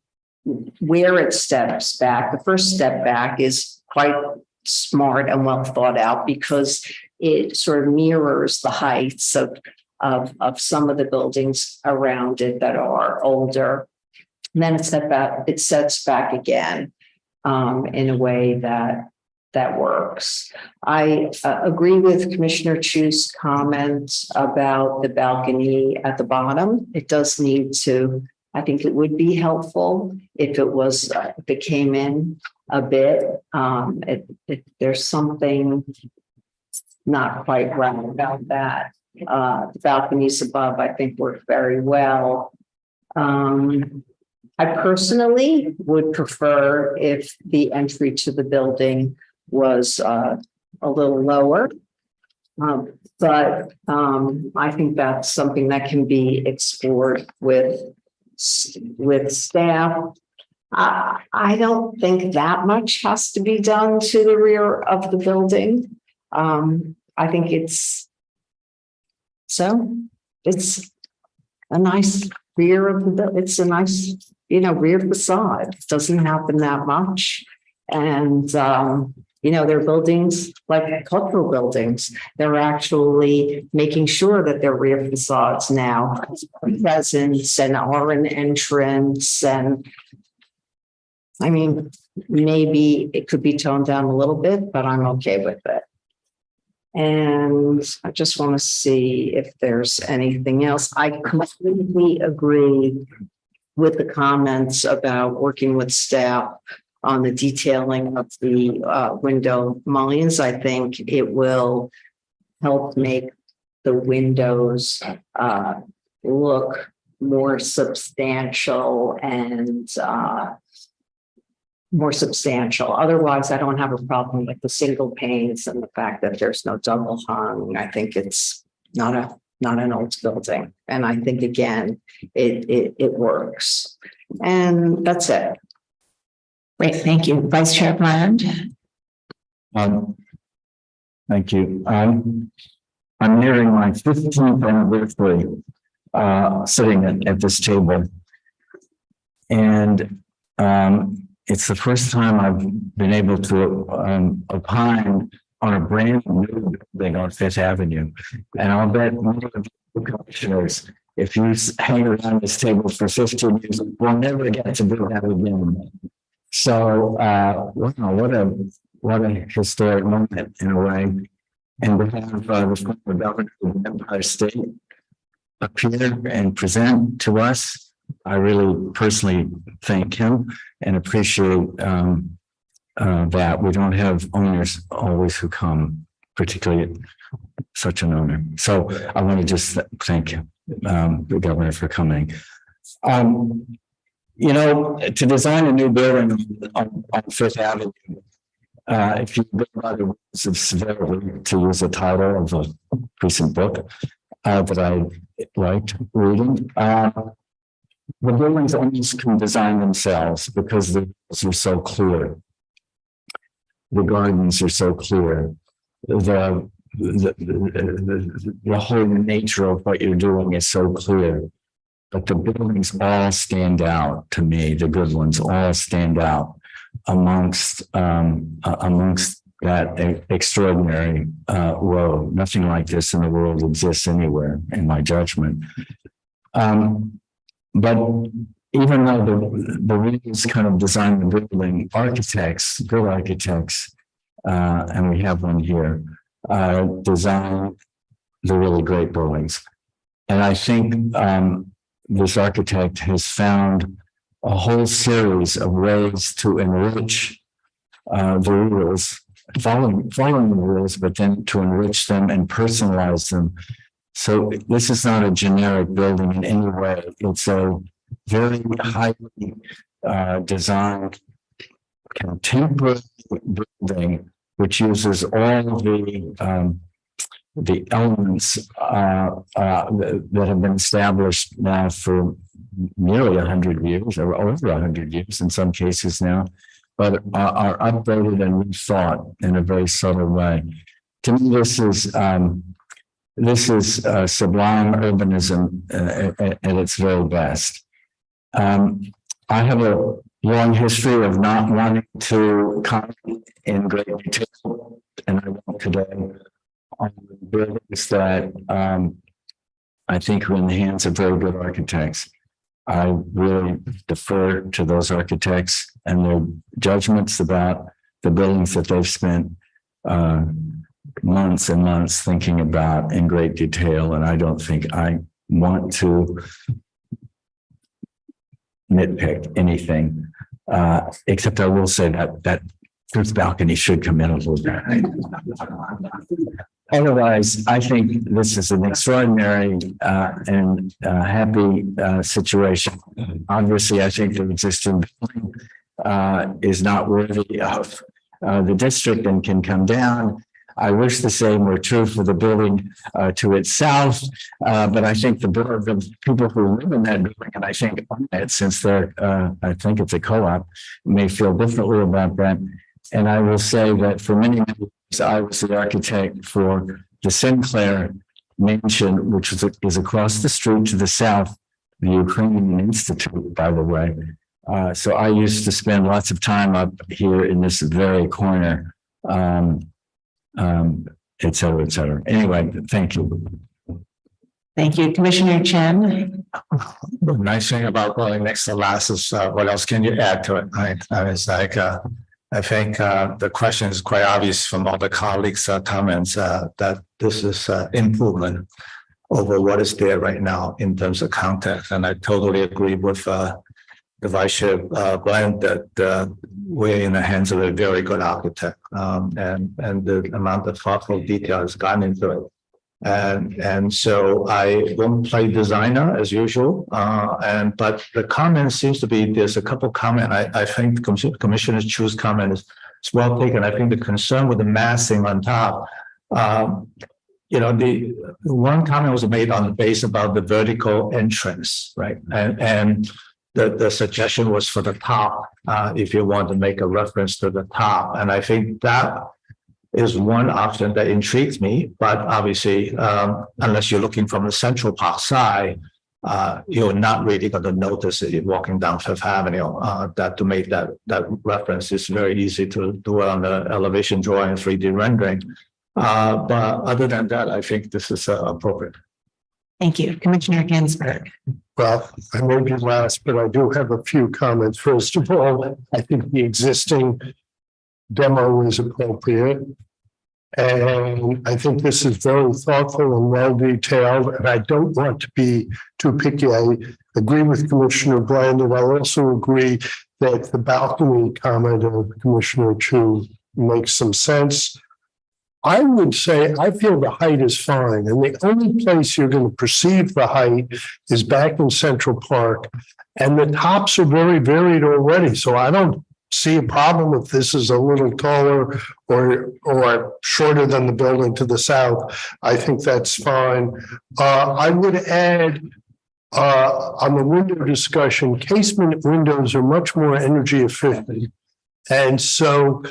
where it steps back, the first step back is quite smart and well thought out, because it sort of mirrors the heights of some of the buildings around it that are older. And then it sets back again in a way that works. I agree with Commissioner Chu's comments about the balcony at the bottom. It does need to, I think it would be helpful if it came in a bit. There's something not quite right about that. The balconies above, I think, work very well. I personally would prefer if the entry to the building was a little lower. But I think that's something that can be explored with staff. I don't think that much has to be done to the rear of the building. I think it's a nice rear of the building. It's a nice, rear facade. It doesn't happen that much. And they're buildings like cultural buildings. They're actually making sure that their rear facades now are presence and are an entrance. And maybe it could be toned down a little bit, but I'm okay with it. And I just want to see if there's anything else. I completely agree with the comments about working with staff on the detailing of the window mullions. I think it will help make the windows look more substantial and more substantial. Otherwise, I don't have a problem with the single panes and the fact that there's no double hung. I think it's not an old building. And I think, again, it works. And that's it. Great, thank you. Vice Chair Bland. Thank you. I'm nearing my 15th anniversary sitting at this table. And it's the first time I've been able to opine on a brand new building on Fifth Avenue. And I'll bet many of you commissioners, if you hang around this table for 15 years, we'll never get to do that again. So, wow, what a historic moment in a way. And to have the former governor of the Empire State appear and present to us, I really personally thank him and appreciate that we don't have owners always who come, particularly such an owner. So I want to just thank the governor for coming. You know, to design a new building on Fifth Avenue, if you go by the rules of severity, to use a title of a recent book that I liked reading, the buildings almost can design themselves because the rules are so clear. The gardens are so clear. The whole nature of what you're doing is so clear. But the buildings all stand out to me. The good ones all stand out amongst that extraordinary row. Nothing like this in the world exists anywhere, in my judgment. But even though the rules kind of design the building, architects, good architects, and we have one here, design the really great buildings. And I think this architect has found a whole series of ways to enrich the rules, following the rules, but then to enrich them and personalize them. So this is not a generic building in any way. It's a very highly designed contemporary building, which uses all the elements that have been established now for nearly 100 years, or over 100 years in some cases now, but are updated and rethought in a very subtle way. To me, this is sublime urbanism at its very best. I have a long history of not wanting to comment in great detail, and I won't today, on buildings that I think are in the hands of very good architects. I really defer to those architects and their judgments about the buildings that they've spent months and months thinking about in great detail. And I don't think I want to nitpick anything, except I will say that first balcony should come in a little bit. Otherwise, I think this is an extraordinary and happy situation. Obviously, I think the existing building is not worthy of the district and can come down. I wish the same were true for the building to its south, but I think the people who live in that building, and I think on it, since they're, I think it's a co-op, may feel differently about that. And I will say that for many years, I was the architect for the Sinclair Mansion, which is across the street to the south, the Ukrainian Institute, by the way. So I used to spend lots of time up here in this very corner, et cetera, et cetera. Anyway, thank you. Thank you, Commissioner Chen. The nice thing about going next to last is what else can you add to it? Right? It's like I think the question is quite obvious from all the colleagues' comments that this is improvement over what is there right now in terms of context. And I totally agree with the Vice Chair Glenn that we're in the hands of a very good architect, and the amount of thoughtful detail has gone into it. And so I won't play designer as usual. But the comment seems to be, there's a couple comment. I think Commissioner Chu's comment is well taken. I think the concern with the massing on top, the one comment was made on the base about the vertical entrance, right? And the suggestion was for the top, if you want to make a reference to the top. And I think that is one option that intrigues me, but obviously, unless you're looking from the Central Park side, you're not really going to notice it walking down Fifth Avenue. That to make that reference is very easy to do it on the elevation drawing, 3D rendering. But other than that, I think this is appropriate. Thank you, Commissioner Ginsburg. Well, I may be last, but I do have a few comments. First of all, I think the existing demo is appropriate. And I think this is very thoughtful and well detailed. And I don't want to be too picky. I agree with Commissioner Bland, and I also agree that the balcony comment of Commissioner Chu makes some sense. I would say, I feel the height is fine, and the only place you're going to perceive the height is back in Central Park. And the tops are very varied already, so I don't see a problem if this is a little taller or shorter than the building to the south. I think that's fine. I would add, on the window discussion, casement windows are much more energy efficient. And so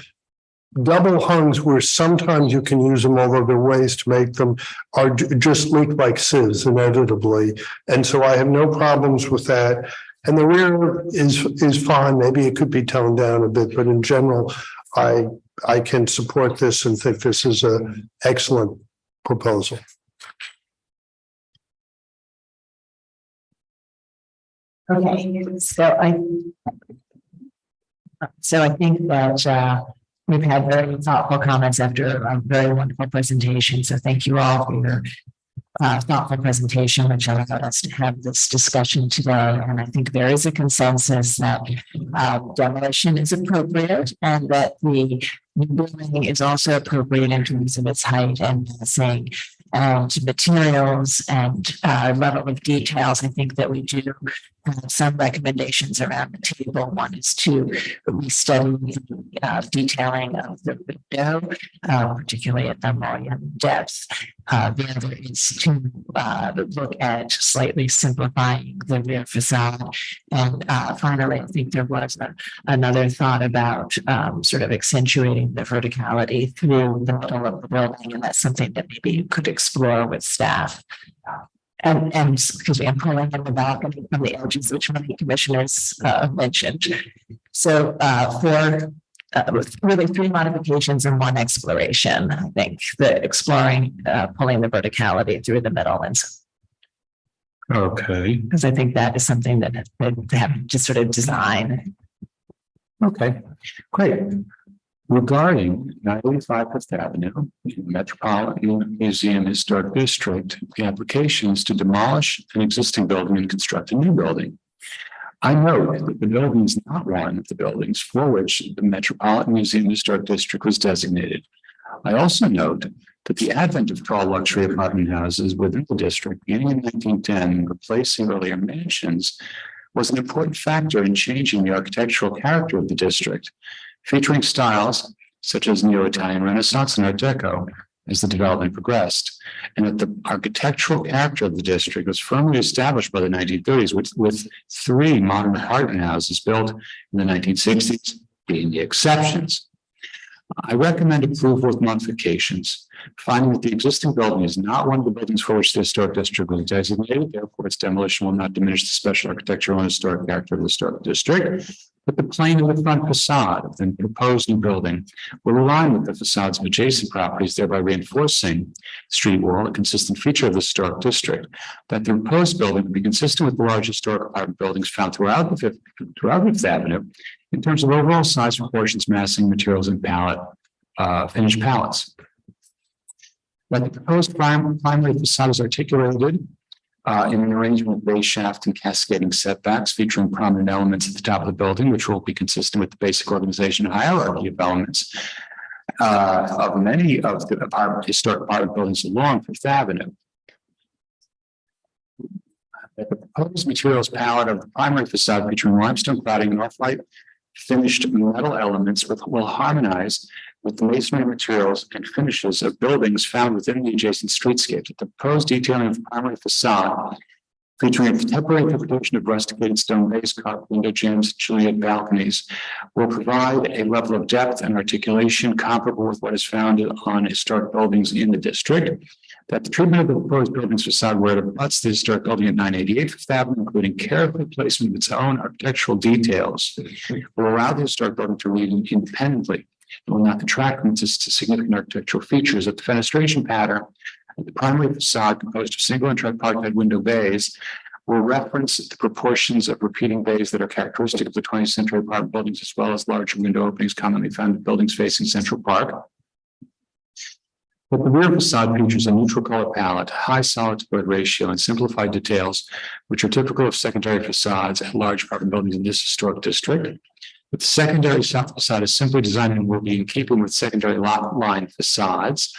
double hungs, where sometimes you can use them, although there are ways to make them, are just leak like sieves inevitably. And so I have no problems with that. And the rear is fine. Maybe it could be toned down a bit, but in general, I can support this and think this is an excellent proposal. Okay, so I think that we've had very thoughtful comments after a very wonderful presentation. So thank you all for your thoughtful presentation, which allowed us to have this discussion today. And I think there is a consensus that demolition is appropriate and that the new building is also appropriate in terms of its height and massing and materials and level of details. I think that we do have some recommendations around the table. One is to study the detailing of the window, particularly at the mullion depth. The other is to look at slightly simplifying the rear facade. And finally, I think there was another thought about sort of accentuating the verticality through the middle of the building. And that's something that maybe you could explore with staff. And because I'm pulling in the balcony from the edges, which many commissioners mentioned. So for really three modifications and one exploration, I think the exploring, pulling the verticality through the middle. And Okay. because I think that is something that they have to sort of design. Okay, great. Regarding 985 Fifth Avenue, Metropolitan Museum Historic District, the application is to demolish an existing building and construct a new building. I note that the building is not one of the buildings for which the Metropolitan Museum Historic District was designated. I also note that the advent of tall luxury apartment houses within the district beginning in 1910, replacing earlier mansions, was an important factor in changing the architectural character of the district, featuring styles such as Neo-Italian Renaissance and Art Deco as the development progressed, and that the architectural character of the district was firmly established by the 1930s with three modern apartment houses built in the 1960s being the exceptions. I recommend approval with modifications, finding that the existing building is not one of the buildings for which the historic district was designated. Therefore, its demolition will not diminish the special architectural and historic character of the historic district. But the plane of the front facade of the proposed new building will align with the facades of adjacent properties, thereby reinforcing the street wall, a consistent feature of the historic district. That the proposed building will be consistent with the large historic apartment buildings found throughout Fifth Avenue in terms of overall size, proportions, massing, materials, and finished pallets. That the proposed primary facade is articulated in an arrangement of base shaft and cascading setbacks, featuring prominent elements at the top of the building, which will be consistent with the basic organization and hierarchy of elements of many of the historic apartment buildings along Fifth Avenue. The proposed materials palette of the primary facade, featuring limestone cladding and off-white finished metal elements, will harmonize with the masonry materials and finishes of buildings found within the adjacent streetscape. The proposed detailing of the primary facade, featuring a contemporary interpretation of rusticated stone base, carved window jambs, Juliet balconies, will provide a level of depth and articulation comparable with what is found on historic buildings in the district. That the treatment of the proposed building's facade where it abuts the historic building at 988 Fifth Avenue, including careful placement of its own architectural details, will allow the historic building to read independently. It will not detract from its significant architectural features. That the fenestration pattern of the primary facade, composed of single and tripartite window bays, will reference the proportions of repeating bays that are characteristic of the 20th century apartment buildings, as well as larger window openings commonly found in buildings facing Central Park. But the rear facade features a neutral color palette, high solid to void ratio, and simplified details, which are typical of secondary facades at large apartment buildings in this historic district. The secondary south facade is simply designed and will be in keeping with secondary lot line facades,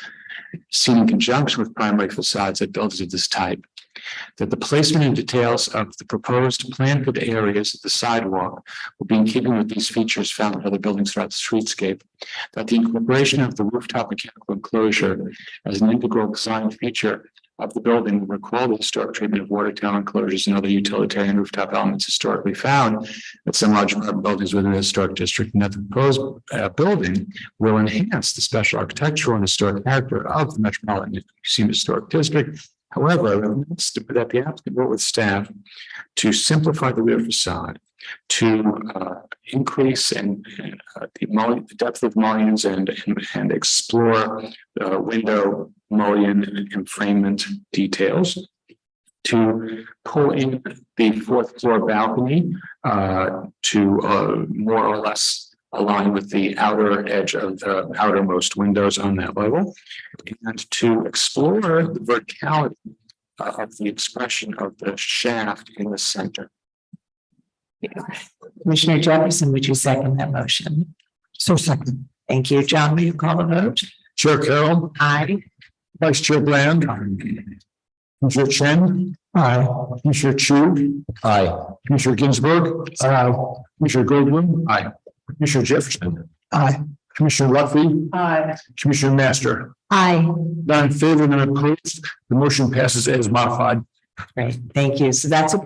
seen in conjunction with primary facades at buildings of this type. That the placement and details of the proposed planted areas of the sidewalk will be in keeping with these features found in other buildings throughout the streetscape. That the incorporation of the rooftop mechanical enclosure as an integral design feature of the building will recall the historic treatment of water tower enclosures and other utilitarian rooftop elements historically found at some large apartment buildings within the historic district, and that the proposed building will enhance the special architectural and historic character of the Metropolitan Museum Historic District. However, that the applicant work with staff to simplify the rear facade, to increase the depth of mullions and explore window mullion and enframement details, to pull in the fourth floor balcony to more or less align with the outer edge of the outermost windows on that level, and to explore the verticality of the expression of the shaft in the center. Commissioner Jefferson, would you second that motion? So second. Thank you. John, will you call the vote? Chair Carroll. Aye. Vice Chair Bland. Commissioner Chen. Aye. Commissioner Chu. Aye. Commissioner Ginsburg. Commissioner Goldblum. Aye. Commissioner Jefferson. Aye. Commissioner Lutfi. Aye. Commissioner Master. Aye. None in favor, none opposed. The motion passes as modified. Great, thank you. So that's a